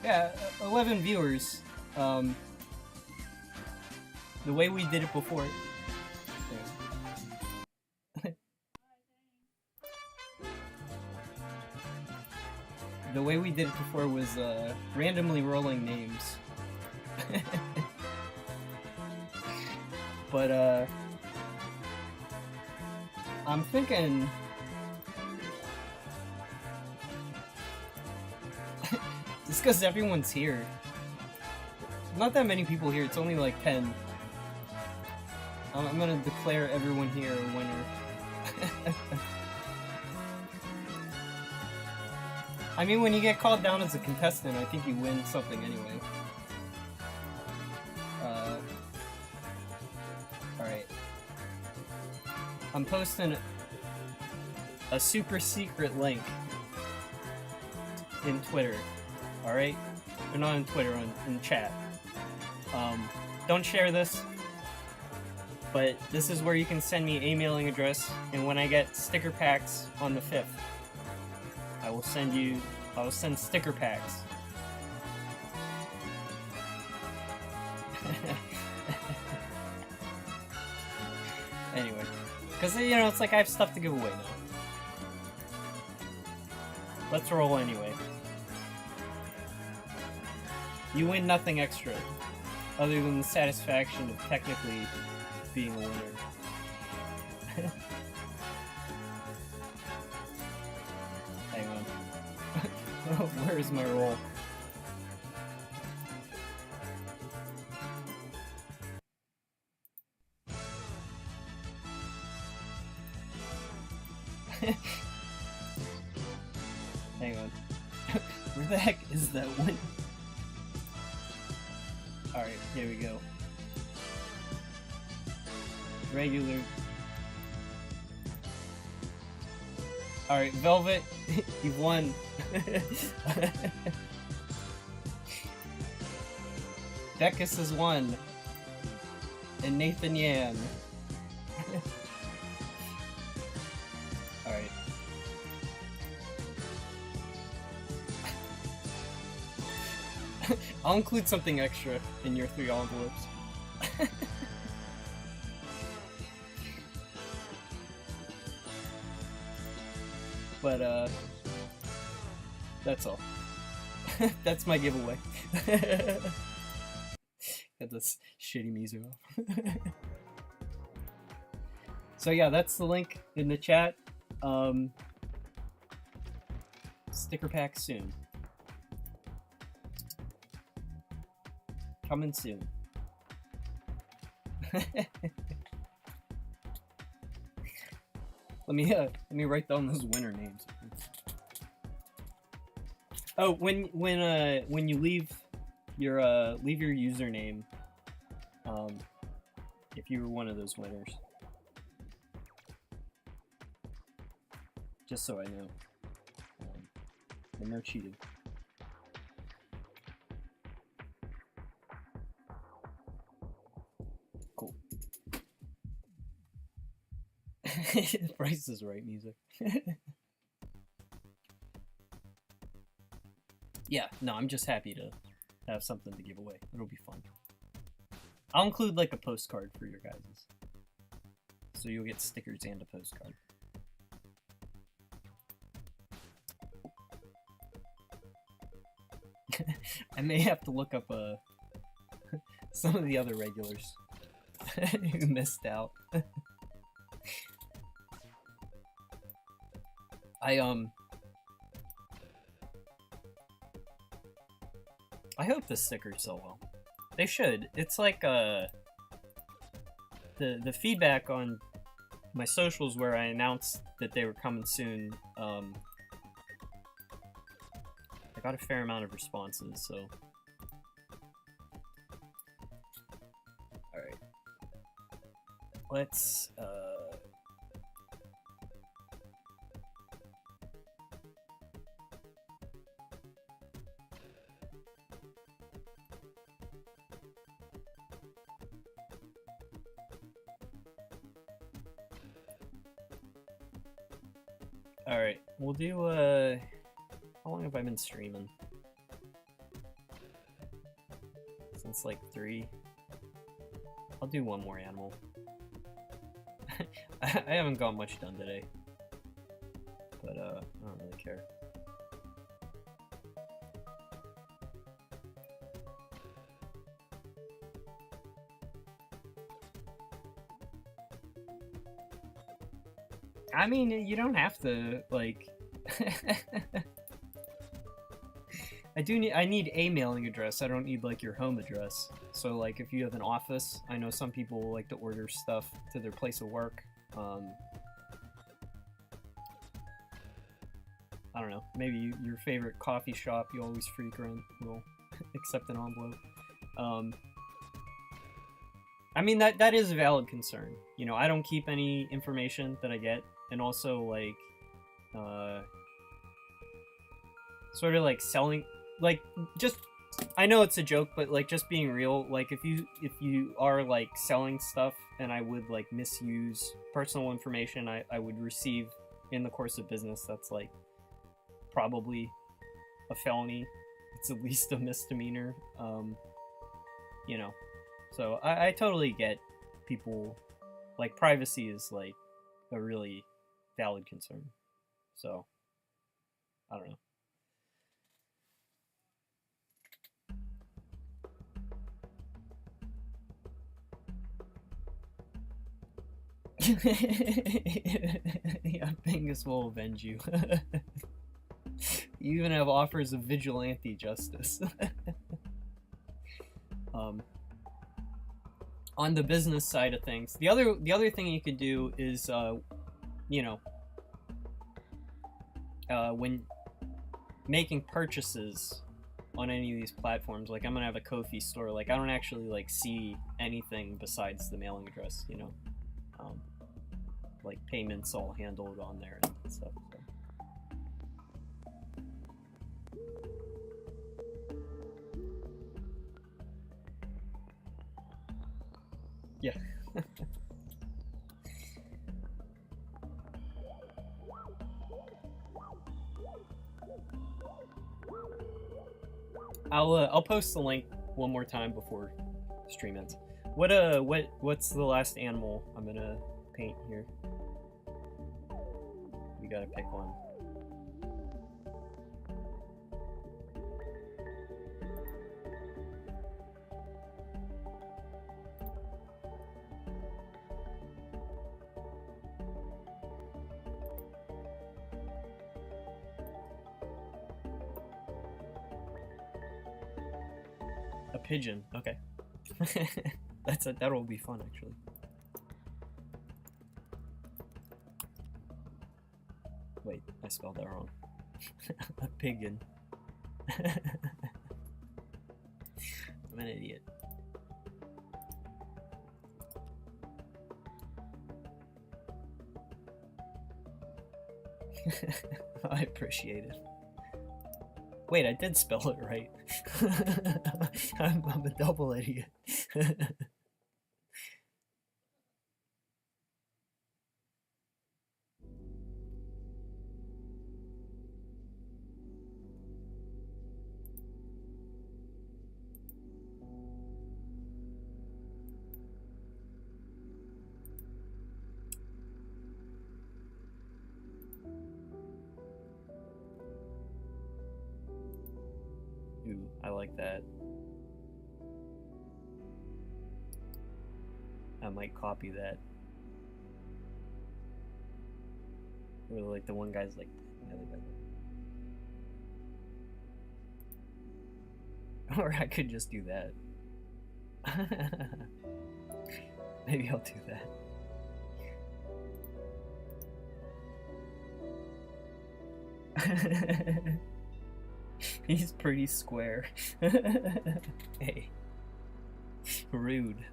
Speaker 1: yeah, 11 viewers. The way we did it before. The way we did it before was randomly rolling names. But I'm thinking just because everyone's here. Not that many people here, it's only like 10. I'm gonna declare everyone here a winner. I mean, when you get called down as a contestant, I think you win something anyway. Alright. I'm posting a super secret link in Twitter. Alright? Or not in Twitter, in chat. Don't share this, but this is where you can send me a mailing address, and when I get sticker packs on the 5th, I will send sticker packs. Anyway, because, you know, it's like I have stuff to give away now. Let's roll anyway. You win nothing extra, other than the satisfaction of technically being a winner. Hang on. Where is my roll? Hang on. Where the heck is that one? Alright, here we go. Regular. Alright, Velvet, you've won. Beckus has won. And Nathan Yan. Alright. I'll include something extra in your 3 envelopes. But, that's all. That's my giveaway. Got this shitty music off. So yeah, that's the link in the chat. Sticker pack soon. Coming soon. Let me write down those winner names. Oh, when you leave your username, if you were one of those winners, just so I know, and no cheating. Cool. Price is Right music. Yeah, no, I'm just happy to have something to give away. It'll be fun. I'll include like a postcard for your guys'. So you'll get stickers and a postcard. I may have to look up some of the other regulars who missed out. I hope the stickers sell well. They should. It's like the feedback on my socials where I announced that they were coming soon. I got a fair amount of responses, so. Alright. Let's Alright, we'll do, how long have I been streaming? Since like 3. I'll do one more animal. I haven't got much done today. But, I don't really care. I mean, you don't have to, like... I need a mailing address. I don't need, like, your home address. So, like, if you have an office, I know some people like to order stuff to their place of work. I don't know. Maybe your favorite coffee shop you always frequent will accept an envelope. I mean, that is a valid concern. You know, I don't keep any information that I get. And also, like, sort of like selling, like, just, I know it's a joke, but like just being real, like if you are like selling stuff and I would like misuse personal information I would receive in the course of business, that's like probably a felony. It's at least a misdemeanor. You know, so I totally get people, like, privacy is like a really valid concern. So I don't know. Yeah, Bingus will avenge you. You even have offers of vigilante justice. On the business side of things, the other thing you could do is, you know, when making purchases on any of these platforms, like I'm gonna have a Ko-fi store, like I don't actually like see anything besides the mailing address, you know. Like payments all handled on there and stuff. So. Yeah. I'll post the link one more time before stream ends. What's the last animal I'm gonna paint here? We gotta pick one. A pigeon. Okay. That'll be fun actually. Wait, I spelled that wrong. A pigeon. I'm an idiot. I appreciate it. Wait, I did spell it right. I'm a double idiot. Ooh, I like that. I might copy that. Or like the one guy's like the other guy. Or I could just do that. Maybe I'll do that. He's pretty square. Hey. Rude.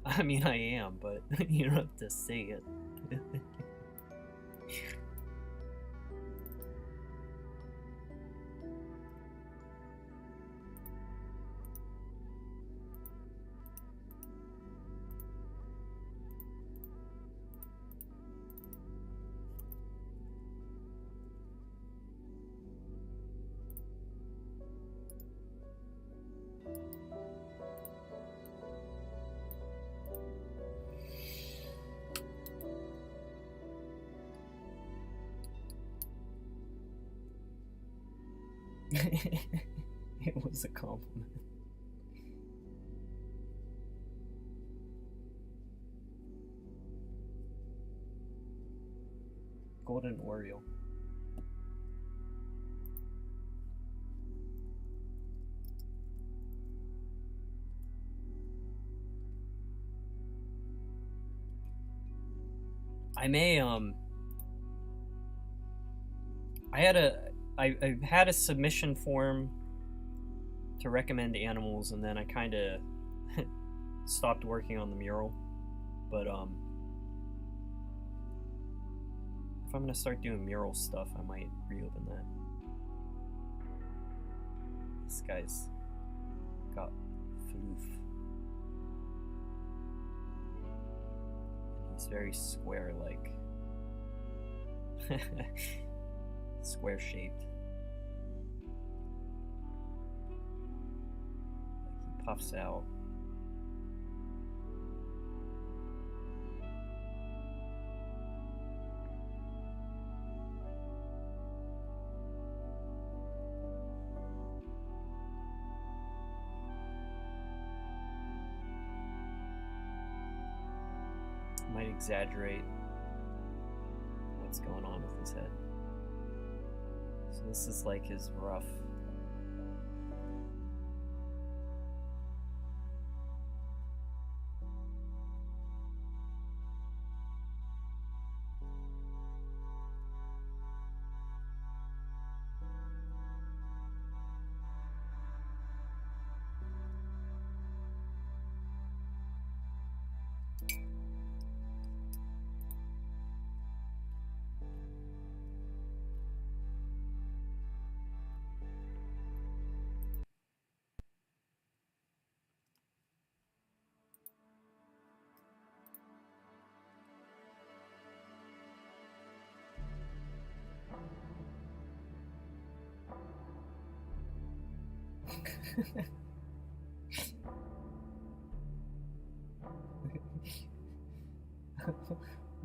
Speaker 1: I mean, I am, but you don't have to say it. It was a compliment. Golden Oreo. I may I had a submission form to recommend animals, and then I kind of stopped working on the mural. But if I'm gonna start doing mural stuff, I might reopen that. This guy's got floof. He's very square-like. Square shaped. Like he puffs out. Might exaggerate what's going on with his head. So this is like his rough.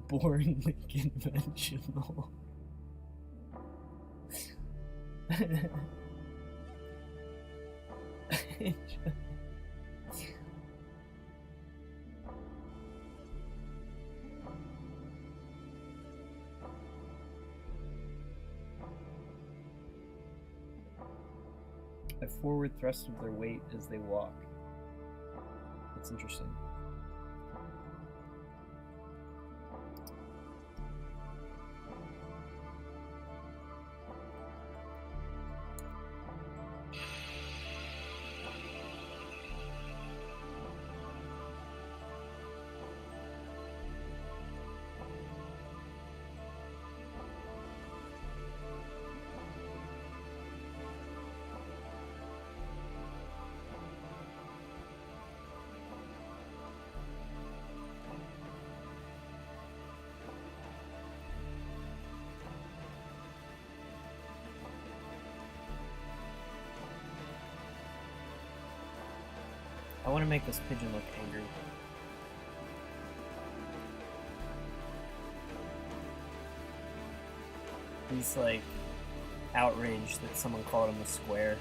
Speaker 1: Boringly conventional. a forward thrust of their weight as they walk. That's interesting. I want to make this pigeon look angry. He's like outraged that someone called him a square.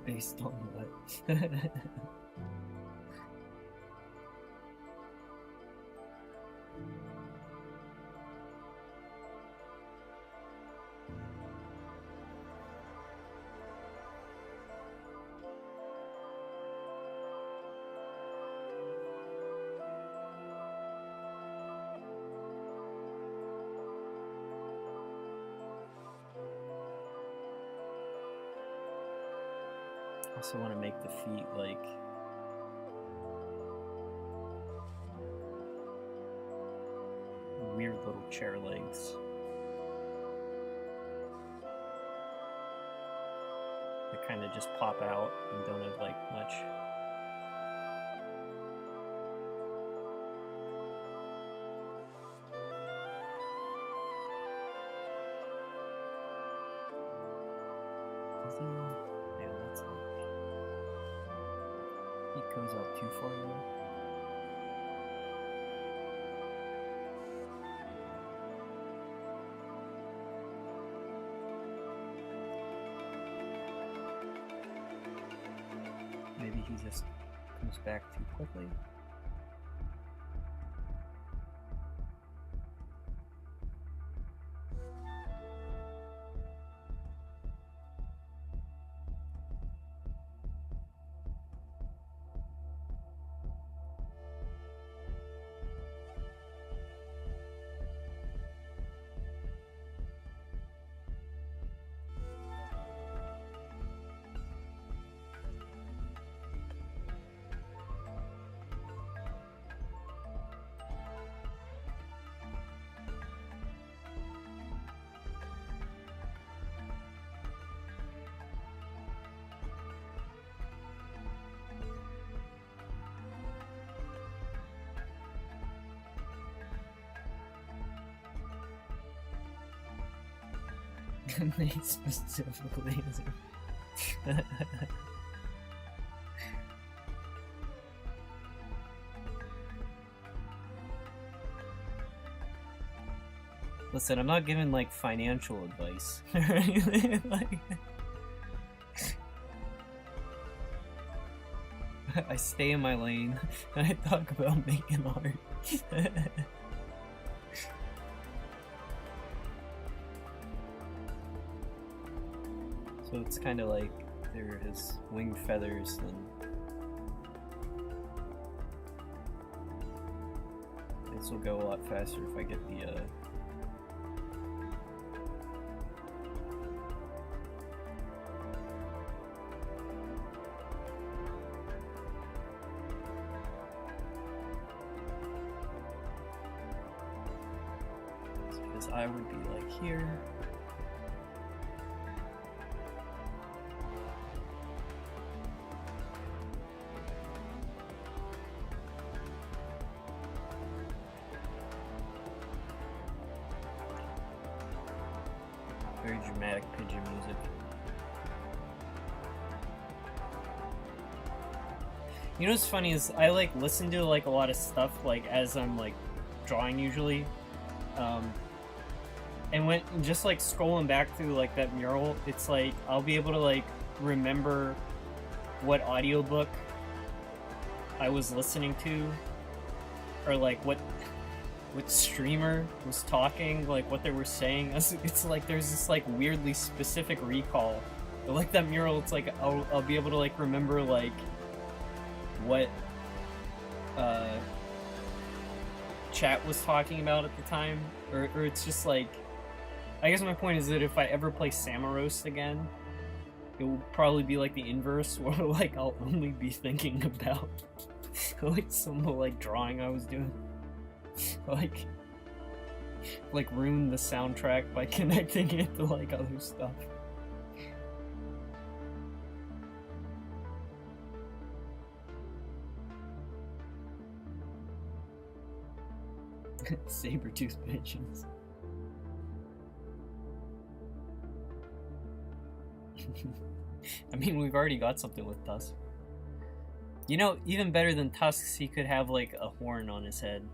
Speaker 1: Based on what? I also want to make the feet like weird little chair legs. That kind of just pop out and don't have like much. Yeah, that's like it goes up too far now. Maybe he just comes back too quickly. They specifically. Listen, I'm not giving like financial advice or anything. Like, I stay in my lane and I talk about making art. So it's kind of like they're his wing feathers, and this will go a lot faster if I get the his eye would be like here. Very dramatic pigeon music. You know what's funny is I like listen to like a lot of stuff like as I'm like drawing usually, and when just like scrolling back through like that mural, it's like I'll be able to like remember what audiobook I was listening to, or like what streamer was talking, like what they were saying. It's like there's this like weirdly specific recall. But like that mural, it's like I'll be able to like remember like what chat was talking about at the time, or it's just like, I guess my point is that if I ever play Samaros again, it will probably be like the inverse, where like I'll only be thinking about like some like drawing I was doing. like ruin the soundtrack by connecting it to like other stuff. Saber-tooth pigeons. I mean, we've already got something with Tusk. You know, even better than tusks, he could have like a horn on his head.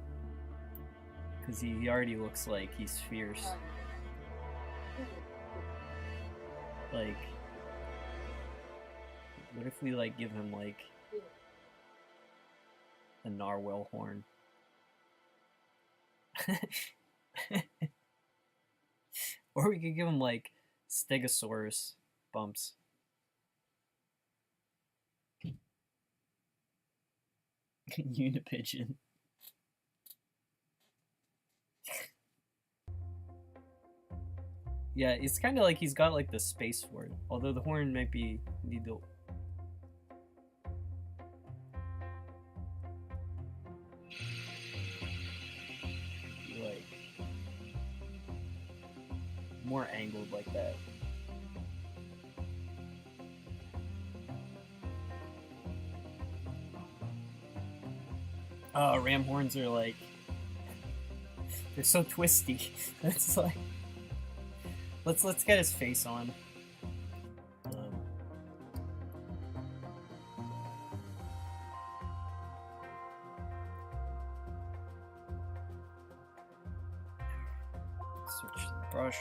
Speaker 1: Because he already looks like he's fierce. Like, what if we like give him like a narwhal horn? Or we could give him like Stegosaurus bumps. Unipigeon. Yeah, it's kind of like he's got like the space for it. Although the horn might be need to. Like more angled like that. Oh, ram horns are like, they're so twisty. It's like, let's get his face on. Switch the brush.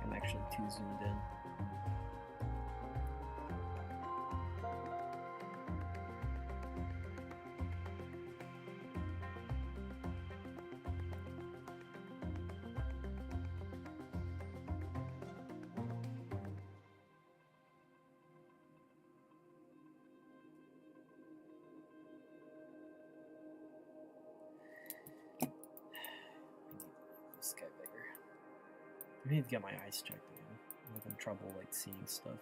Speaker 1: I'm actually too zoomed in. This guy bigger. I need to get my eyes checked again. I'm having trouble like seeing stuff.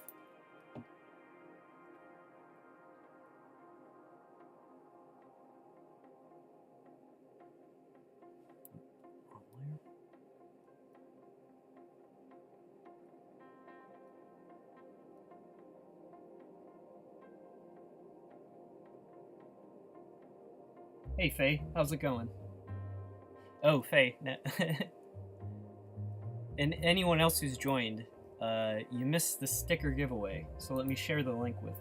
Speaker 1: Hey Faye, how's it going? Oh, Faye. And anyone else who's joined, you missed the sticker giveaway, so let me share the link with.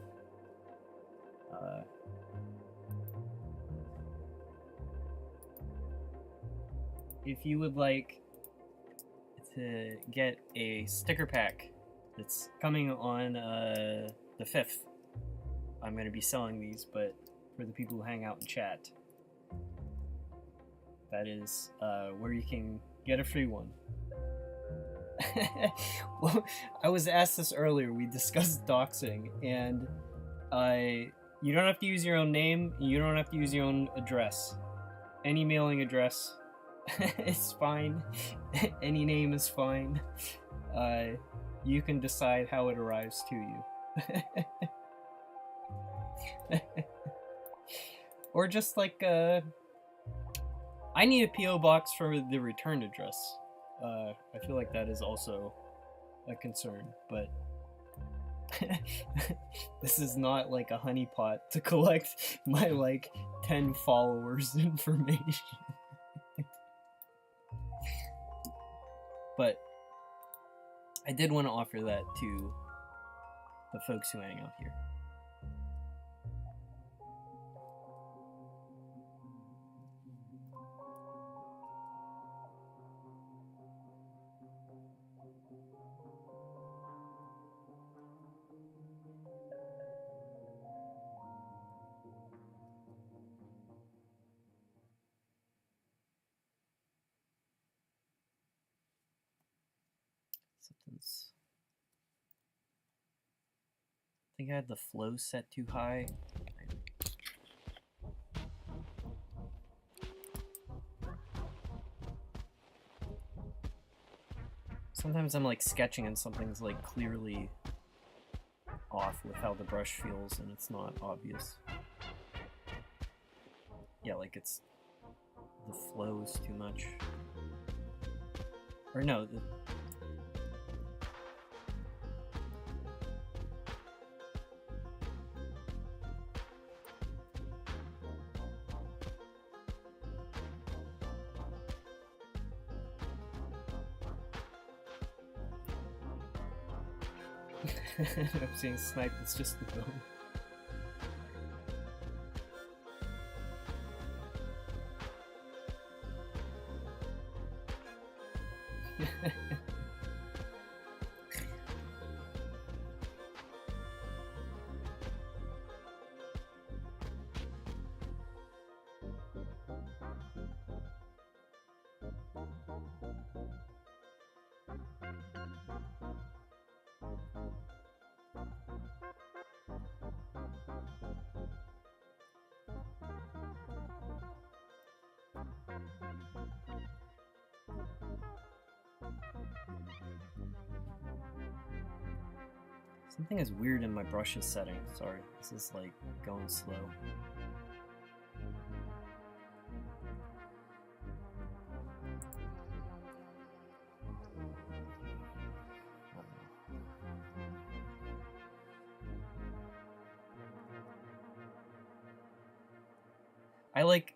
Speaker 1: If you would like to get a sticker pack that's coming on the 5th, I'm going to be selling these, but for the people who hang out in chat, that is where you can get a free one. Well, I was asked this earlier. We discussed doxing, and you don't have to use your own name. You don't have to use your own address. Any mailing address is fine. Any name is fine. You can decide how it arrives to you. Or just like, I need a P.O. box for the return address. I feel like that is also a concern, but this is not like a honeypot to collect my like 10 followers' information. But I did want to offer that to the folks who hang out here. Something's... I think I had the flow set too high. Sometimes I'm like sketching and something's like clearly off with how the brush feels and it's not obvious. Yeah, like it's... the flow is too much. Or no, I'm saying snipe, it's just the bone. Something is weird in my brushes setting. Sorry, this is like going slow.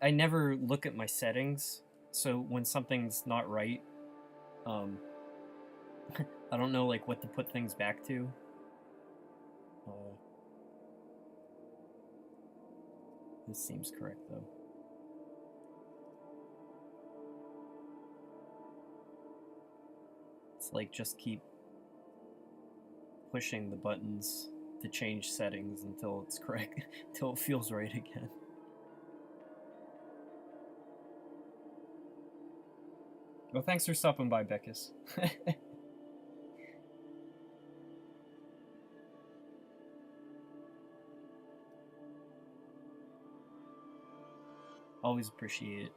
Speaker 1: I never look at my settings, so when something's not right, I don't know like what to put things back to. This seems correct though. It's like just keep pushing the buttons to change settings until it's correct, until it feels right again. Well, thanks for stopping by, Beckus. Always appreciate it.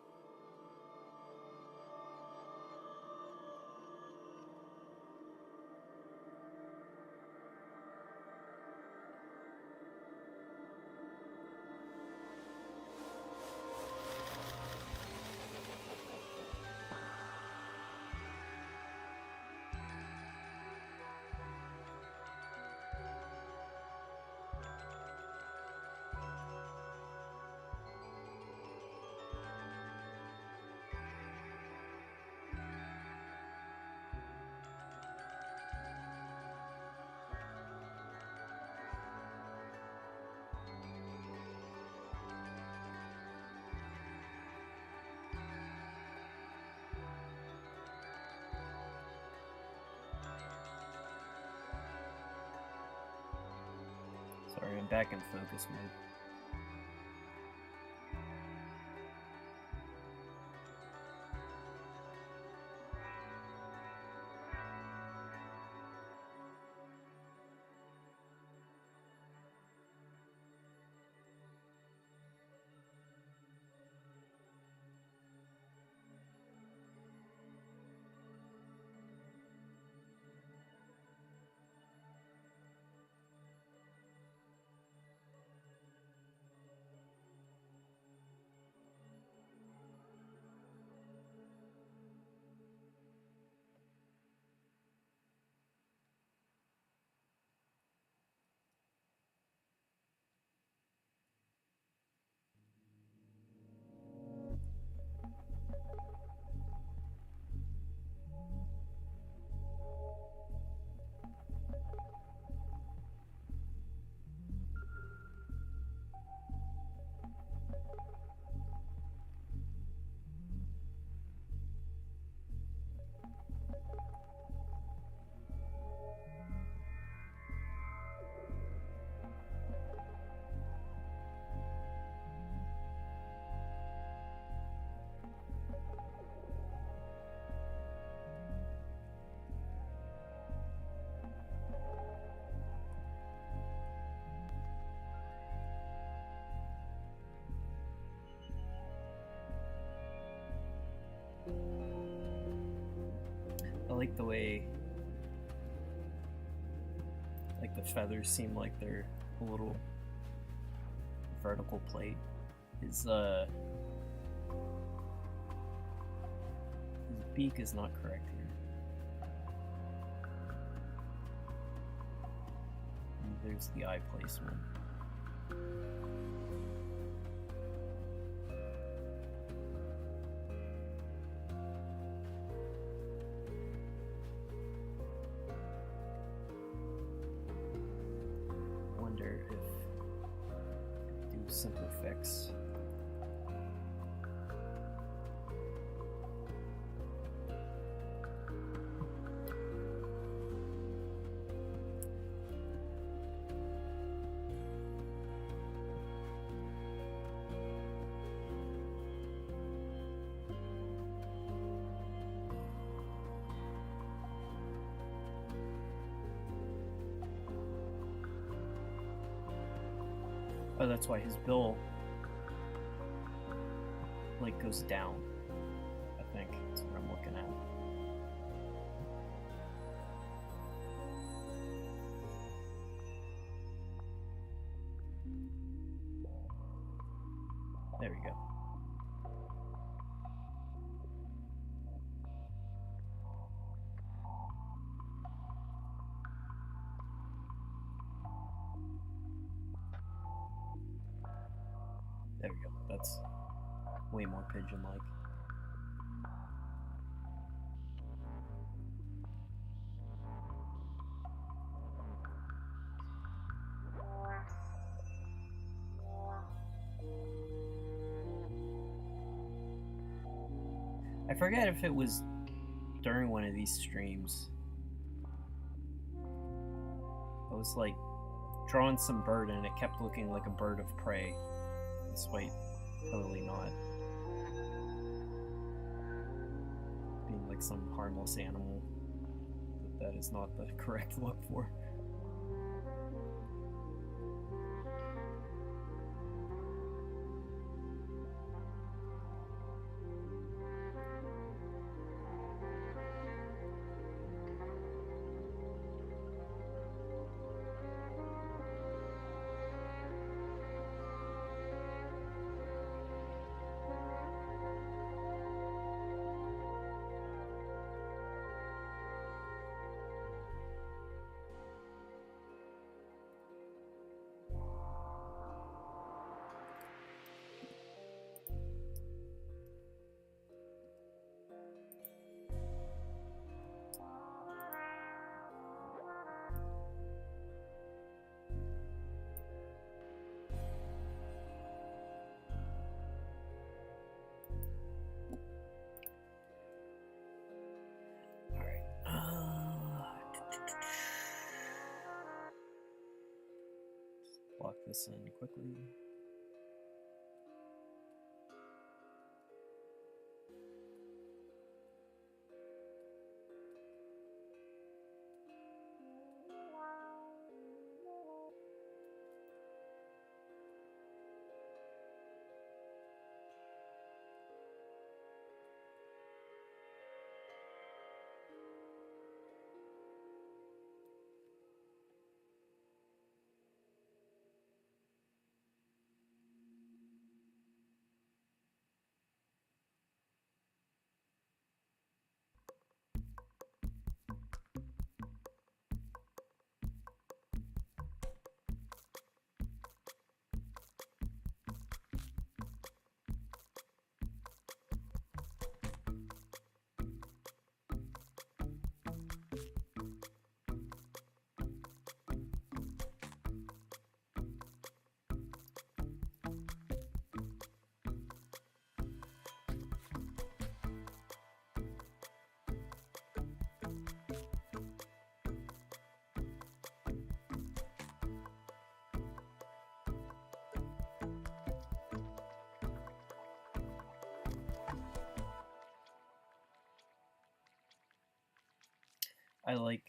Speaker 1: Sorry, I'm back in focus mode. like the way like the feathers seem like they're a little vertical plate. His beak is not correct here. And there's the eye placement. Wonder if do simple fix. Oh, that's why his bill like goes down. I think that's what I'm looking at. There we go. There we go. That's way more pigeon-like. I forget if it was during one of these streams. I was like drawing some bird and it kept looking like a bird of prey, despite totally not being like some harmless animal that is not the correct look for. Lock this in quickly. I like,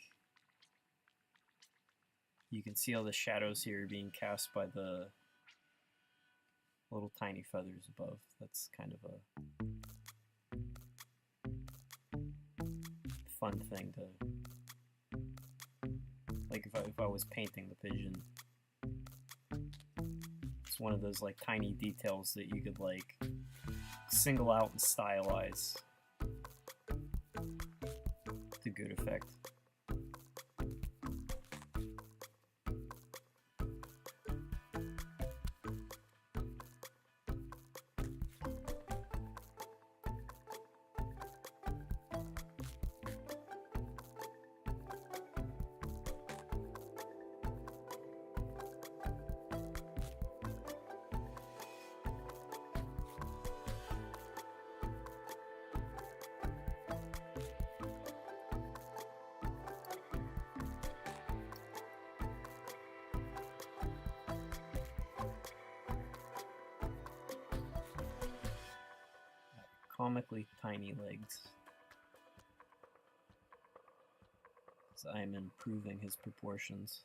Speaker 1: you can see all the shadows here being cast by the little tiny feathers above. That's kind of a fun thing to, like, if I was painting the pigeon. It's one of those, like, tiny details that you could, like, single out and stylize to good effect. Comically tiny legs. So I am improving his proportions.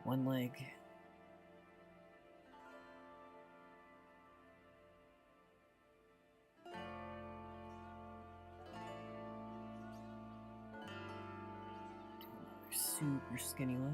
Speaker 1: One leg. Another super skinny leg.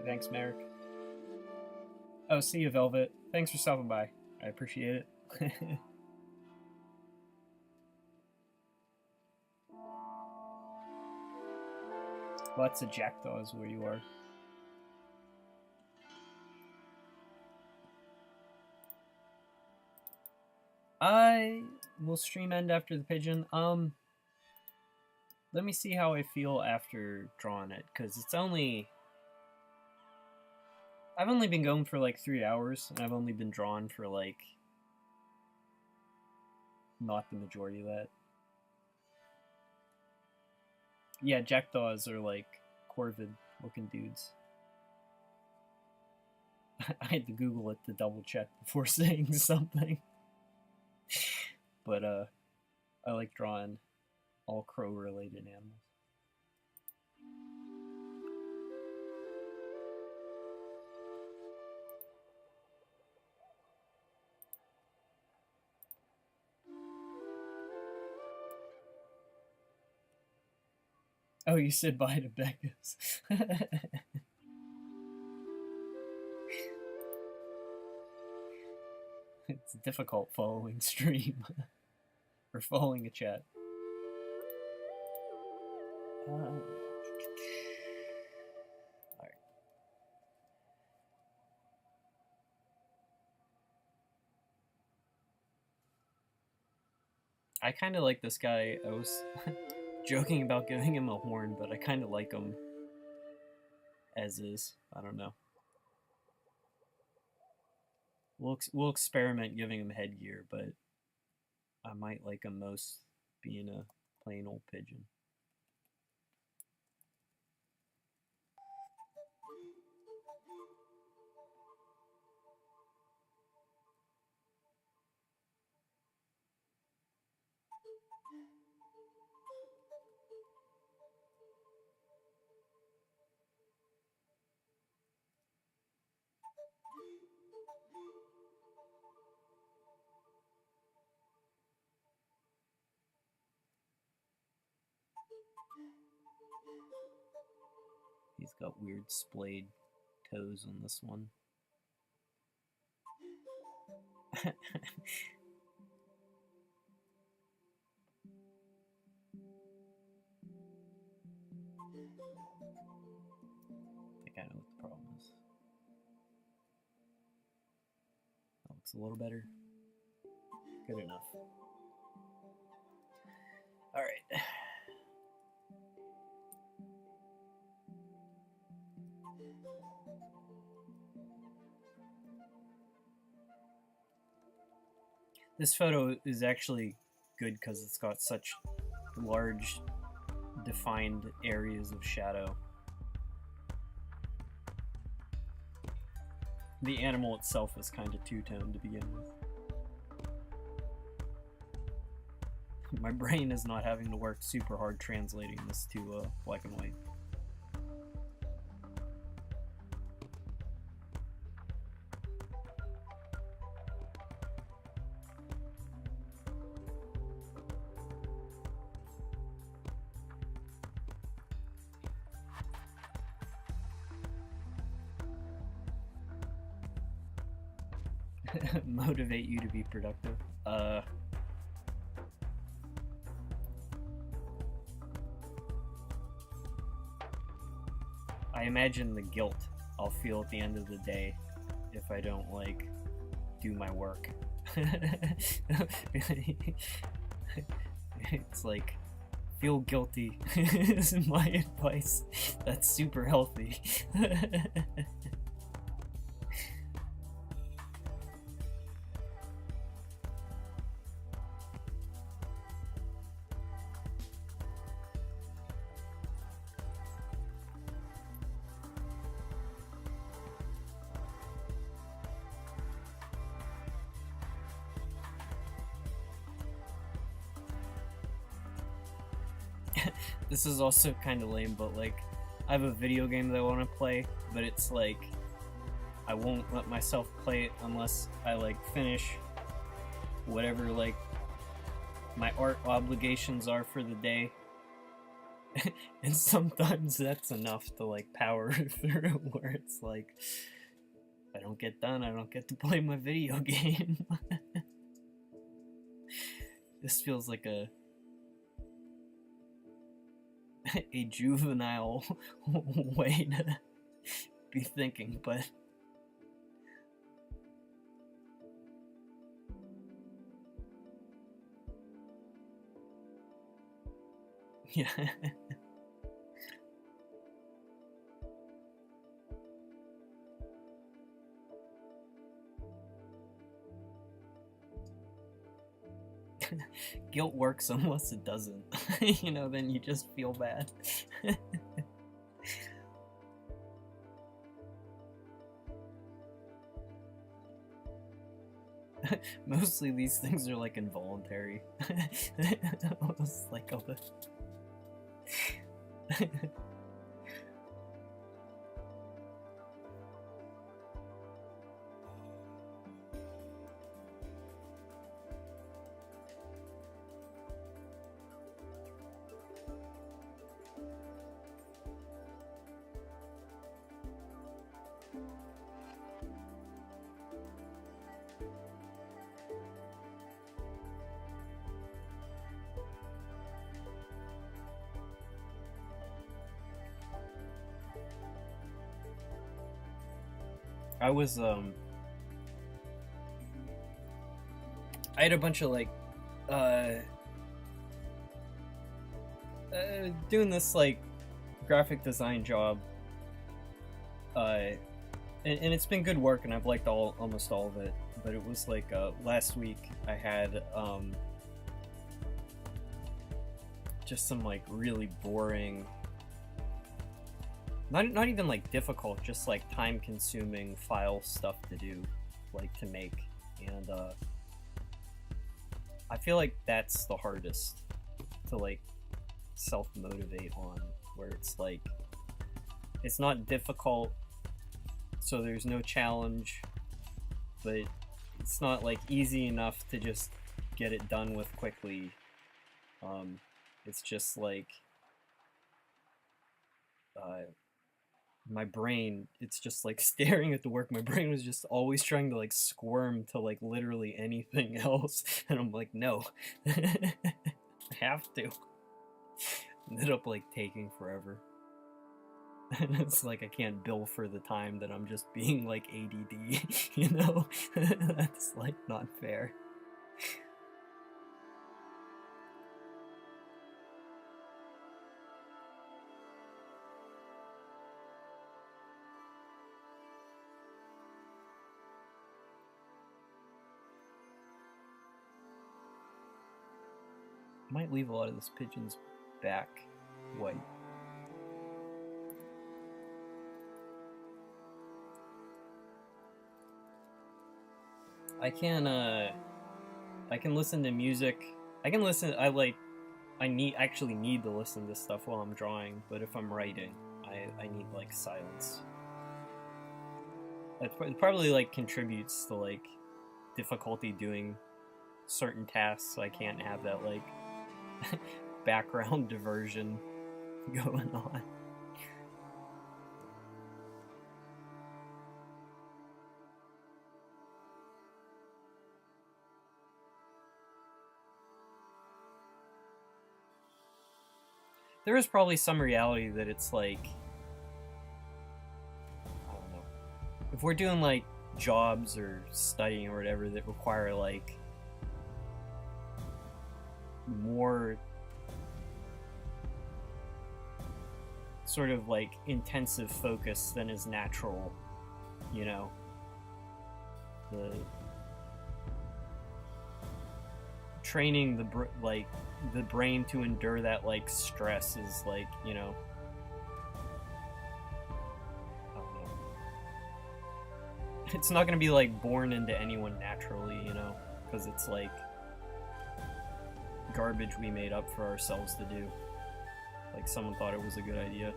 Speaker 1: Thanks, Merrick. Oh, see you, Velvet. Thanks for stopping by. I appreciate it. Lots of jackdaws where you are. I will stream end after the pigeon. Let me see how I feel after drawing it, because it's only... I've only been going for like 3 hours, and I've only been drawn for like not the majority of that. Yeah, jackdaws are like corvid looking dudes. I had to Google it to double check before saying something. But I like drawing all crow related animals. Oh, you said bye to Becca's. It's difficult following stream. Or following a chat. Alright. I kind of like this guy. I was joking about giving him a horn, but I kind of like him. as is. I don't know. We'll experiment giving him headgear, but I might like him most being a plain old pigeon. He's got weird splayed toes on this one. I think I know what the problem is. That looks a little better. Good enough. Alright. This photo is actually good because it's got such large, defined areas of shadow. The animal itself is kind of two-toned to begin with. My brain is not having to work super hard translating this to black and white. Motivate you to be productive. I imagine the guilt I'll feel at the end of the day if I don't, like, do my work. It's like, feel guilty is my advice. That's super healthy. This is also kind of lame, but like, I have a video game that I want to play, but it's like, I won't let myself play it unless I like finish whatever like my art obligations are for the day. And sometimes that's enough to like power through, where it's like, if I don't get done, I don't get to play my video game. This feels like a juvenile way to be thinking, but yeah. Guilt works unless it doesn't. You know, then you just feel bad. Mostly these things are like involuntary. Almost like all the I was I had a bunch of like doing this like graphic design job And it's been good work, and I've liked almost all of it. But it was like last week I had just some like really boring, not even like difficult, just like time-consuming file stuff to do, like to make, and I feel like that's the hardest to like self-motivate on, where it's like it's not difficult, so there's no challenge, but it's not like easy enough to just get it done with quickly. It's just like my brain, it's just like staring at the work. My brain was just always trying to like squirm to like literally anything else, and I'm like, no. I have to. Ended up like taking forever. And it's like I can't bill for the time that I'm just being like ADD, you know? That's like not fair. Might leave a lot of this pigeon's back white. I can listen to music. I actually need to listen to stuff while I'm drawing, but if I'm writing, I need like silence. It probably like contributes to like difficulty doing certain tasks, so I can't have that like background diversion going on. There is probably some reality that it's like, I don't know, if we're doing like jobs or studying or whatever that require like more sort of like intensive focus than is natural, you know, the training the brain to endure that like stress is like, you know, I don't know. It's not gonna be like born into anyone naturally, you know, because it's like garbage we made up for ourselves to do. Like someone thought it was a good idea.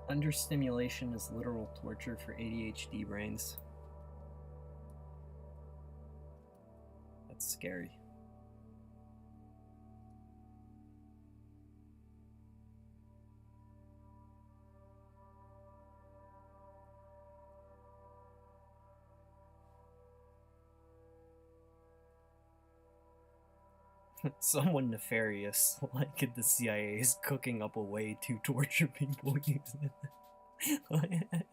Speaker 1: Understimulation is literal torture for ADHD brains. That's scary. Someone nefarious, like the CIA, is cooking up a way to torture people using it.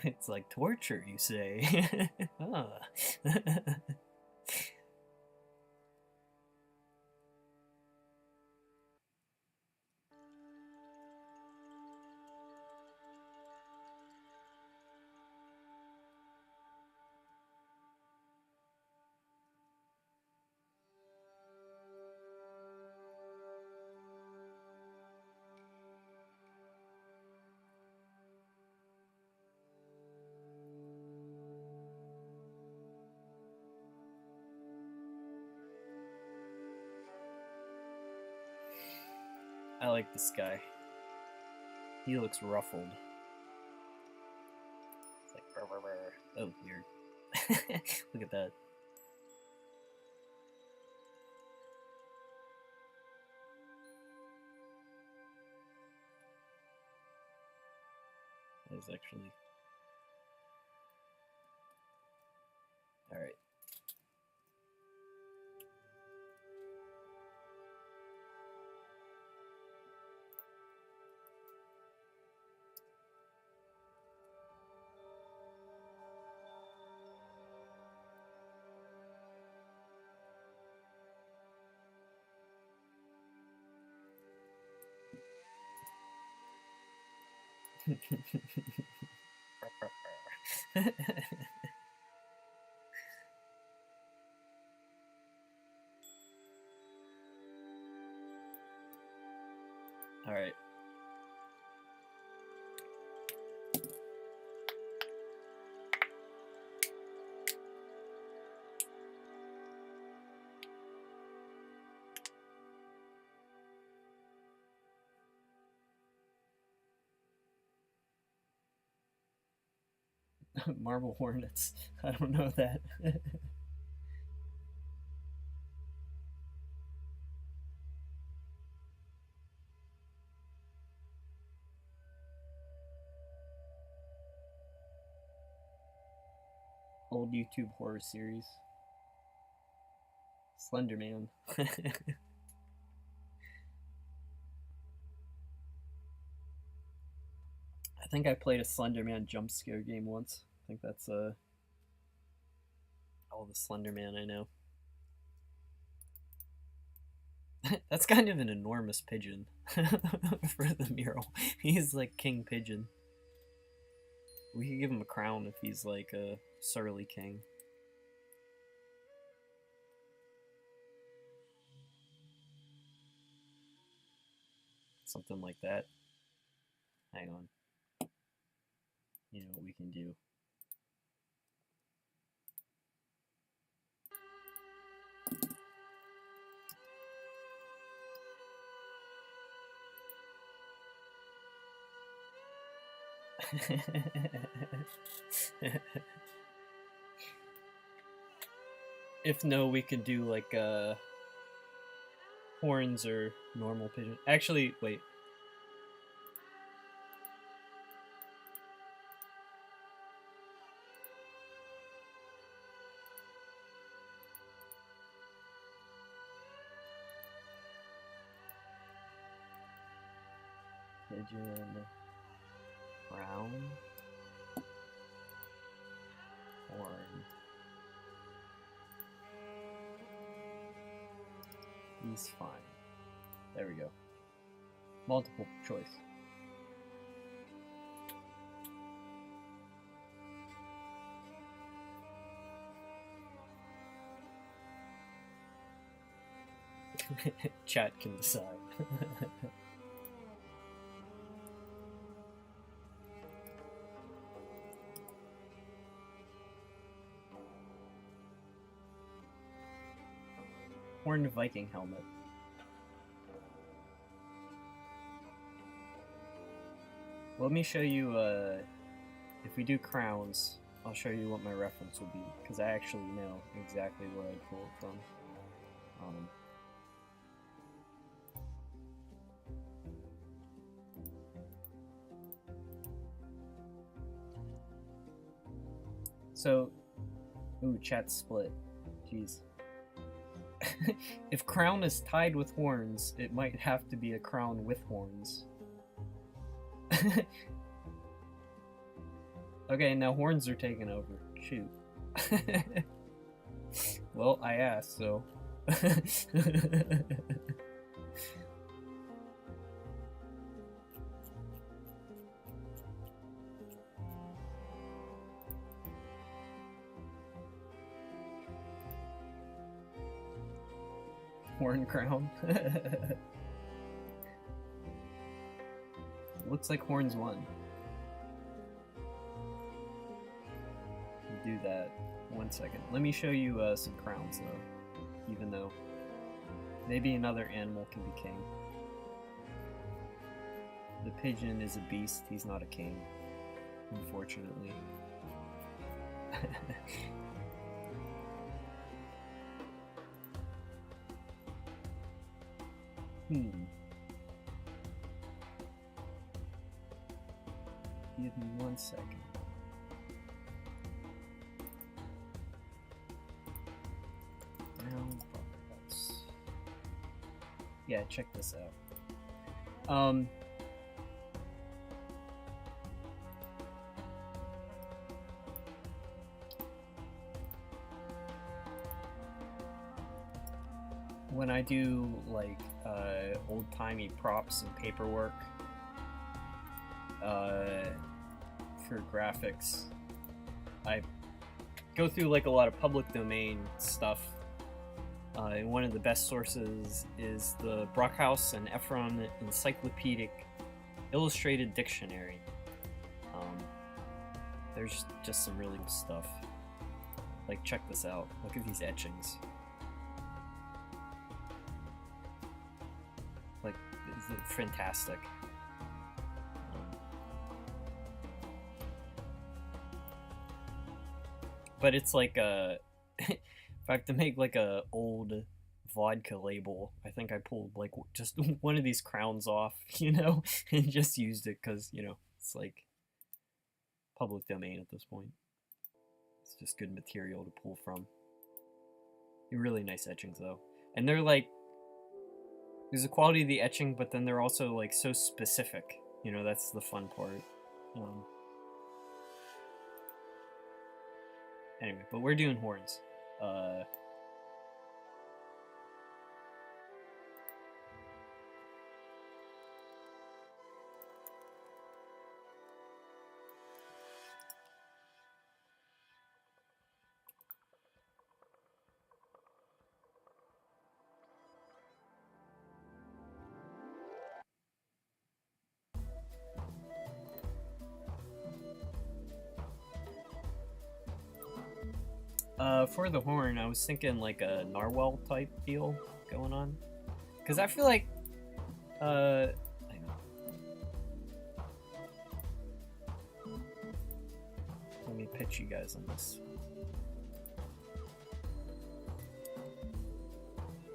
Speaker 1: It's like torture, you say? Ah. I like this guy. He looks ruffled. It's like, brr, brr, brr. Oh, weird. Look at that. That is actually All right. Marble Hornets. I don't know that. Old YouTube horror series. Slender Man. I think I played a Slender Man jump scare game once. I think that's all the Slender Man I know. That's kind of an enormous pigeon for the mural. He's like King Pigeon. We could give him a crown if he's like a surly king. Something like that. Hang on. You know what we can do. If no, we could do like horns or normal pigeon. Actually, wait. Pigeon, crown, horn. He's fine. There we go. Multiple choice. Chat can decide. Horned Viking helmet. Let me show you, if we do crowns, I'll show you what my reference will be, because I actually know exactly where I pull it from. So, ooh, chat split. Jeez. If crown is tied with horns, it might have to be a crown with horns. Okay, now horns are taken over. Shoot. Well, I asked, so. Horn crown. Looks like horns won. Do that. 1 second. Let me show you some crowns though. Even though maybe another animal can be king. The pigeon is a beast. He's not a king, unfortunately. Give me 1 second. Yeah, check this out. When I do like old-timey props and paperwork, for graphics. I go through like a lot of public domain stuff. And one of the best sources is the Brockhaus and Ephron Encyclopedic Illustrated Dictionary. There's just some really good stuff. Like, check this out. Look at these etchings. Like, it's fantastic. But it's like a... if I have to make like a old vodka label, I think I pulled like just one of these crowns off, you know, and just used it because, you know, it's like public domain at this point. It's just good material to pull from. They're really nice etchings though. And they're like, there's the quality of the etching, but then they're also like so specific. You know, that's the fun part. Anyway, but we're doing horns. For the horn, I was thinking like a narwhal type deal going on, because I feel like, hang on. Let me pitch you guys on this.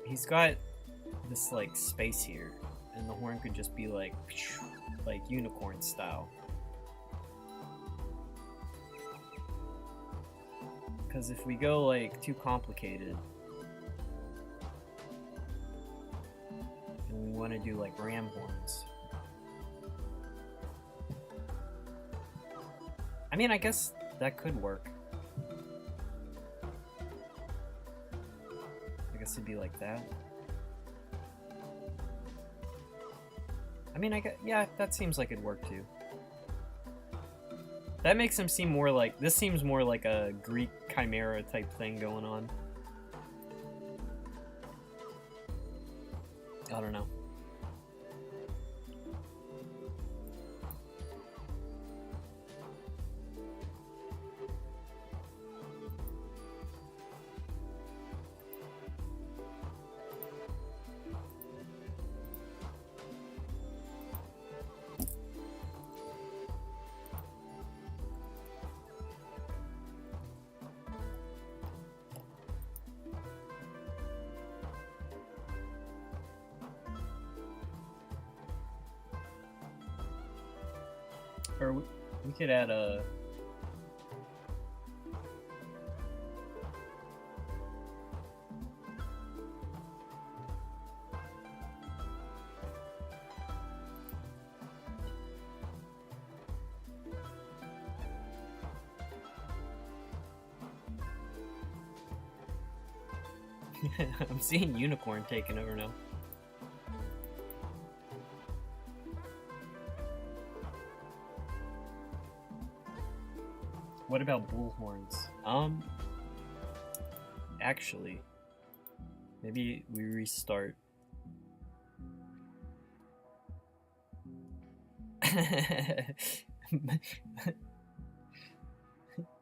Speaker 1: He's got this like space here, and the horn could just be like unicorn style. Because if we go like too complicated, and we want to do like ram horns, I mean, I guess that could work. I guess it'd be like that. I mean, yeah, that seems like it'd work too. That makes him seem more like, this seems more like a Greek chimera type thing going on. I don't know. Or we could add a... I'm seeing unicorn taking over now. What about bull horns? Actually, maybe we restart.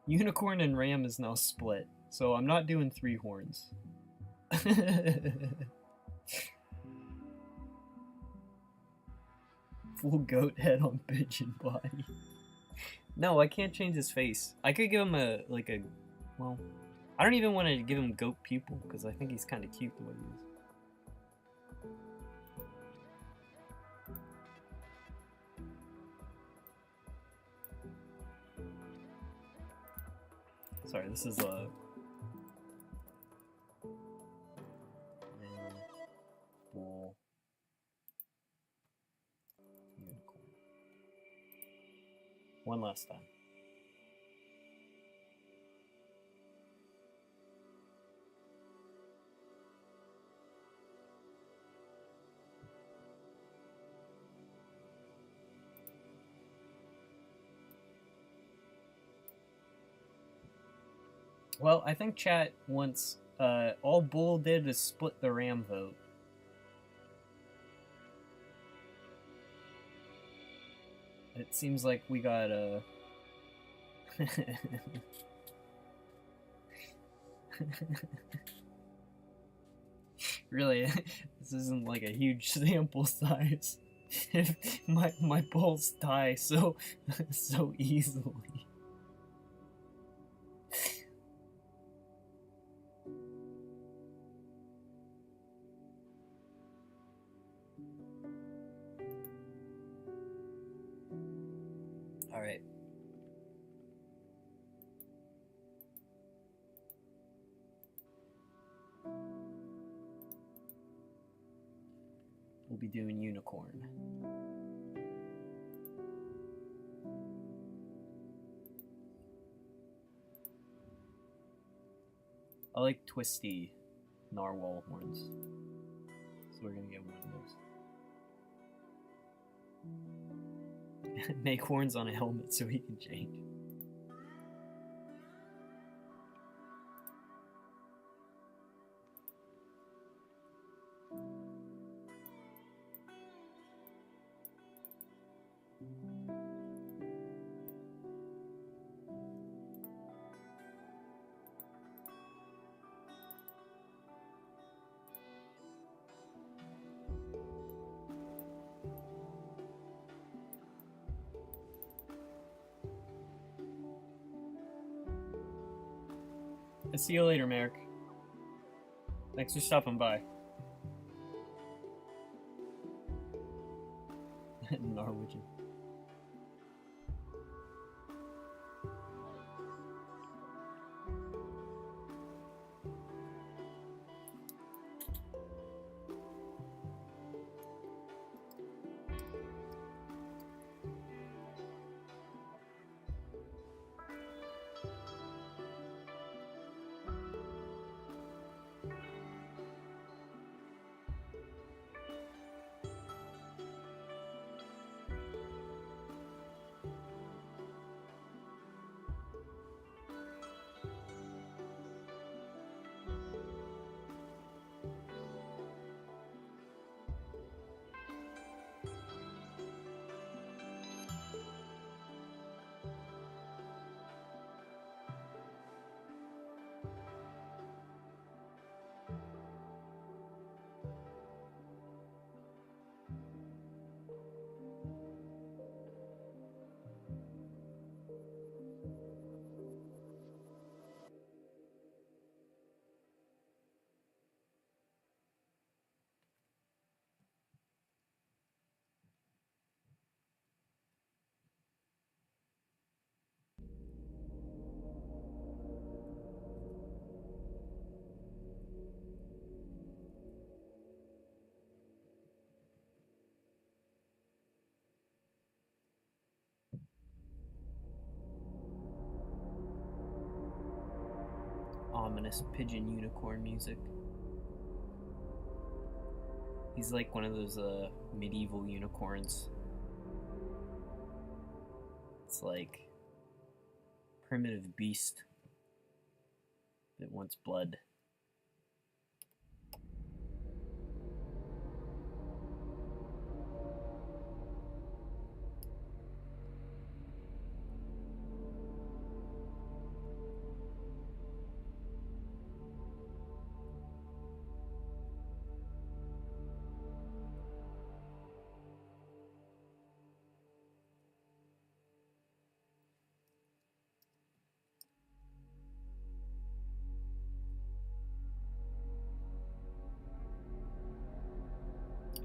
Speaker 1: Unicorn and ram is now split, so I'm not doing 3 horns. Full goat head on pigeon body. No, I can't change his face. I could give him well, I don't even want to give him goat pupil because I think he's kind of cute the way he is. Sorry, this is a... bull. Unicorn. One last time. Well, I think chat wants, all Bull did is split the RAM vote. It seems like we got, really, this isn't like a huge sample size. If my Bulls die so easily. All right. We'll be doing unicorn. I like twisty narwhal horns, so we're gonna get one of those. Make horns on a helmet so he can change. I'll see you later, Merrick. Thanks for stopping by. Norwegian. Ominous pigeon unicorn music. He's like one of those medieval unicorns. It's like primitive beast that wants blood.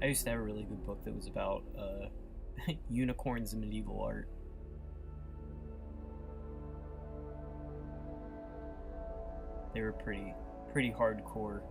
Speaker 1: I used to have a really good book that was about unicorns in medieval art. They were pretty hardcore.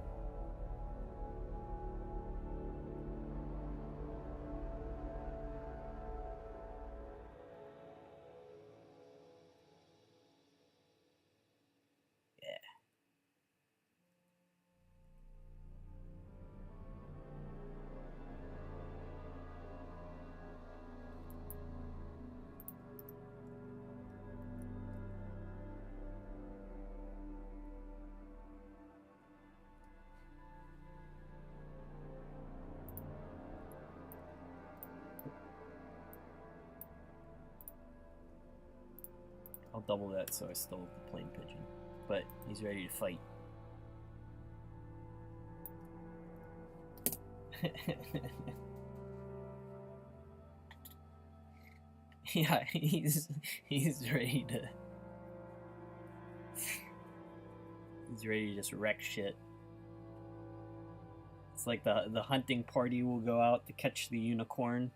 Speaker 1: I'll double that so I still have the plain pigeon. But he's ready to fight. Yeah, he's ready to... He's ready to just wreck shit. It's like the hunting party will go out to catch the unicorn,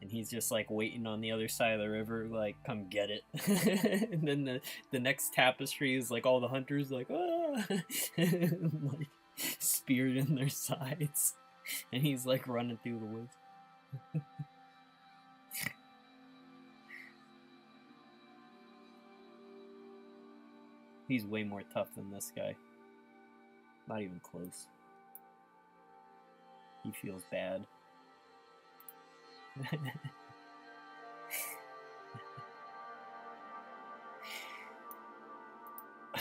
Speaker 1: and he's just like waiting on the other side of the river, like, come get it. And then the next tapestry is like all the hunters like, ah! Like speared in their sides, and he's like running through the woods. He's way more tough than this guy. Not even close. He feels bad.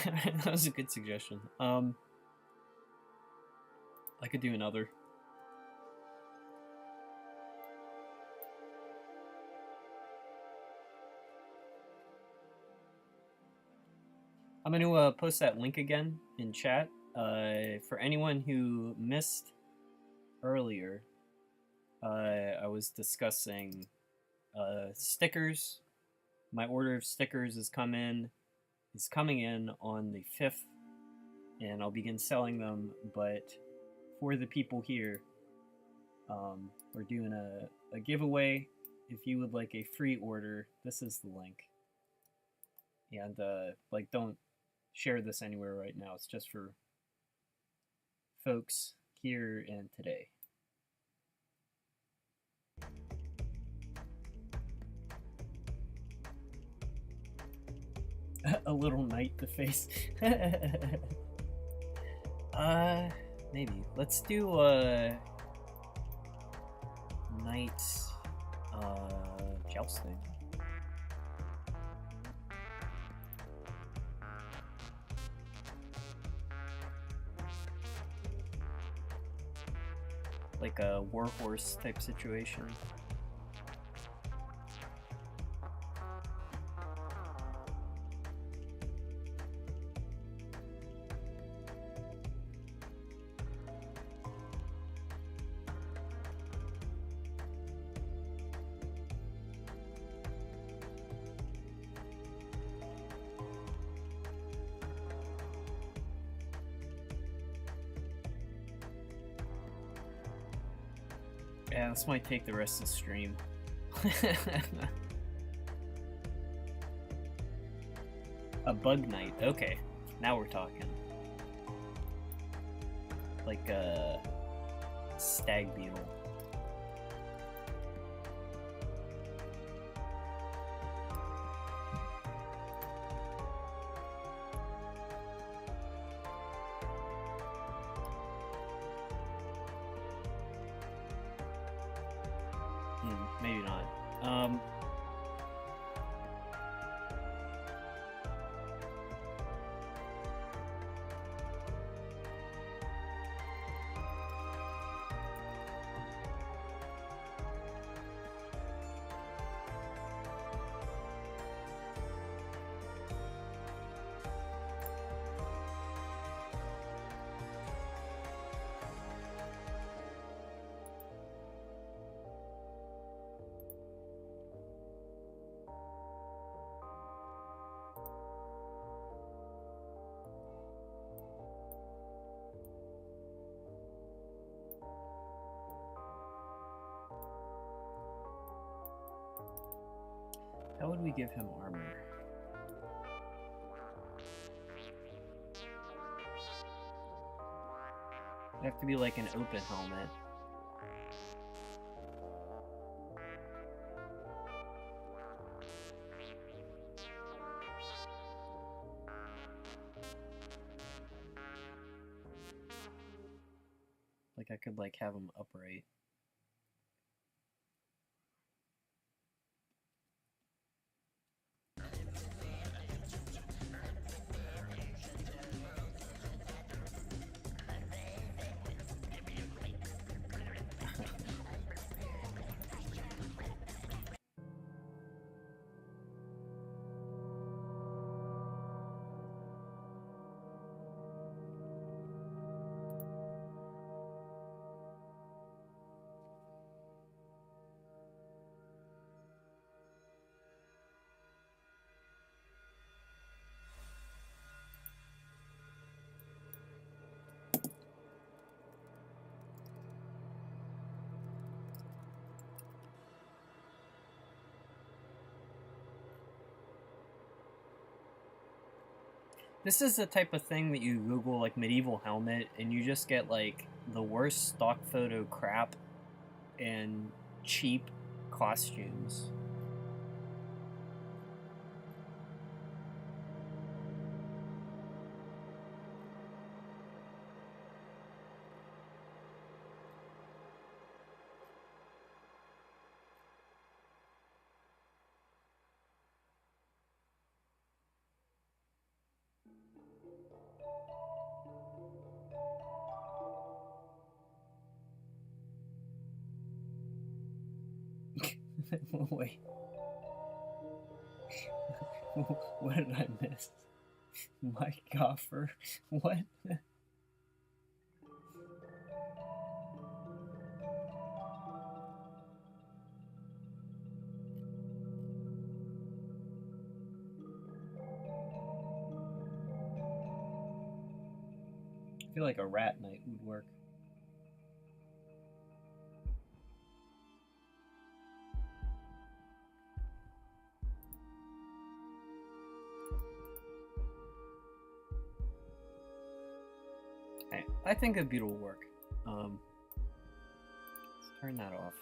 Speaker 1: That was a good suggestion. I could do another. I'm going to post that link again in chat. For anyone who missed earlier, I was discussing stickers. My order of stickers is coming in on the 5th, and I'll begin selling them. But for the people here, we're doing a giveaway. If you would like a free order, this is the link. And like, don't share this anywhere right now. It's just for folks here and today. A little knight to face. Maybe. Let's do knight jousting. Like a warhorse type situation. Yeah, this might take the rest of the stream. A bug knight. Okay, now we're talking. Like a stag beetle. Maybe not. How would we give him armor? It'd have to be like an open helmet. Like I could like have him upright. This is the type of thing that you Google, like, medieval helmet, and you just get, like, the worst stock photo crap and cheap costumes. Wait. What did I miss? Mike Goffer? What? I feel like a rat knight would work. I think a beetle will work. Let's turn that off.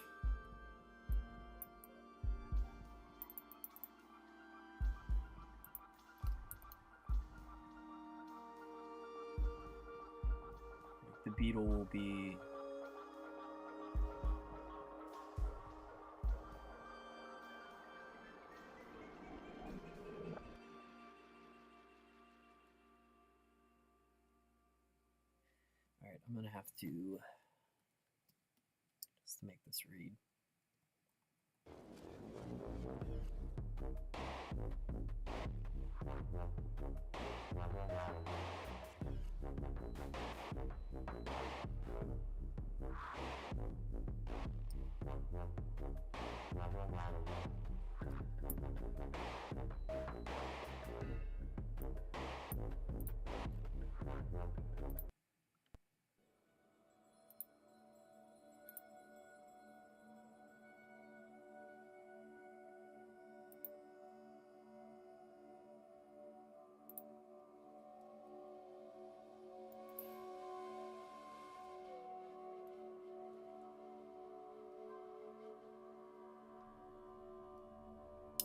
Speaker 1: The beetle will be... Alright, I'm gonna have to just make this read.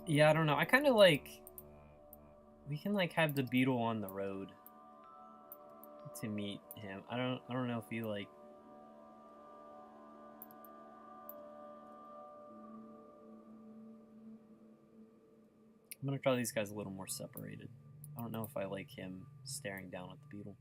Speaker 1: Yeah, I don't know. I kind of like... We can like have the beetle on the road to meet him. I don't know if he like... I'm gonna try these guys a little more separated. I don't know if I like him staring down at the beetle.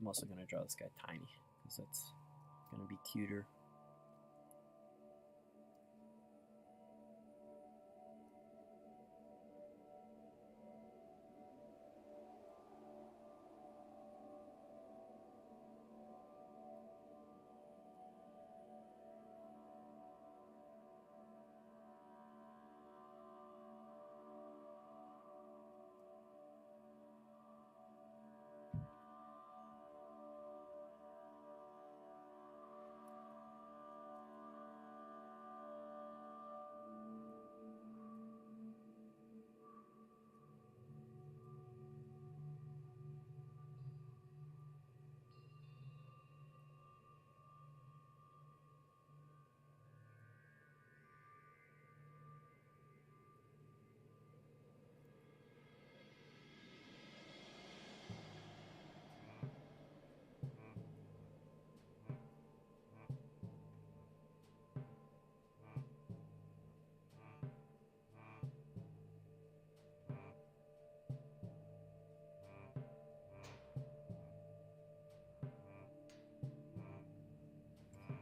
Speaker 1: I'm also going to draw this guy tiny, because that's going to be cuter.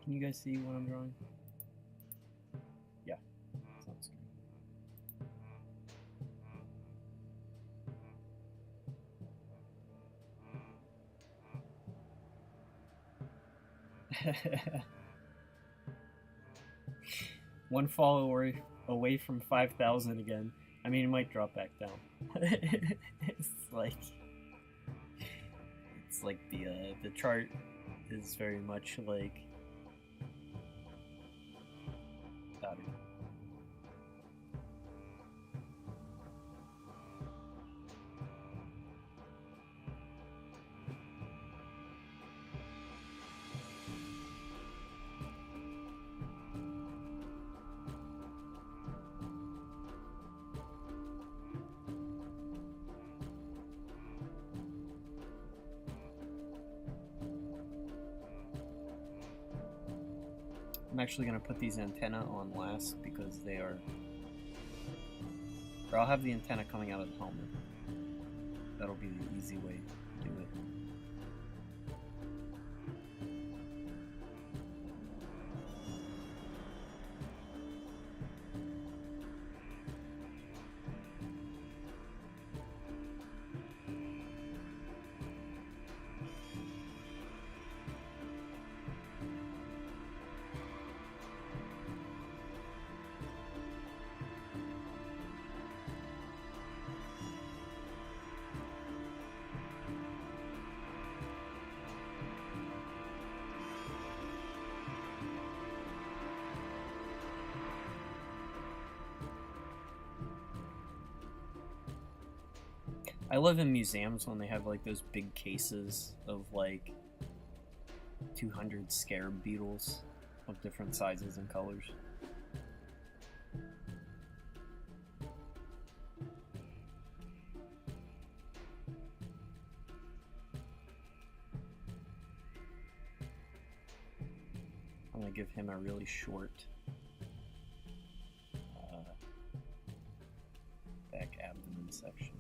Speaker 1: Can you guys see what I'm drawing? Yeah, sounds good. One follower away from 5,000 again. I mean, it might drop back down. it's like the chart is very much like, I don't know. I'm actually going to put these antennae on last because they are... Or I'll have the antenna coming out of the helmet. That'll be the easy way to do it. I love in museums when they have like those big cases of like 200 scarab beetles of different sizes and colors. I'm gonna give him a really short back abdomen section.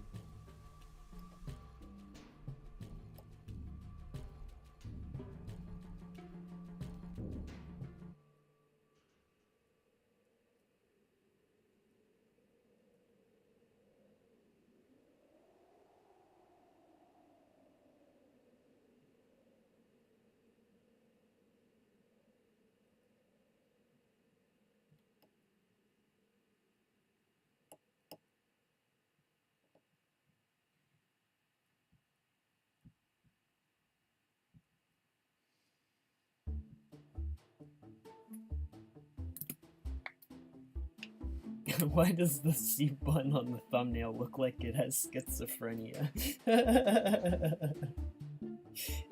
Speaker 1: Why does the C button on the thumbnail look like it has schizophrenia?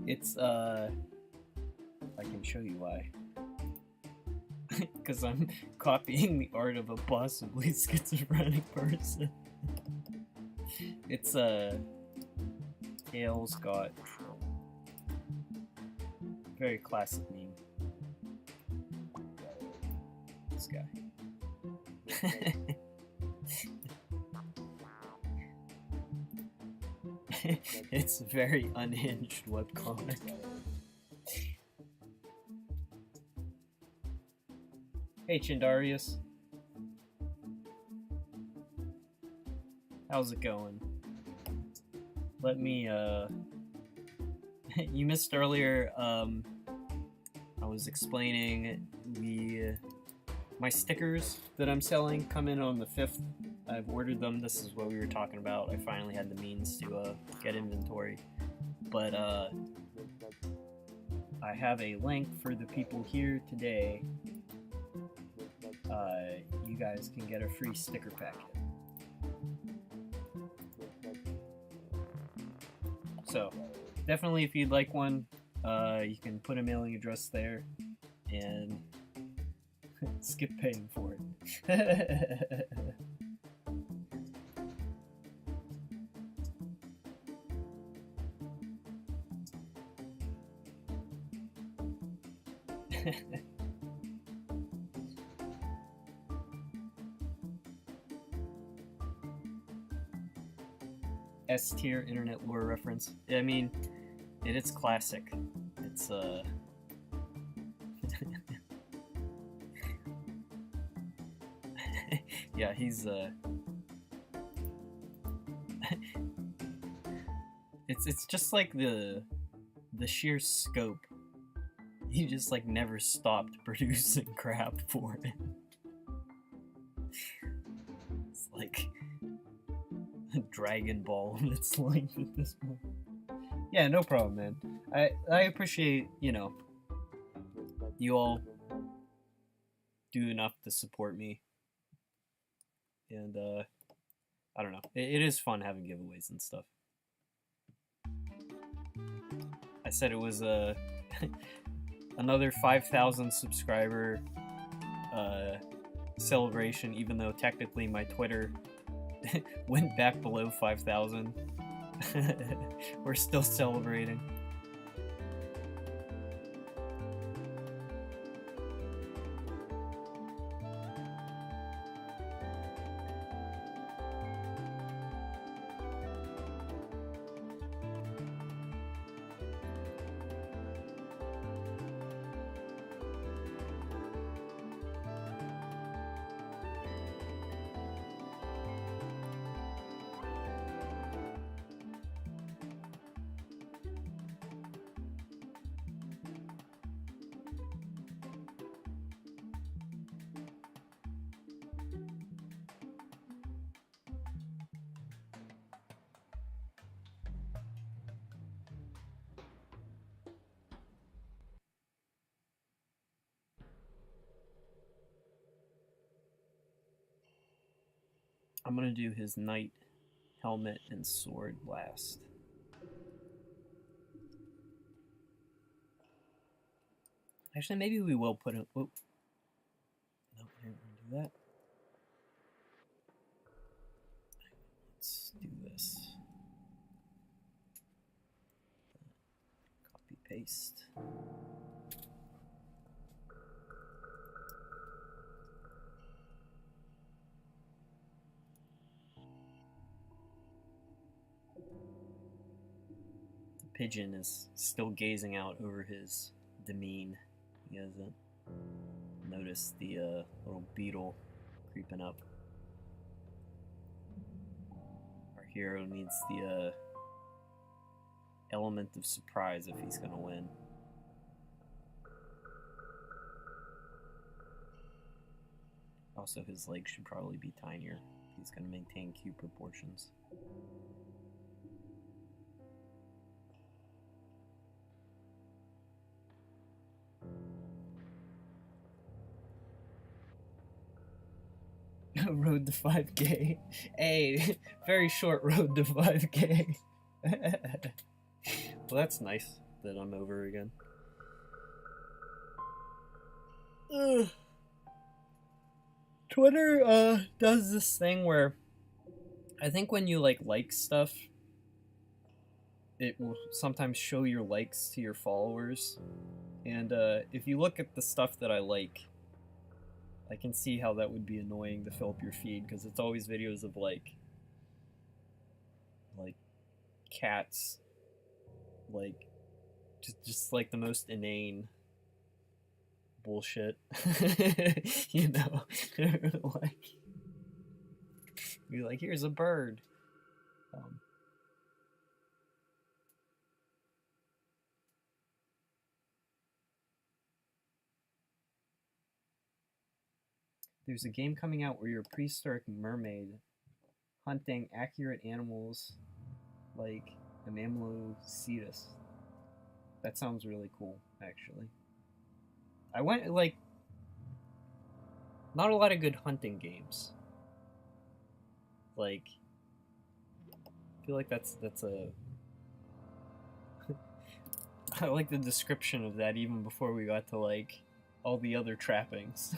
Speaker 1: It's, I can show you why. Because I'm copying the art of a possibly schizophrenic person. It's, Tails got very classic meme. This guy. It's a very unhinged webcomic. Hey Chindarius. How's it going? Let me, you missed earlier, I was explaining my stickers that I'm selling come in on the 5th. I've ordered them. This is what we were talking about. I finally had the means to get inventory. But I have a link for the people here today. You guys can get a free sticker packet. So, definitely if you'd like one, you can put a mailing address there and skip paying for it. S-tier internet lore reference. I mean, it's classic. It's yeah, he's it's just like the sheer scope. He just like never stopped producing crap for it. It's like Dragon Ball in its length at this point. Yeah, no problem, man. I appreciate, you know, you all do enough to support me. And, I don't know. It is fun having giveaways and stuff. I said it was another 5,000 subscriber celebration, even though technically my Twitter went back below 5,000. We're still celebrating. I'm gonna do his knight helmet and sword last. Actually, maybe we will put it. Oh, no, I didn't want to do that. Let's do this. Copy paste. The pigeon is still gazing out over his demesne. He hasn't noticed the little beetle creeping up. Our hero needs the element of surprise if he's gonna win. Also, his legs should probably be tinier. He's gonna maintain cube proportions. Road to 5K. Hey, very short road to 5K. Well, that's nice that I'm over again. Twitter does this thing where I think when you like stuff, it will sometimes show your likes to your followers. And if you look at the stuff that I like, I can see how that would be annoying to fill up your feed, because it's always videos of like cats, like just like the most inane bullshit. You know, like be like, here's a bird. There's a game coming out where you're a prehistoric mermaid hunting accurate animals like a Mammulocetus. That sounds really cool, actually. I went, like, not a lot of good hunting games. Like, I feel like that's a... I like the description of that even before we got to, like, all the other trappings.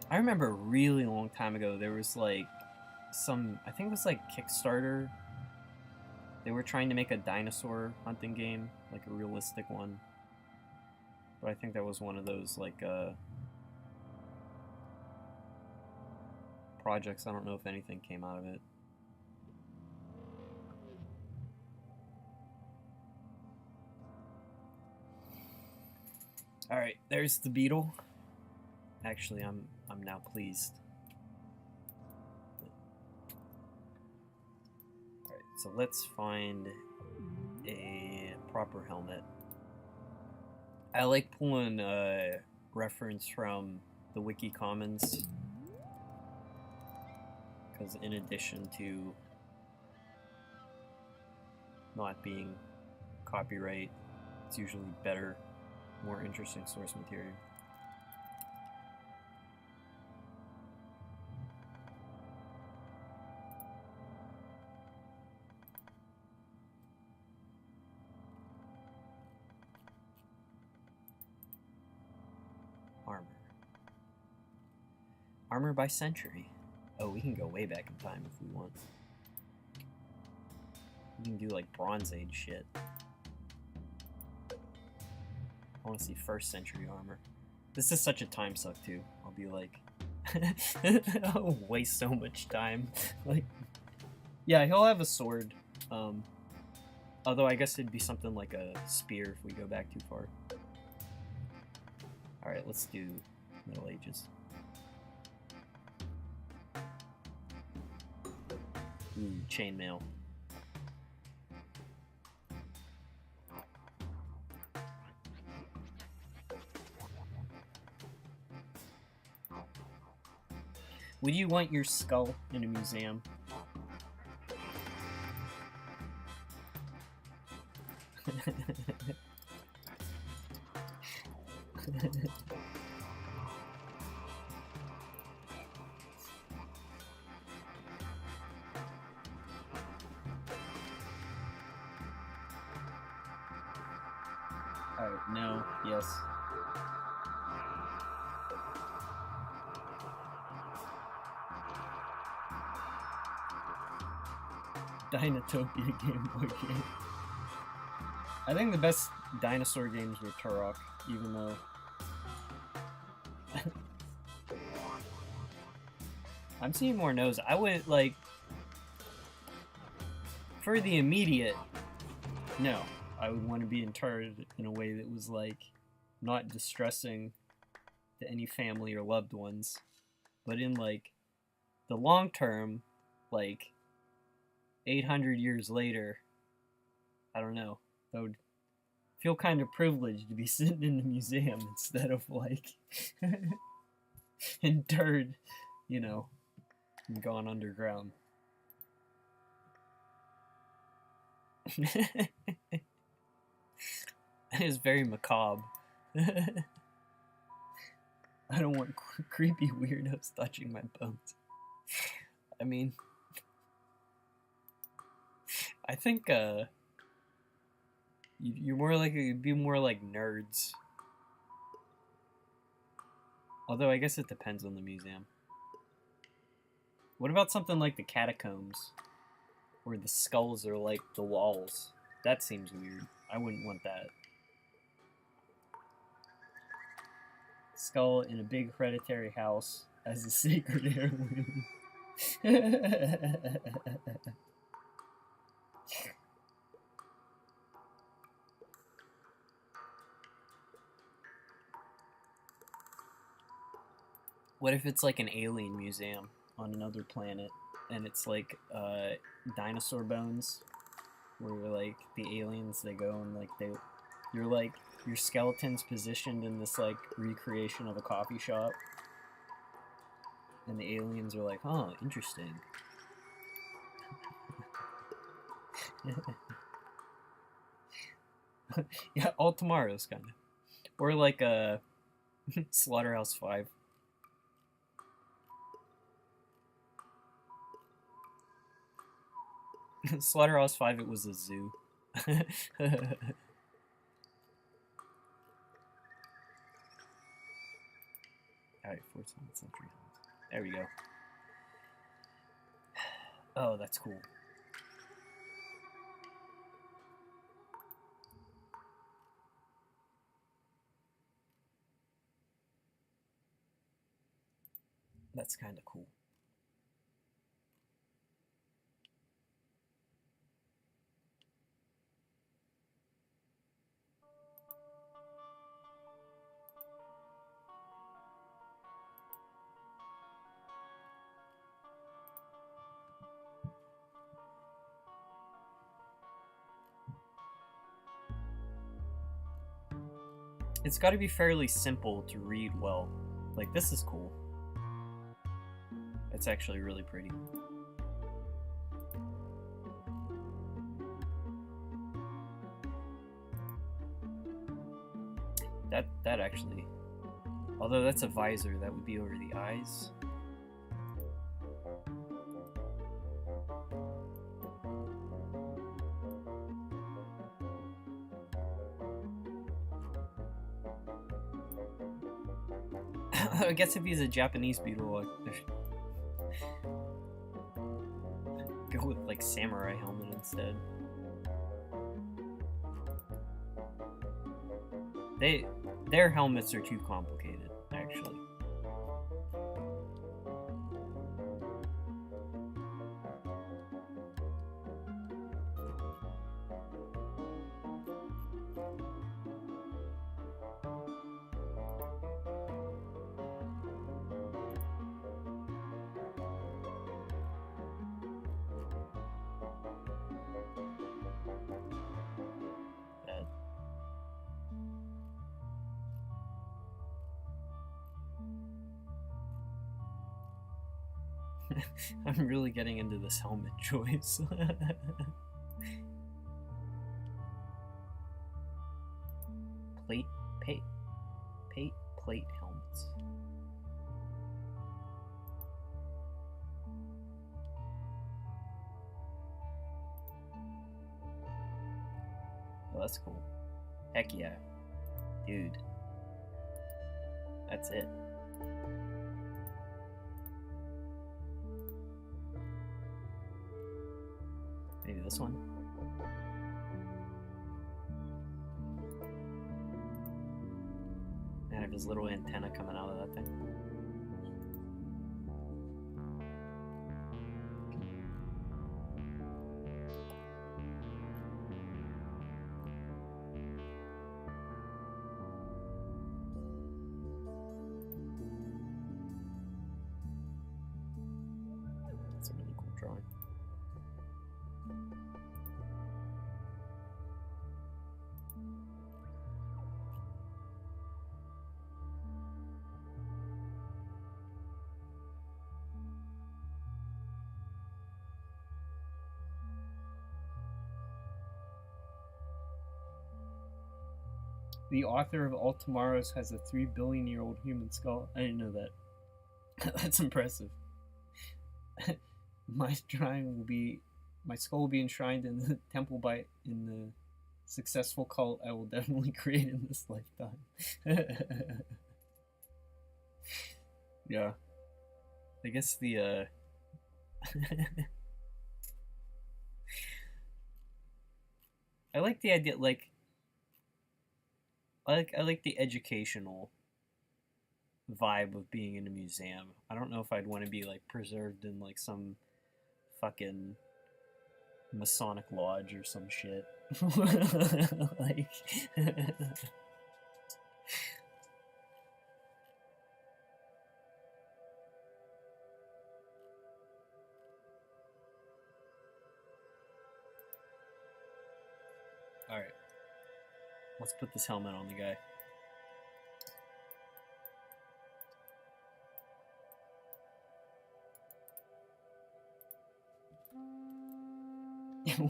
Speaker 1: I remember a really long time ago, there was like some, I think it was like Kickstarter. They were trying to make a dinosaur hunting game, like a realistic one. But I think that was one of those like projects. I don't know if anything came out of it. All right, there's the beetle. Actually, I'm now pleased. So let's find a proper helmet. I like pulling reference from the Wiki Commons, because in addition to not being copyright, it's usually better, more interesting source material. Armor by century. Oh, we can go way back in time if we want. We can do like Bronze Age shit. I want to see 1st century armor. This is such a time suck too. I'll be like, I'll waste so much time. Like, yeah, he'll have a sword. Although I guess it'd be something like a spear if we go back too far. All right, let's do Middle Ages. Ooh, chainmail. Would you want your skull in a museum? Alright, no, yes. Dinotopia Game Boy game. I think the best dinosaur games were Turok, even though... I'm seeing more no's. I would, like... For the immediate, no. I would want to be interred in a way that was, like, not distressing to any family or loved ones. But in, like, the long term, like, 800 years later, I don't know. I would feel kind of privileged to be sitting in the museum instead of, like, interred, you know, and gone underground. That is very macabre. I don't want creepy weirdos touching my bones. I mean, I think you're more likely to be more like nerds. Although I guess it depends on the museum. What about something like the catacombs, where the skulls are like the walls? That seems weird. I wouldn't want that. Skull in a big hereditary house as a sacred heirloom. What if it's like an alien museum on another planet, and it's like dinosaur bones, where like the aliens, they go and like you're like, your skeleton's positioned in this like recreation of a coffee shop, and the aliens are like, oh, interesting. Yeah, all tomorrows kind of, or like a Slaughterhouse 5. Slaughterhouse 5, it was a zoo. Alright, 14th century. There we go. Oh, that's cool. That's kind of cool. It's got to be fairly simple to read well. Like, this is cool. It's actually really pretty. That actually, although that's a visor, that would be over the eyes. I guess if he's a Japanese beetle, go with like samurai helmet instead. Their helmets are too complicated, actually. I'm really getting into this helmet choice. Plate helmets. Oh, that's cool. Heck yeah. Dude. That's it. Maybe this one? And have his little antenna coming out of that thing. That's a really cool drawing. The author of All Tomorrows has a 3 billion-year-old human skull. I didn't know that. That's impressive. My skull will be enshrined in the temple in the successful cult I will definitely create in this lifetime. Yeah. I guess the I like the idea, like I like the educational vibe of being in a museum. I don't know if I'd want to be like preserved in like some fucking Masonic lodge or some shit. Like all right. Let's put this helmet on the guy.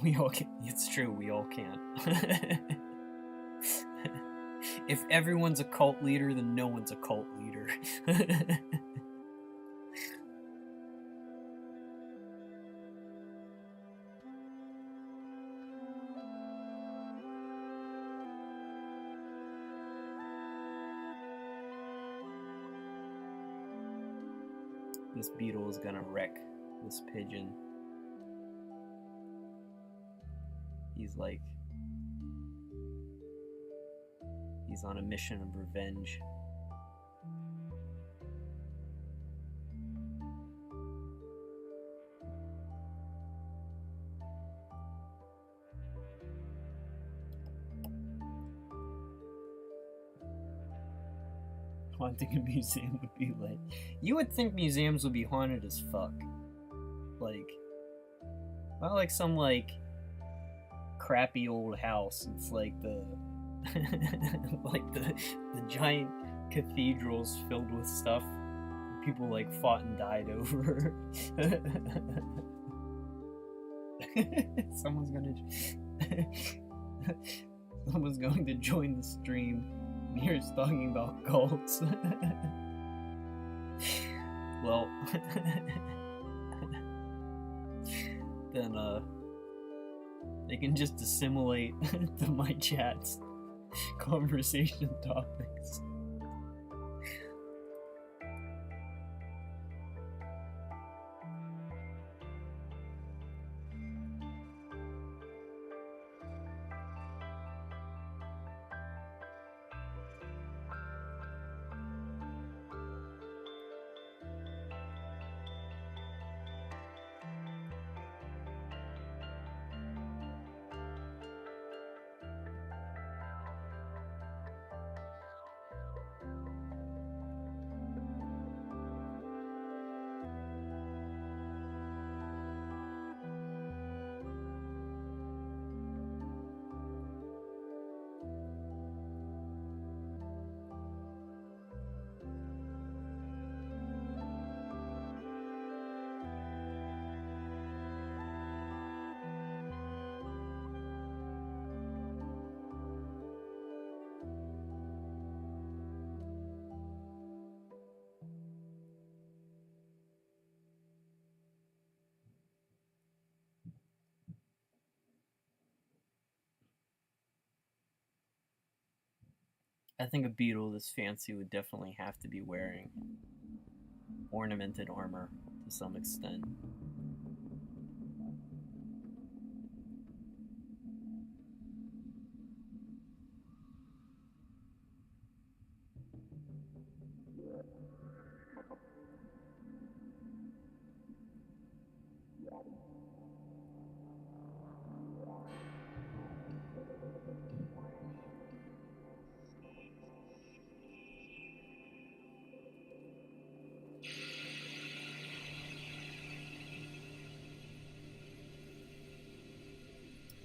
Speaker 1: We all can. It's true, we all can't. If everyone's a cult leader, then no one's a cult leader. This beetle is gonna wreck this pigeon. He's on a mission of revenge. Haunting a museum would be like... You would think museums would be haunted as fuck. Like... Not like some, like... crappy old house. It's like the... like the giant cathedrals filled with stuff people like fought and died over. Someone's going to join the stream. Here's talking about cults. Well, then they can just assimilate to my chat's conversation topics. I think a beetle this fancy would definitely have to be wearing ornamented armor to some extent.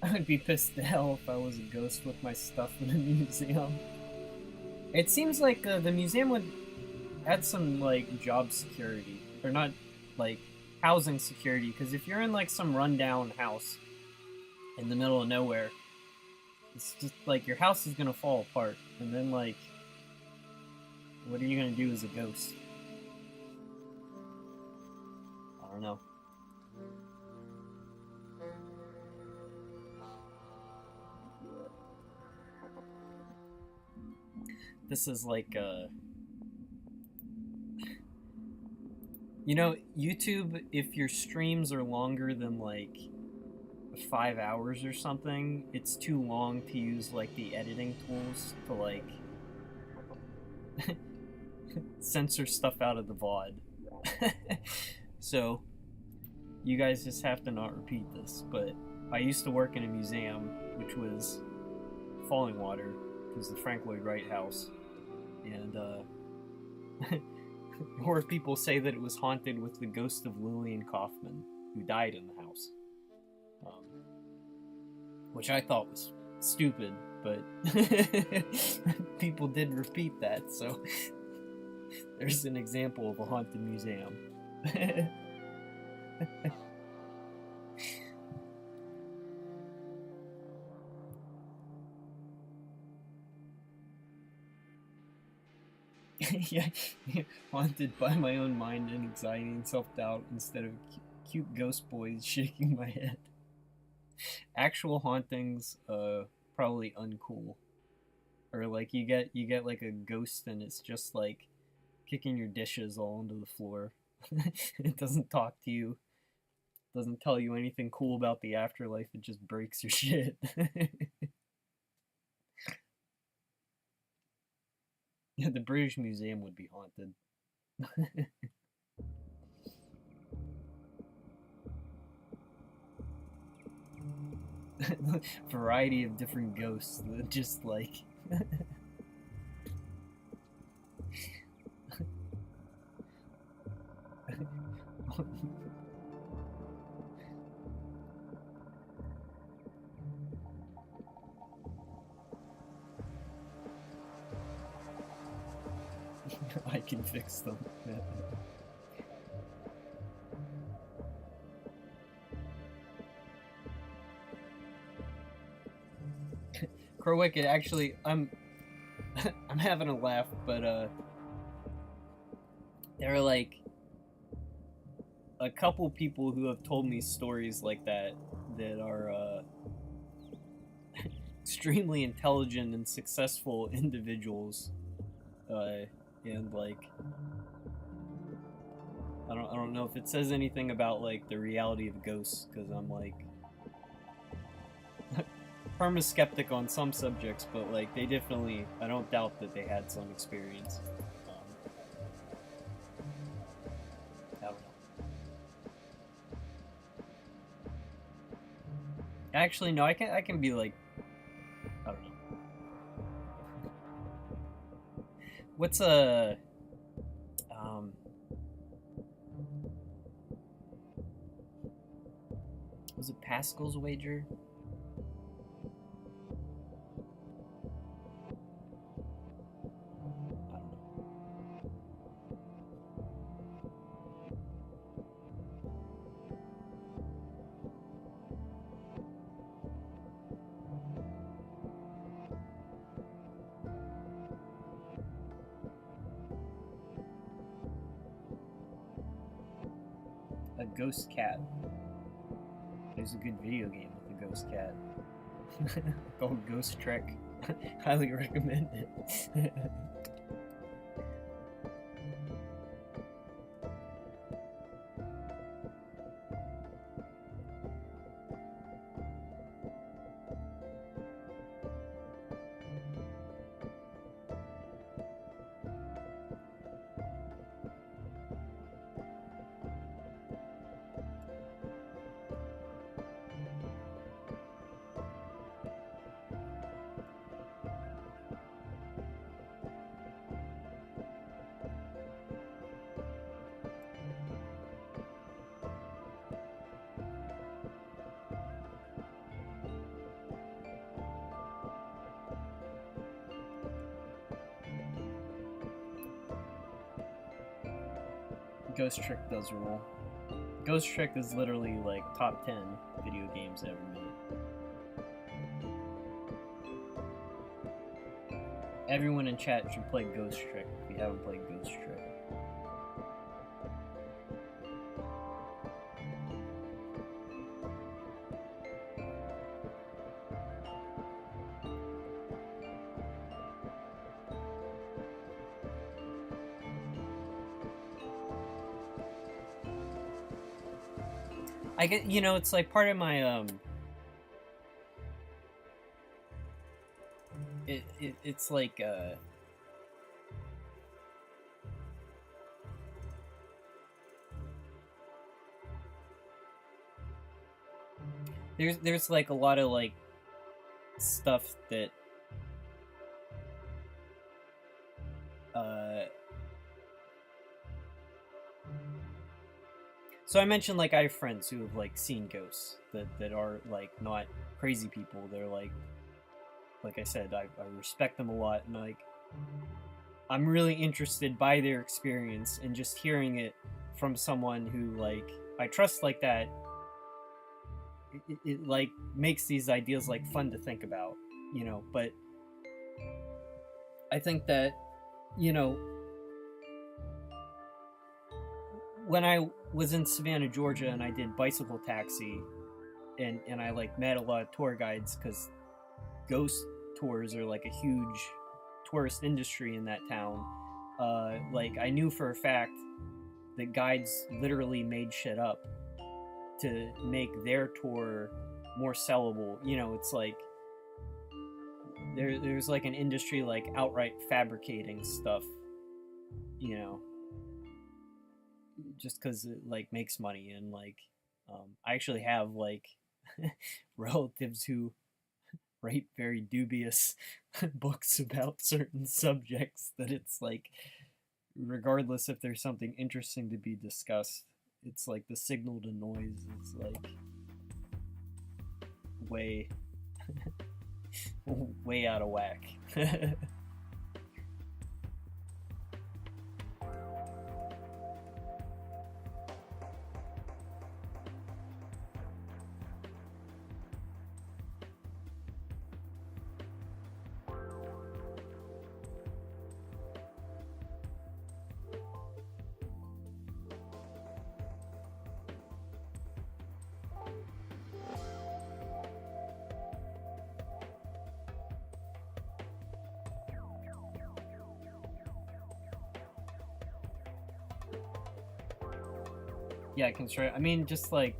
Speaker 1: I'd be pissed to hell if I was a ghost with my stuff in a museum. It seems like the museum would add some like job security, or not like housing security, because if you're in like some rundown house in the middle of nowhere, it's just like your house is gonna fall apart, and then like, what are you gonna do as a ghost? I don't know. This is like you know, YouTube, if your streams are longer than like 5 hours or something, it's too long to use like the editing tools to like censor stuff out of the VOD. So you guys just have to not repeat this, but I used to work in a museum, which was Falling Water, it was the Frank Lloyd Wright house, and more people say that it was haunted with the ghost of Lillian Kaufman, who died in the house, which I thought was stupid, but people did repeat that, so there's an example of a haunted museum. Yeah, haunted by my own mind and anxiety and self-doubt instead of cute ghost boys shaking my head. Actual hauntings, probably uncool. Or like you get like a ghost and it's just like kicking your dishes all into the floor. It doesn't talk to you. Doesn't tell you anything cool about the afterlife. It just breaks your shit. Yeah, the British Museum would be haunted. Variety of different ghosts that just like I can fix them. Crowwicked, actually, I'm having a laugh, but there are like a couple people who have told me stories like that are extremely intelligent and successful individuals, and like I don't know if it says anything about like the reality of ghosts, because I'm like perma-skeptic on some subjects, but like they definitely, I don't doubt that they had some experience. I don't know. Actually, no, I can be like, I don't know. What's a was it Pascal's wager? A ghost cat. There's a good video game with a ghost cat called Ghost Trick. Highly recommend it. Ghost Trick does rule. Ghost Trick is literally like top 10 video games ever made. Everyone in chat should play Ghost Trick if you haven't played Ghost Trick. I get, you know, it's like part of my it's like there's like a lot of like stuff that so I mentioned like I have friends who have like seen ghosts that are like not crazy people. They're like I said, I respect them a lot, and like I'm really interested by their experience, and just hearing it from someone who like I trust like that, it like makes these ideas like fun to think about, you know. But I think that, you know, when I was in Savannah, Georgia, and I did bicycle taxi, and I like met a lot of tour guides, because ghost tours are like a huge tourist industry in that town. Like I knew for a fact that guides literally made shit up to make their tour more sellable. You know, it's like there's like an industry like outright fabricating stuff, you know, just because it like makes money. And like I actually have like relatives who write very dubious books about certain subjects, that it's like, regardless if there's something interesting to be discussed, it's like the signal to noise is like way way out of whack. Yeah, I mean, just like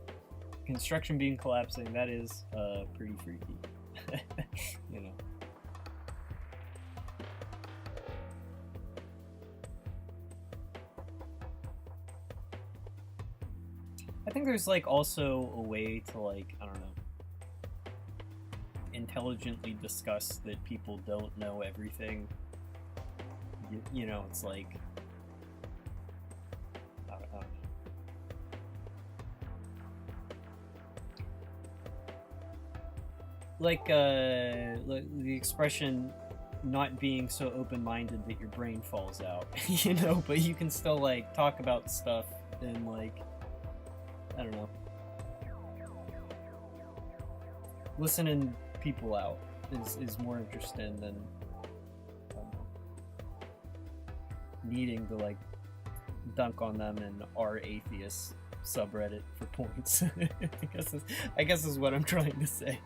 Speaker 1: construction beam collapsing, that is pretty freaky. You know. I think there's like also a way to like, I don't know, intelligently discuss that people don't know everything. You know, it's like, I don't know. Like the expression not being so open-minded that your brain falls out, you know, but you can still like talk about stuff and like, I don't know, listening people out is more interesting than needing to like dunk on them in our atheist subreddit for points. I guess is what I'm trying to say.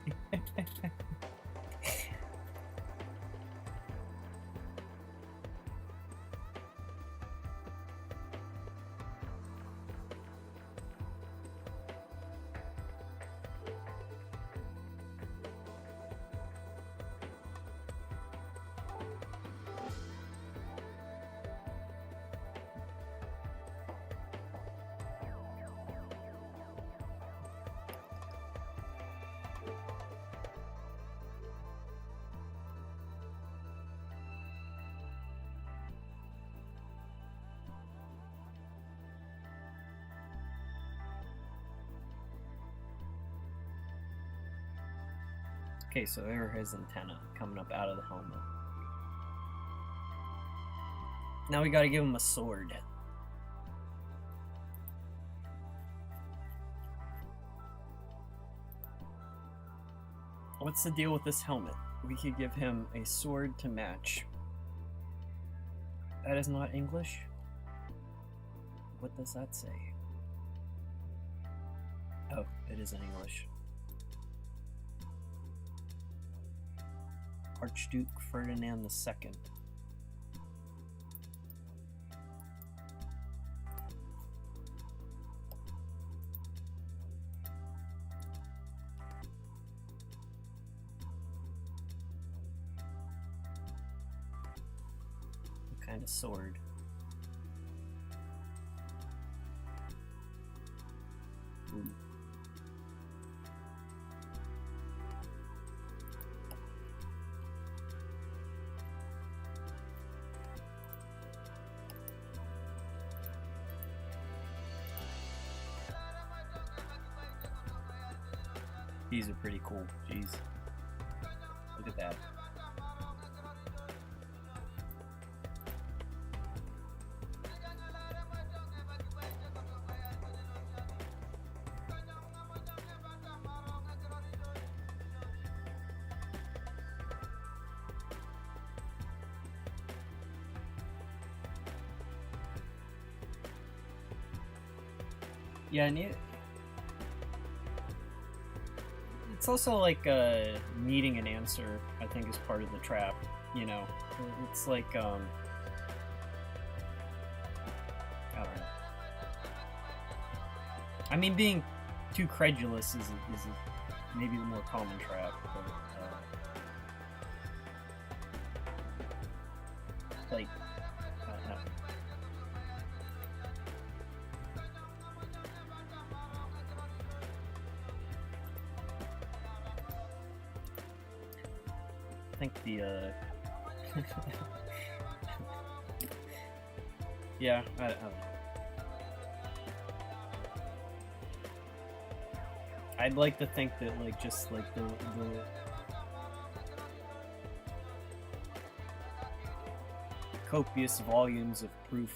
Speaker 1: Okay, so there are his antenna coming up out of the helmet. Now we gotta give him a sword. What's the deal with this helmet? We could give him a sword to match. That is not English? What does that say? Oh, it is in English. Archduke Ferdinand II. What kind of sword? Ooh. These are pretty cool. Jeez. Look at that. Yeah, and it's also like needing an answer, I think, is part of the trap, you know. It's like I don't know. I mean, being too credulous is maybe the more common trap, but like, I don't know. I think the yeah, I don't know. I'd like to think that like just like the copious volumes of proof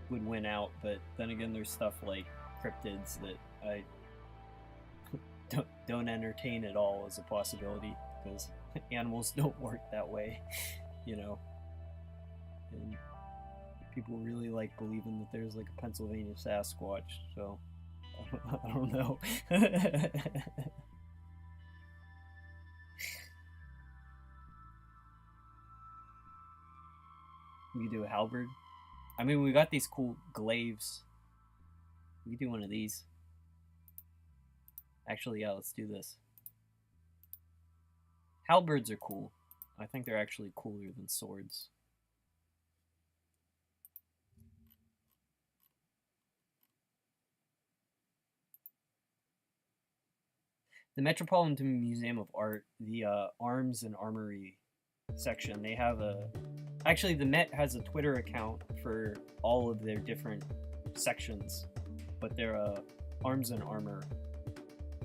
Speaker 1: would win out, but then again there's stuff like cryptids that I don't entertain at all as a possibility, because animals don't work that way, you know. And people really like believing that there's like a Pennsylvania Sasquatch, so I don't know. We could do a halberd. I mean, we got these cool glaives. We can do one of these. Actually, yeah, let's do this. Halberds are cool. I think they're actually cooler than swords. The Metropolitan Museum of Art, the Arms and Armory section, they have a... Actually, the Met has a Twitter account for all of their different sections, but their Arms and Armor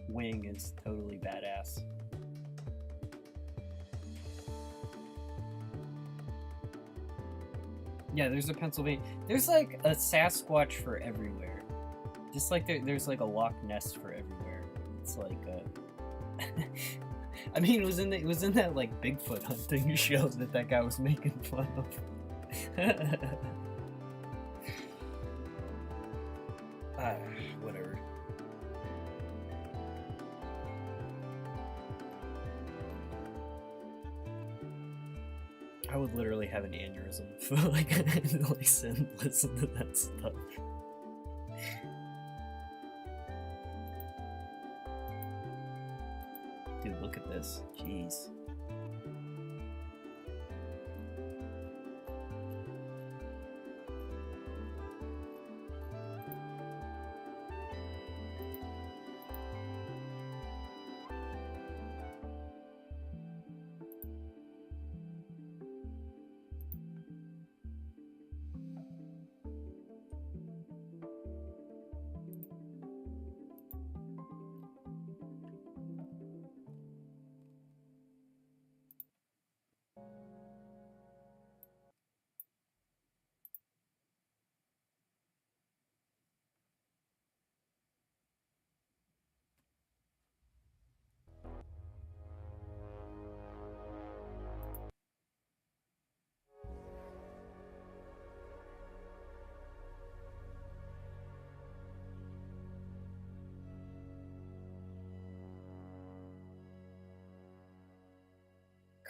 Speaker 1: wing is totally badass. Yeah, there's a Pennsylvania... There's like a Sasquatch for everywhere. Just like there's like a Loch Ness for everywhere. It's like I mean, it was in that like Bigfoot hunting show that guy was making fun of. Whatever. I would literally have an aneurysm if like listen to that stuff. Dude, look at this. Jeez.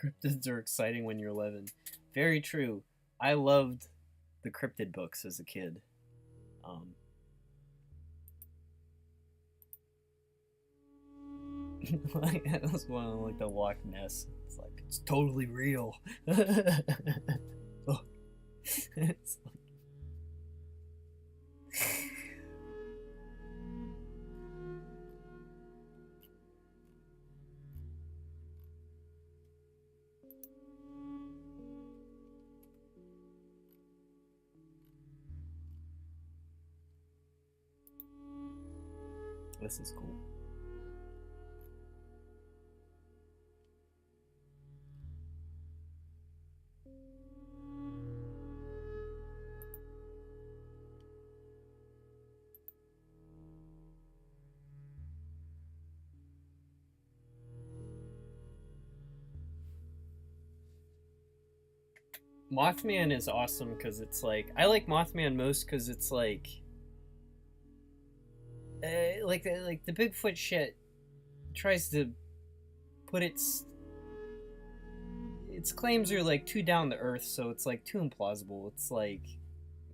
Speaker 1: Cryptids are exciting when you're 11. Very true. I loved the cryptid books as a kid. Like, that was one of like the Loch Ness. It's like it's totally real. Oh. It's like... This is cool. Mothman is awesome because it's like I like Mothman most because it's like the Bigfoot shit tries to put its claims are like too down to earth, so it's like too implausible. It's like,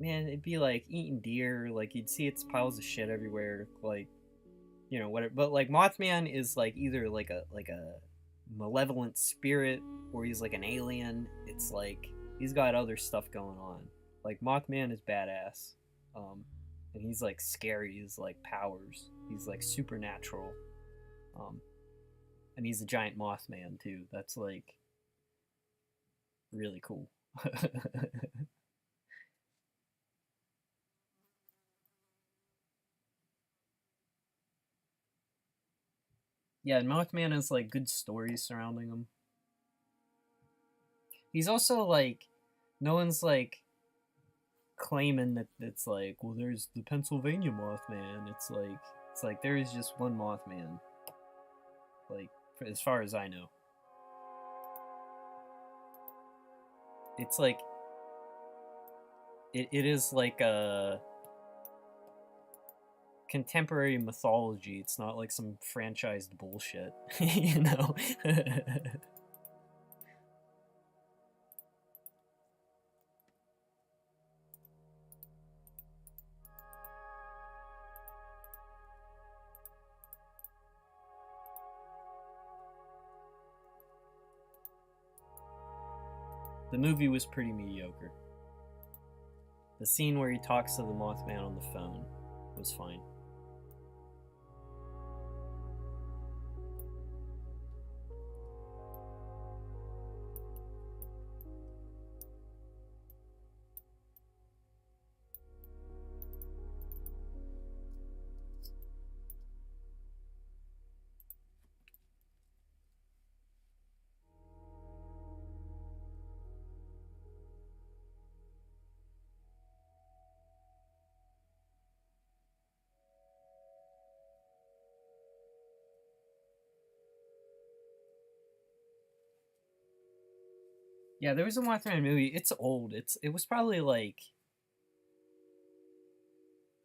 Speaker 1: man, it'd be like eating deer, like you'd see its piles of shit everywhere, like, you know, whatever. But like Mothman is like either like a malevolent spirit or he's like an alien. It's like he's got other stuff going on. Like Mothman is badass. And he's like scary. He's like powers. He's like supernatural. And he's a giant Mothman too. That's like really cool. Yeah, Mothman has like good stories surrounding him. He's also like, no one's like claiming that it's like, well, there's the Pennsylvania Mothman. It's like there is just one Mothman. Like, as far as I know, it's like it is like a contemporary mythology. It's not like some franchised bullshit, you know. The movie was pretty mediocre. The scene where he talks to the Mothman on the phone was fine. Yeah, there was a Mothman movie. It's old. It was probably like,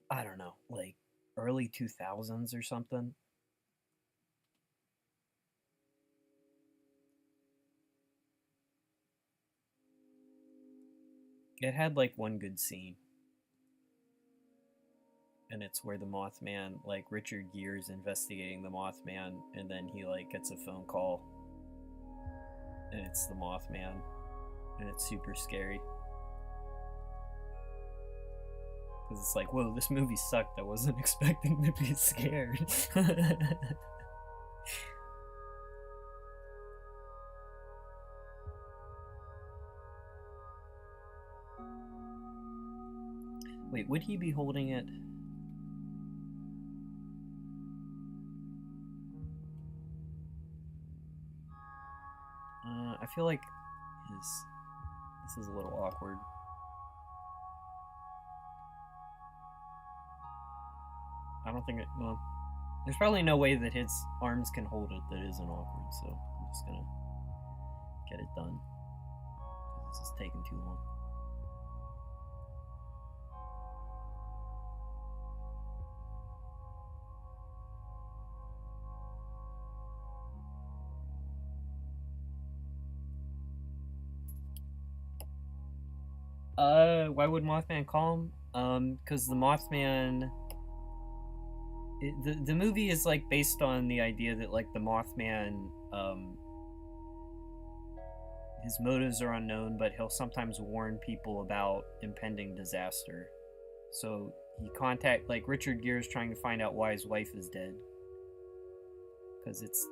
Speaker 1: I don't know, like early 2000s or something. It had like one good scene, and it's where the Mothman, like Richard Gere's investigating the Mothman, and then he like gets a phone call, and it's the Mothman, and it's super scary. Because it's like, whoa, this movie sucked. I wasn't expecting to be scared. Wait, would he be holding it? I feel like this is a little awkward. I don't think it. Well, there's probably no way that his arms can hold it that isn't awkward. So I'm just gonna get it done. This is taking too long. Why would Mothman call him? Because the Mothman, the movie is like based on the idea that like the Mothman, his motives are unknown, but he'll sometimes warn people about impending disaster. So he like Richard Gere is trying to find out why his wife is dead, because it's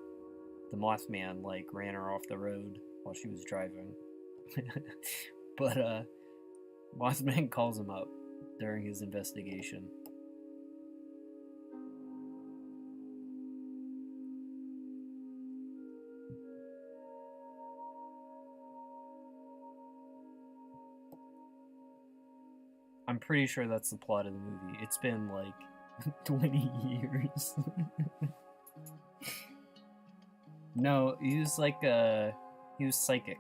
Speaker 1: the Mothman like ran her off the road while she was driving. But Mothman calls him up during his investigation. I'm pretty sure that's the plot of the movie. It's been like 20 years. No, he was like he was psychic.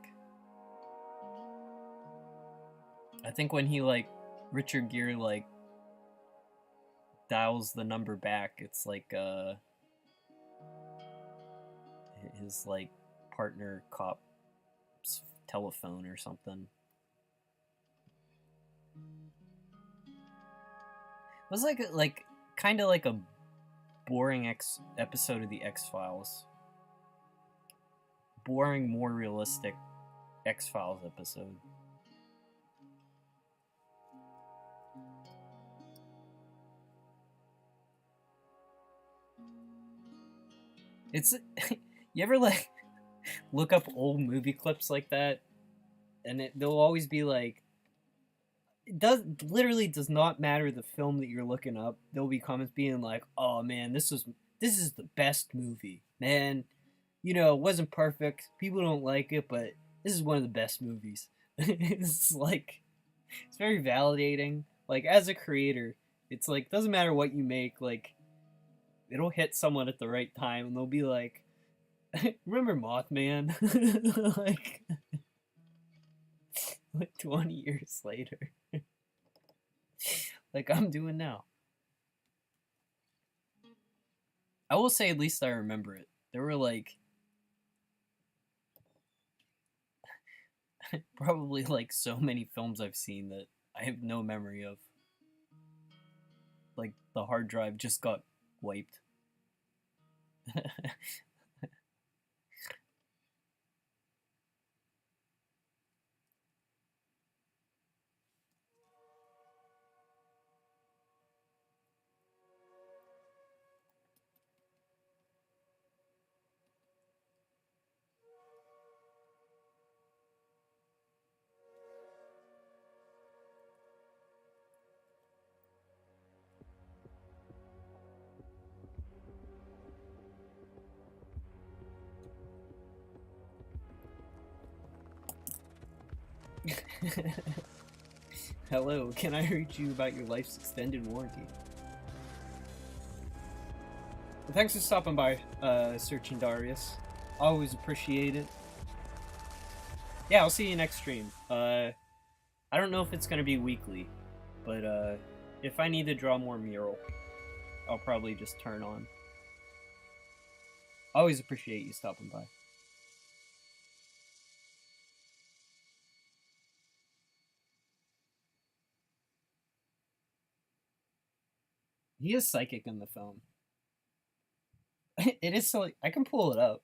Speaker 1: I think when he like Richard Gere like dials the number back, it's like his like partner cop's telephone or something. It was like kind of like a boring episode of the X-Files. Boring, more realistic X-Files episode. It's you ever like look up old movie clips like that, and they'll always be like, it does not matter the film that you're looking up. There'll be comments being like, "Oh man, this is the best movie, man. You know, it wasn't perfect. People don't like it, but this is one of the best movies." It's like it's very validating. Like as a creator, it's like doesn't matter what you make, like it'll hit someone at the right time and they'll be like, remember Mothman? like 20 years later. Like I'm doing now. I will say at least I remember it. There were like probably like so many films I've seen that I have no memory of. Like the hard drive just got wiped. Hello, can I reach you about your life's extended warranty? Well, thanks for stopping by, Searching Darius. Always appreciate it. Yeah, I'll see you next stream. I don't know if it's gonna be weekly, but if I need to draw more mural, I'll probably just turn on. Always appreciate you stopping by. He is psychic in the film. It is so, like, I can pull it up.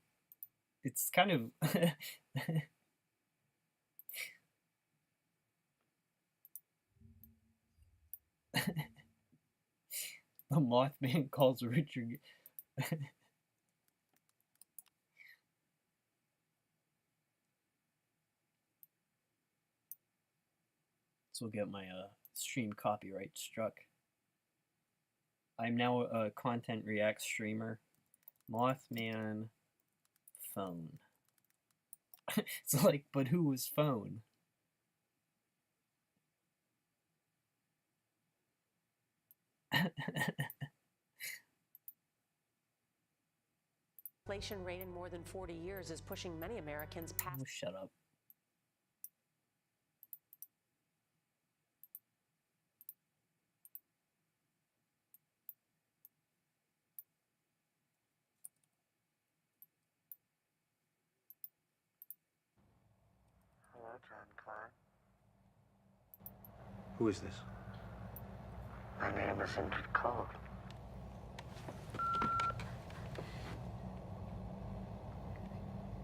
Speaker 1: It's kind of the Mothman calls Richard. So we'll get my stream copyright struck. I'm now a content react streamer. Mothman phone. It's like, but who was phone?
Speaker 2: Inflation rate in more than 40 years is pushing many Americans past.
Speaker 1: Oh, shut up.
Speaker 3: Hello, John Klein.
Speaker 4: Who is this?
Speaker 3: My name is Indrid Cole.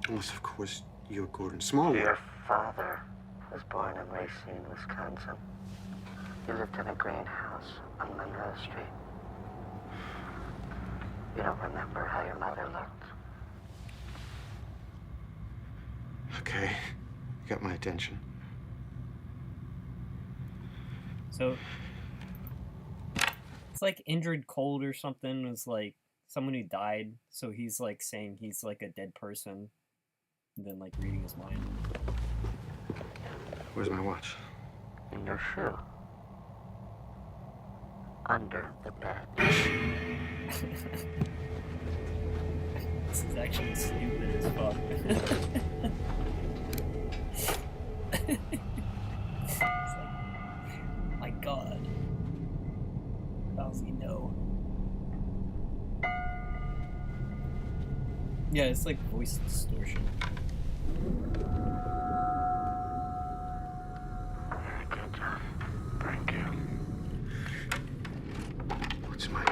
Speaker 4: Unless, of course, you're Gordon Smallwood.
Speaker 3: Your father was born in Racine, Wisconsin. He lived in a green house on Monroe Street. You don't remember how your mother looked?
Speaker 4: Okay, you got my attention.
Speaker 1: So it's like Indrid Cold or something was like someone who died, so he's like saying he's like a dead person and then like reading his mind.
Speaker 4: Where's my watch?
Speaker 3: In your shoe. Under the bed.
Speaker 1: This is actually stupid as fuck. It's like, my god. How does he know? Yeah, it's like voice distortion.
Speaker 3: Very good, John. Thank you.
Speaker 4: What's my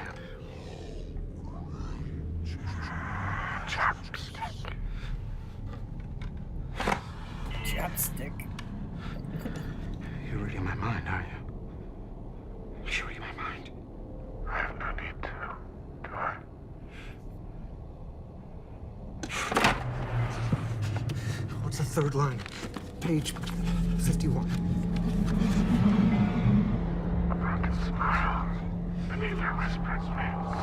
Speaker 3: Chapstick.
Speaker 1: Chapstick.
Speaker 4: You're reading my mind, are you? You're reading my mind.
Speaker 3: I have no need to, do I?
Speaker 4: What's the third line? Page 51.
Speaker 3: A broken smile beneath your whispering wings.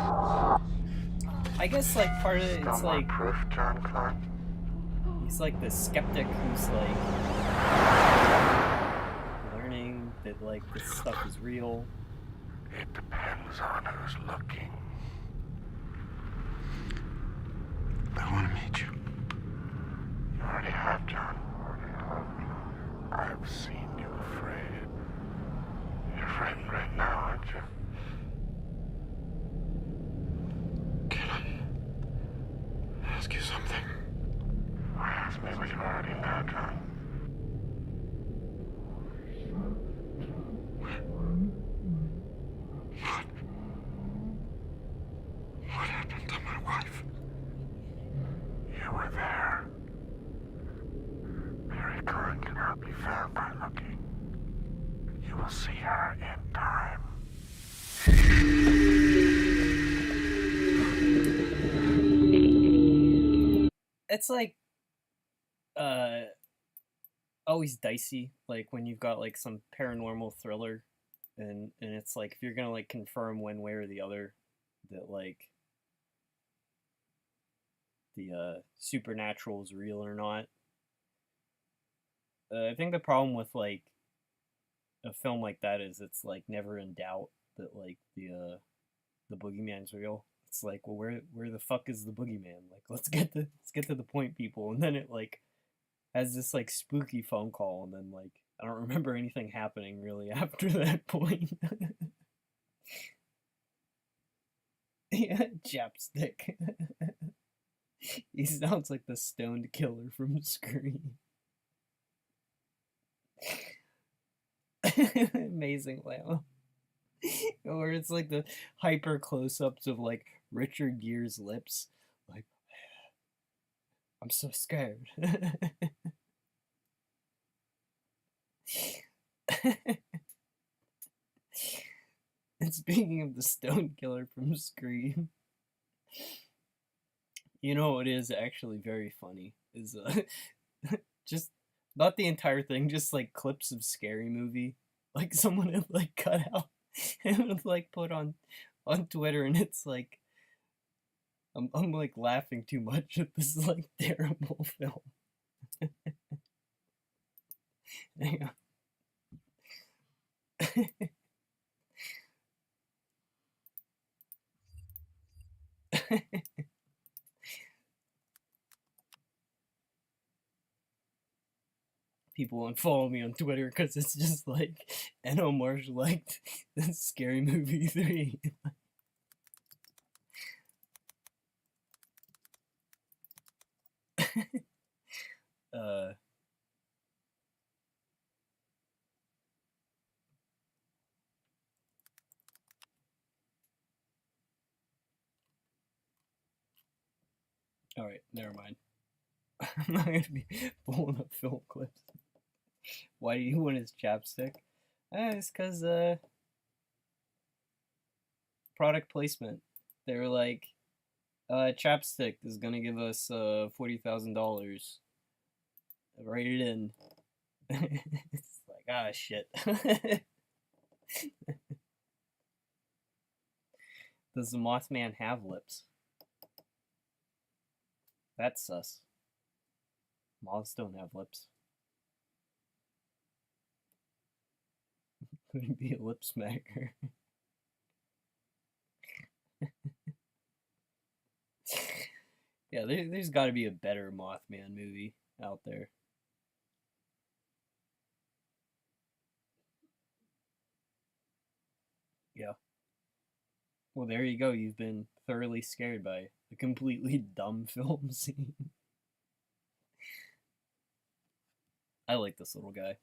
Speaker 1: I guess like part of it,
Speaker 3: No
Speaker 1: it's
Speaker 3: more
Speaker 1: like
Speaker 3: proof, John Klein.
Speaker 1: he's like the skeptic who's like learning that like this stuff is real.
Speaker 3: It depends on who's looking.
Speaker 4: I want to meet you.
Speaker 3: You already have, John. I have seen you afraid. You're frightened right now, aren't you?
Speaker 4: Can I ask you something?
Speaker 3: Why ask me what you already know, John?
Speaker 4: What happened to my wife?
Speaker 3: You were there. Mary Cullen cannot be found by looking. You will see her in time.
Speaker 1: It's like always dicey, like when you've got like some paranormal thriller and it's like if you're gonna like confirm one way or the other that like the supernatural is real or not. I think the problem with like a film like that is it's like never in doubt that like the boogeyman's real. It's like, well, where the fuck is the boogeyman? Like, let's get to the point, people. And then it like has this like spooky phone call, and then like I don't remember anything happening really after that point. Yeah, chapstick. He sounds like the stoned killer from Scream. Amazing lamb. Or it's like the hyper close-ups of like Richard Gere's lips. Like, I'm so scared. And speaking of the stone killer from Scream, you know what is actually very funny is just not the entire thing, just like clips of Scary Movie, like someone had like cut out and would like put on Twitter, and it's like I'm like laughing too much at this like terrible film. Hang on. People unfollow me on Twitter because it's just like Eno Marsh liked the Scary Movie 3. uh, Alright, never mind. I'm not gonna be pulling up film clips. Why do you want his chapstick? It's because, product placement. They were like, chapstick is gonna give us, $40,000. Write it in. It's like, ah, shit. Does the Mothman have lips? That's sus. Moths don't have lips. Could he be a lip smacker? Yeah, there's got to be a better Mothman movie out there. Yeah. Well, there you go. You've been thoroughly scared by a completely dumb film scene. I like this little guy.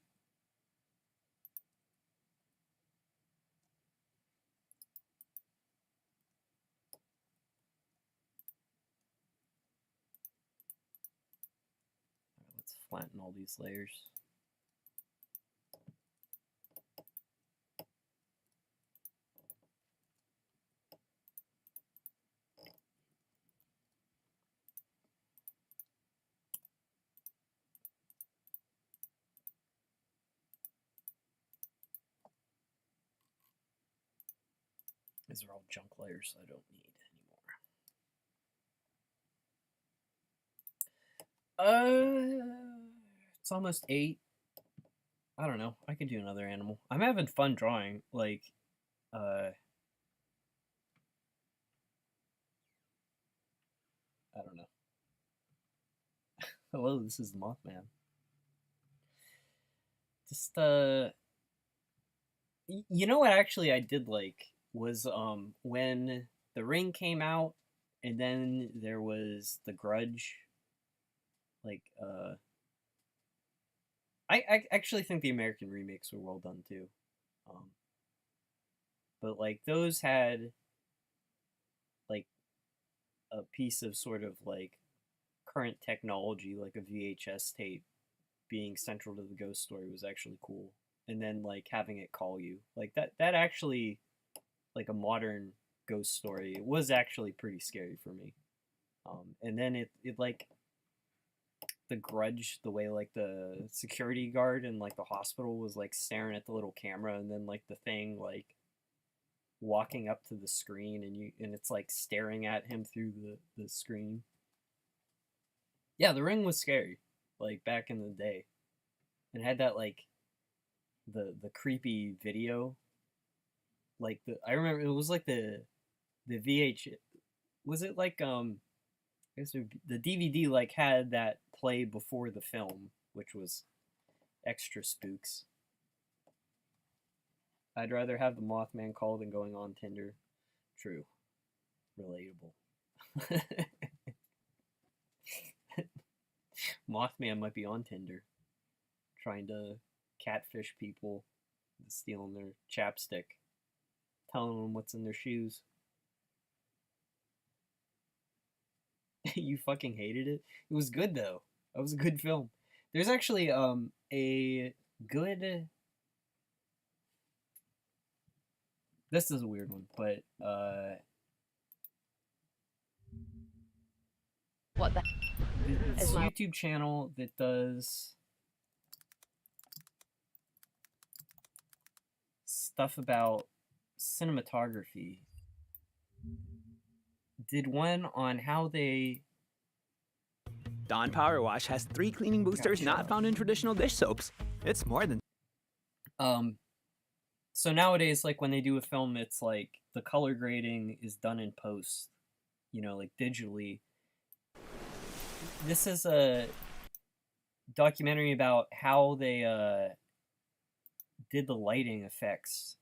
Speaker 1: Alright, let's flatten all these layers. These are all junk layers I don't need anymore. It's almost 8. I don't know. I could do another animal. I'm having fun drawing. Like, I don't know. Hello, this is the Mothman. Just, you know what actually I did like was, when The Ring came out, and then there was The Grudge. Like, I actually think the American remakes were well done too. But like those had like a piece of sort of like current technology, like a VHS tape, being central to the ghost story was actually cool. And then like having it call you, like that actually, like a modern ghost story, was actually pretty scary for me. And then it like the Grudge, the way like the security guard in like the hospital was like staring at the little camera, and then like the thing like walking up to the screen, and it's like staring at him through the screen. Yeah, The Ring was scary, like back in the day. and it had that like the creepy video. Like I remember it was like the VH. Was it like I guess the DVD like had that play before the film, which was extra spooks. I'd rather have the Mothman call than going on Tinder. True. Relatable. Mothman might be on Tinder, trying to catfish people, stealing their chapstick, telling them what's in their shoes. You fucking hated it? It was good though. That was a good film. There's actually a good. This is a weird one, but
Speaker 2: What the?
Speaker 1: it's a YouTube channel that does stuff about cinematography. Did one on how they.
Speaker 5: Dawn Power Wash has 3 cleaning boosters not found in traditional dish soaps. It's more than.
Speaker 1: So nowadays, like when they do a film, it's like the color grading is done in post, you know, like digitally. This is a documentary about how they did the lighting effects,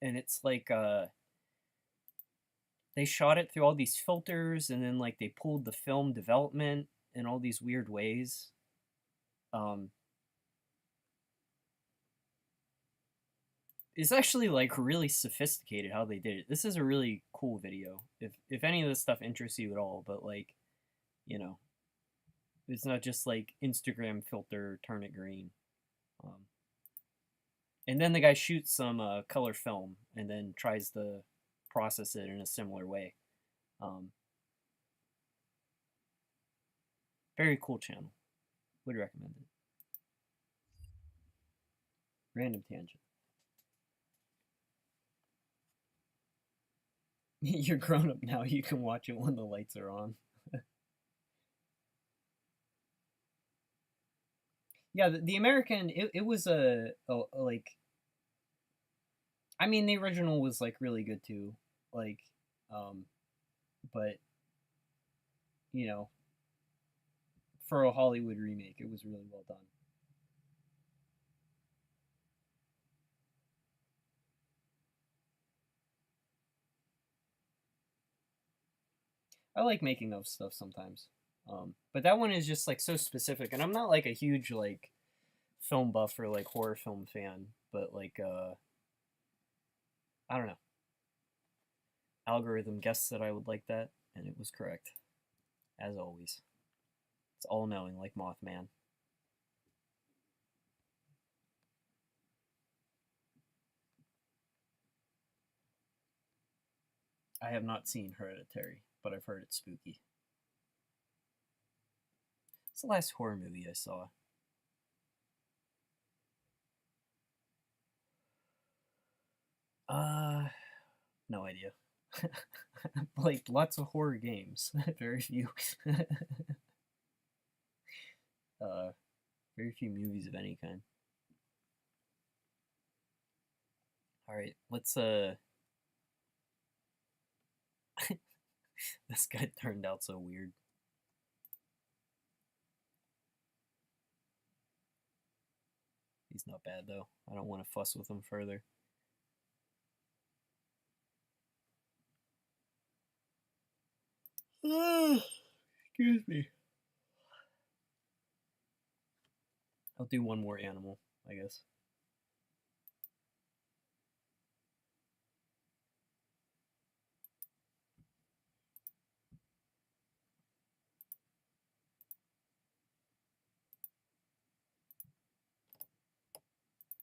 Speaker 1: and it's like they shot it through all these filters, and then like they pulled the film development in all these weird ways. It's actually like really sophisticated how they did it. This is a really cool video. If any of this stuff interests you at all, but like, you know, it's not just like Instagram filter, turn it green. And then the guy shoots some color film and then tries to process it in a similar way. Very cool channel. Would recommend it. Random tangent. You're grown up now. You can watch it when the lights are on. Yeah, the American, it was a like. I mean, the original was like really good too, like, but you know, for a Hollywood remake, it was really well done. I like making of stuff sometimes. But that one is just like so specific, and I'm not like a huge like film buff or like horror film fan, but like I don't know. Algorithm guessed that I would like that, and it was correct. As always. It's all knowing like Mothman. I have not seen Hereditary, but I've heard it's spooky. What's the last horror movie I saw? No idea. Like lots of horror games, very few. Very few movies of any kind. All right, let's This guy turned out so weird. He's not bad though. I don't want to fuss with him further. Excuse me. I'll do one more animal, I guess.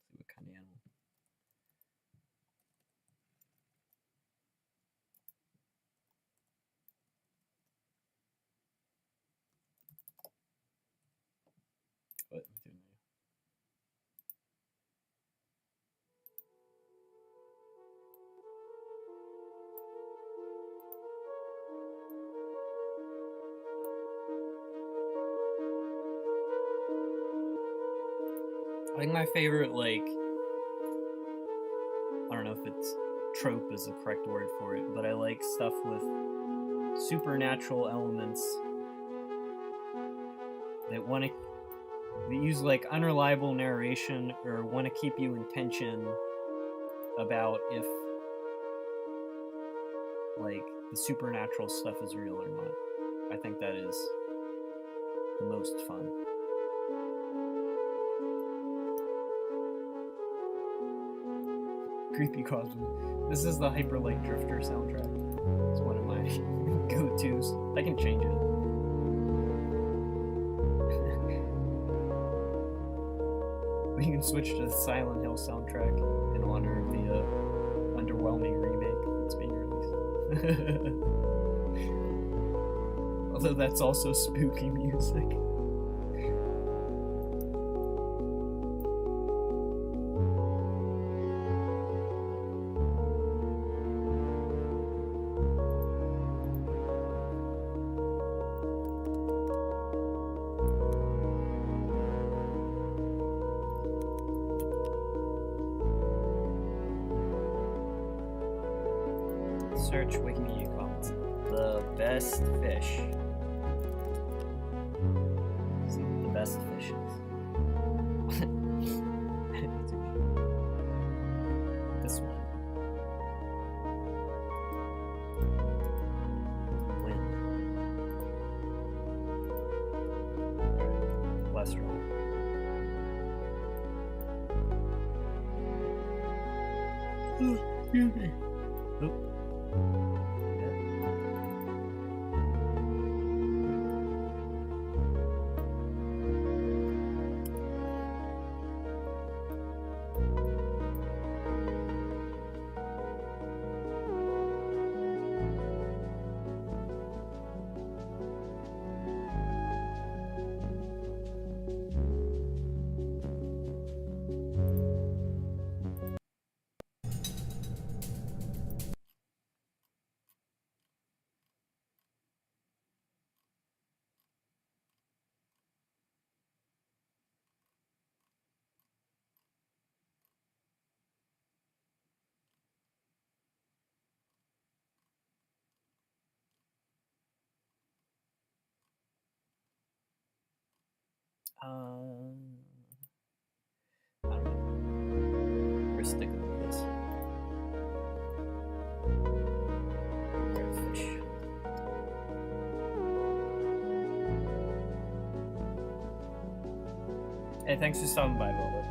Speaker 1: See what kind of animal. What? think my favorite, like, I don't know if it's trope is the correct word for it, but I like stuff with supernatural elements that use like unreliable narration or want to keep you in tension about if like the supernatural stuff is real or not. I think that is the most fun. Creepy Cosmo. This is the Hyperlight Drifter soundtrack. It's one of my go-tos. I can change it. We can switch to the Silent Hill soundtrack in honor of the underwhelming remake that's being released. Although that's also spooky music. Search Wikimedia comments. The best fish. See what the best fish is. This one. Wind. Cholesterol. Excuse me. Oop. I don't know. We're sticking with this. Redfish. Hey, thanks for stopping by, Velvet.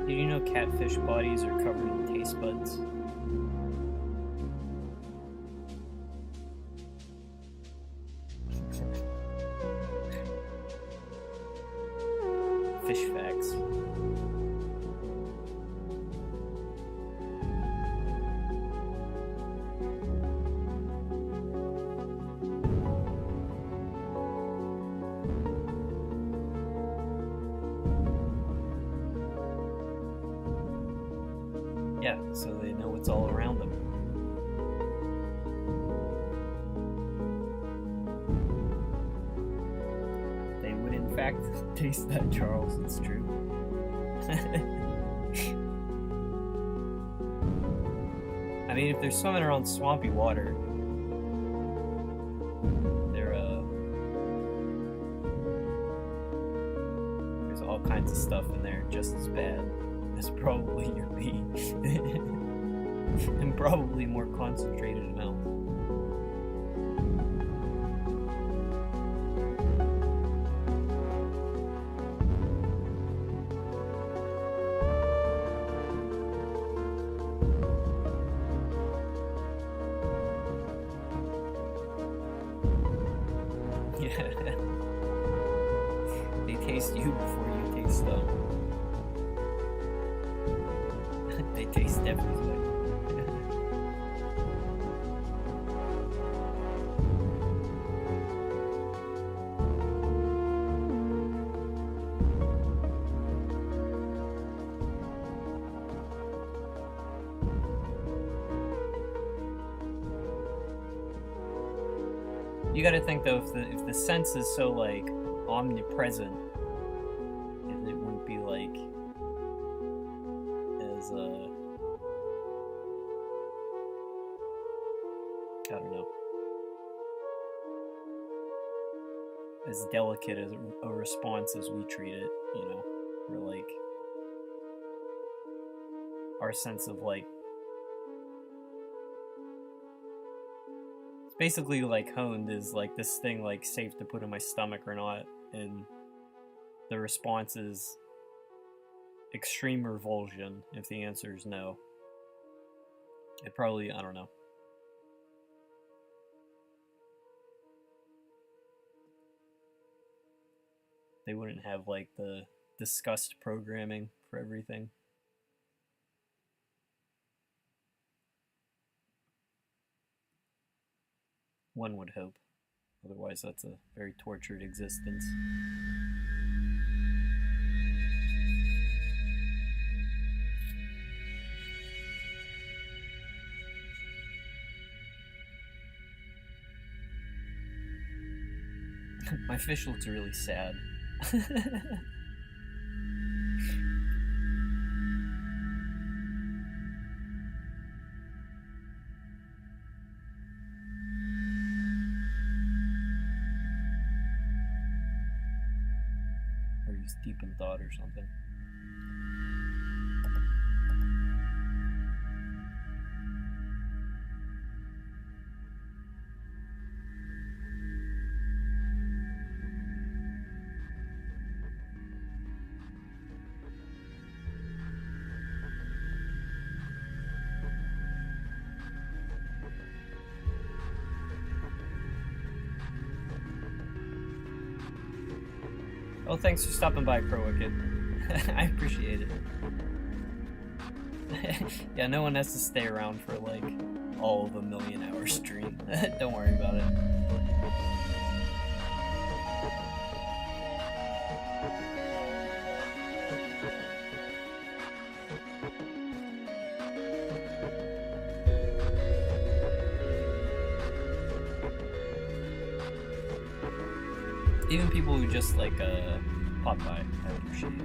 Speaker 1: Did you know catfish bodies are covered in taste buds? Fish facts. Yeah, so they know what's all around them. fact taste that, Charles. It's true. I mean, if they're swimming around swampy water, there's all kinds of stuff in there just as bad as probably your pee. And probably more concentrated amount. They taste you before you taste them. They taste everything. You gotta think though, if the sense is so like omnipresent, it wouldn't be like as I don't know, as delicate as a response as we treat it, you know, or like our sense of like, it's basically like honed is like this thing like safe to put in my stomach or not, and the response is extreme revulsion if the answer is no. It probably, I don't know. They wouldn't have like the disgust programming for everything. One would hope. Otherwise, that's a very tortured existence. My fish looks really sad. Or he's deep in thought or something. Oh, thanks for stopping by, Crowicked. I appreciate it. Yeah, no one has to stay around for like all of a 1,000,000-hour stream. Don't worry about it. Even people who just like pop by, I would appreciate it.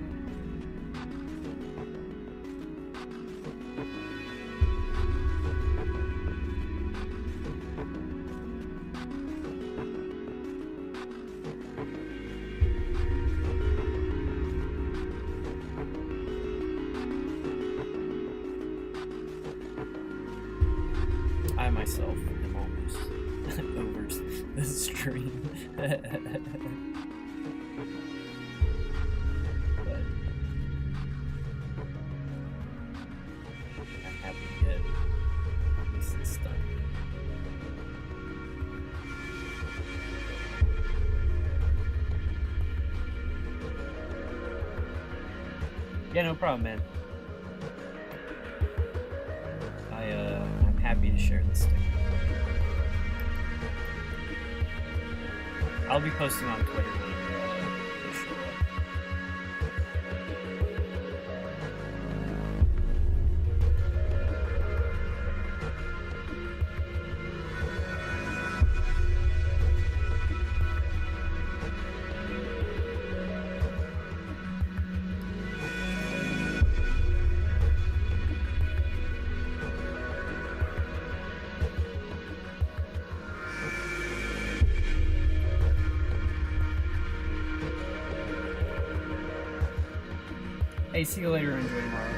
Speaker 1: I myself am almost over the stream. But I'm happy to get at least this done. Yeah, no problem, man. I'm happy to share this thing. I'll be posting on Twitter when they show up. Hey, see you later. Enjoy tomorrow.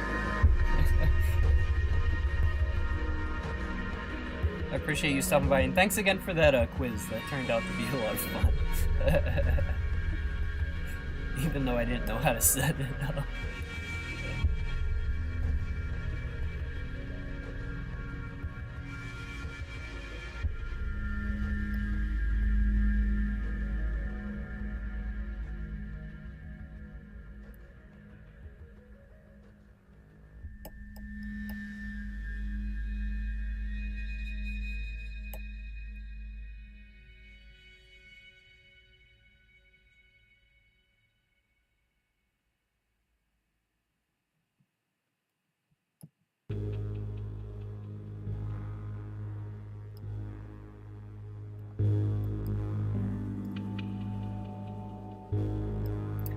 Speaker 1: I appreciate you stopping by, and thanks again for that quiz. That turned out to be a lot of fun. Even though I didn't know how to set it up.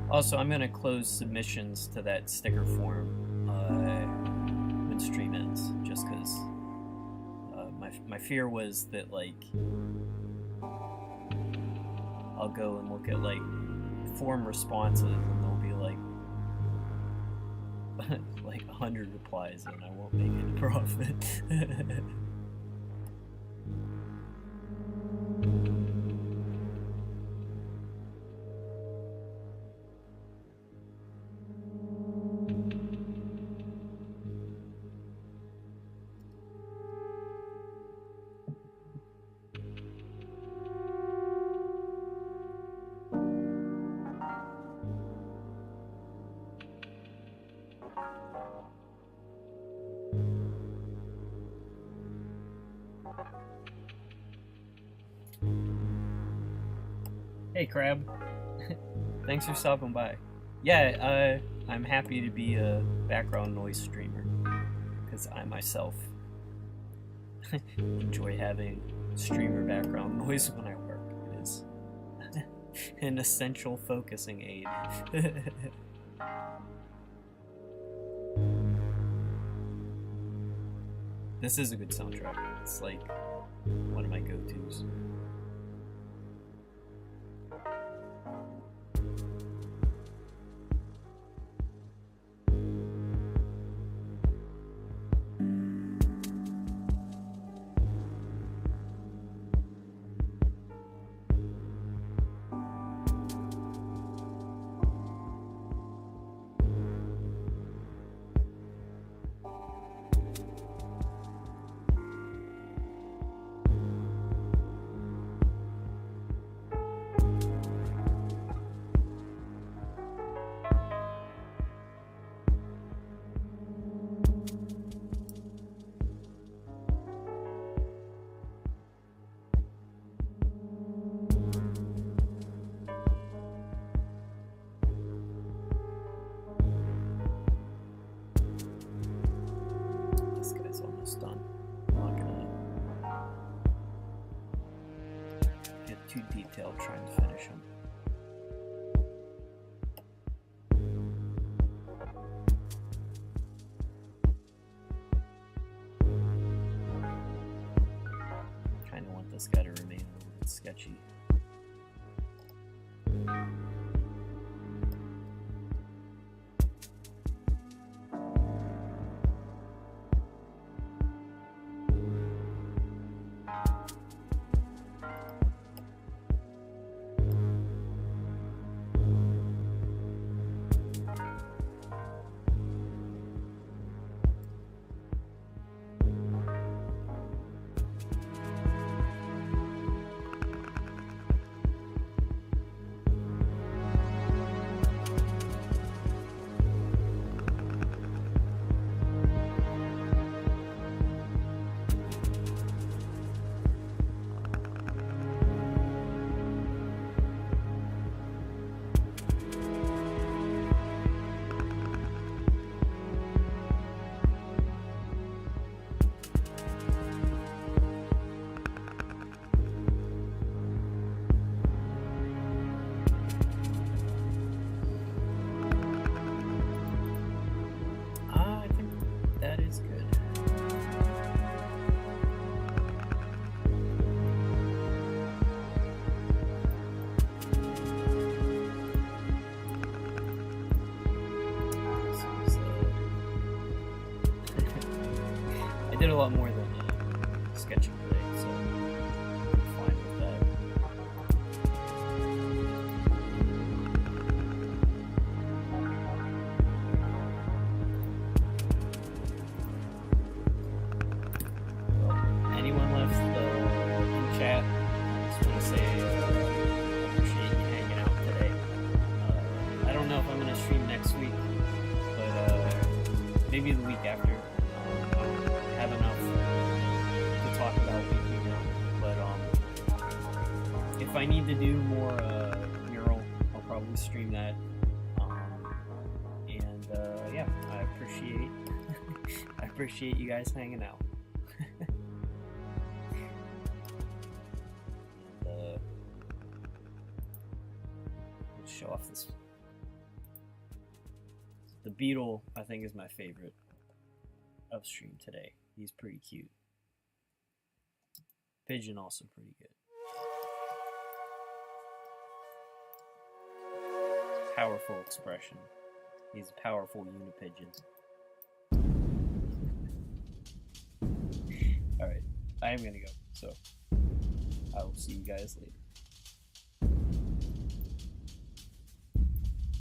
Speaker 1: Also, I'm gonna close submissions to that sticker form when stream ends, just because my fear was that, like, I'll go and look at, like, form responses and there'll be, like, like 100 replies and I won't make any profit. Hey, Crab. Thanks for stopping by. Yeah, I'm happy to be a background noise streamer, because I myself enjoy having streamer background noise when I work. It is an essential focusing aid. This is a good soundtrack. It's like one of my go-tos. Done. I'm not gonna get too detailed trying to finish them. Kinda want this guy to remain a little bit sketchy. did a lot more than sketching today, so I'm fine with that. Anyone left in chat? I just want to say I appreciate you hanging out today. I don't know if I'm going to stream next week, but maybe the week after. I have enough to talk about weekly now, but if I need to do more mural, I'll probably stream that. And yeah, I appreciate you guys hanging out. Show off this. The beetle, I think, is my favorite of stream today. He's pretty cute. Pigeon also pretty good. Powerful expression. He's a powerful unipigeon. Alright, I am gonna go, so I will see you guys later.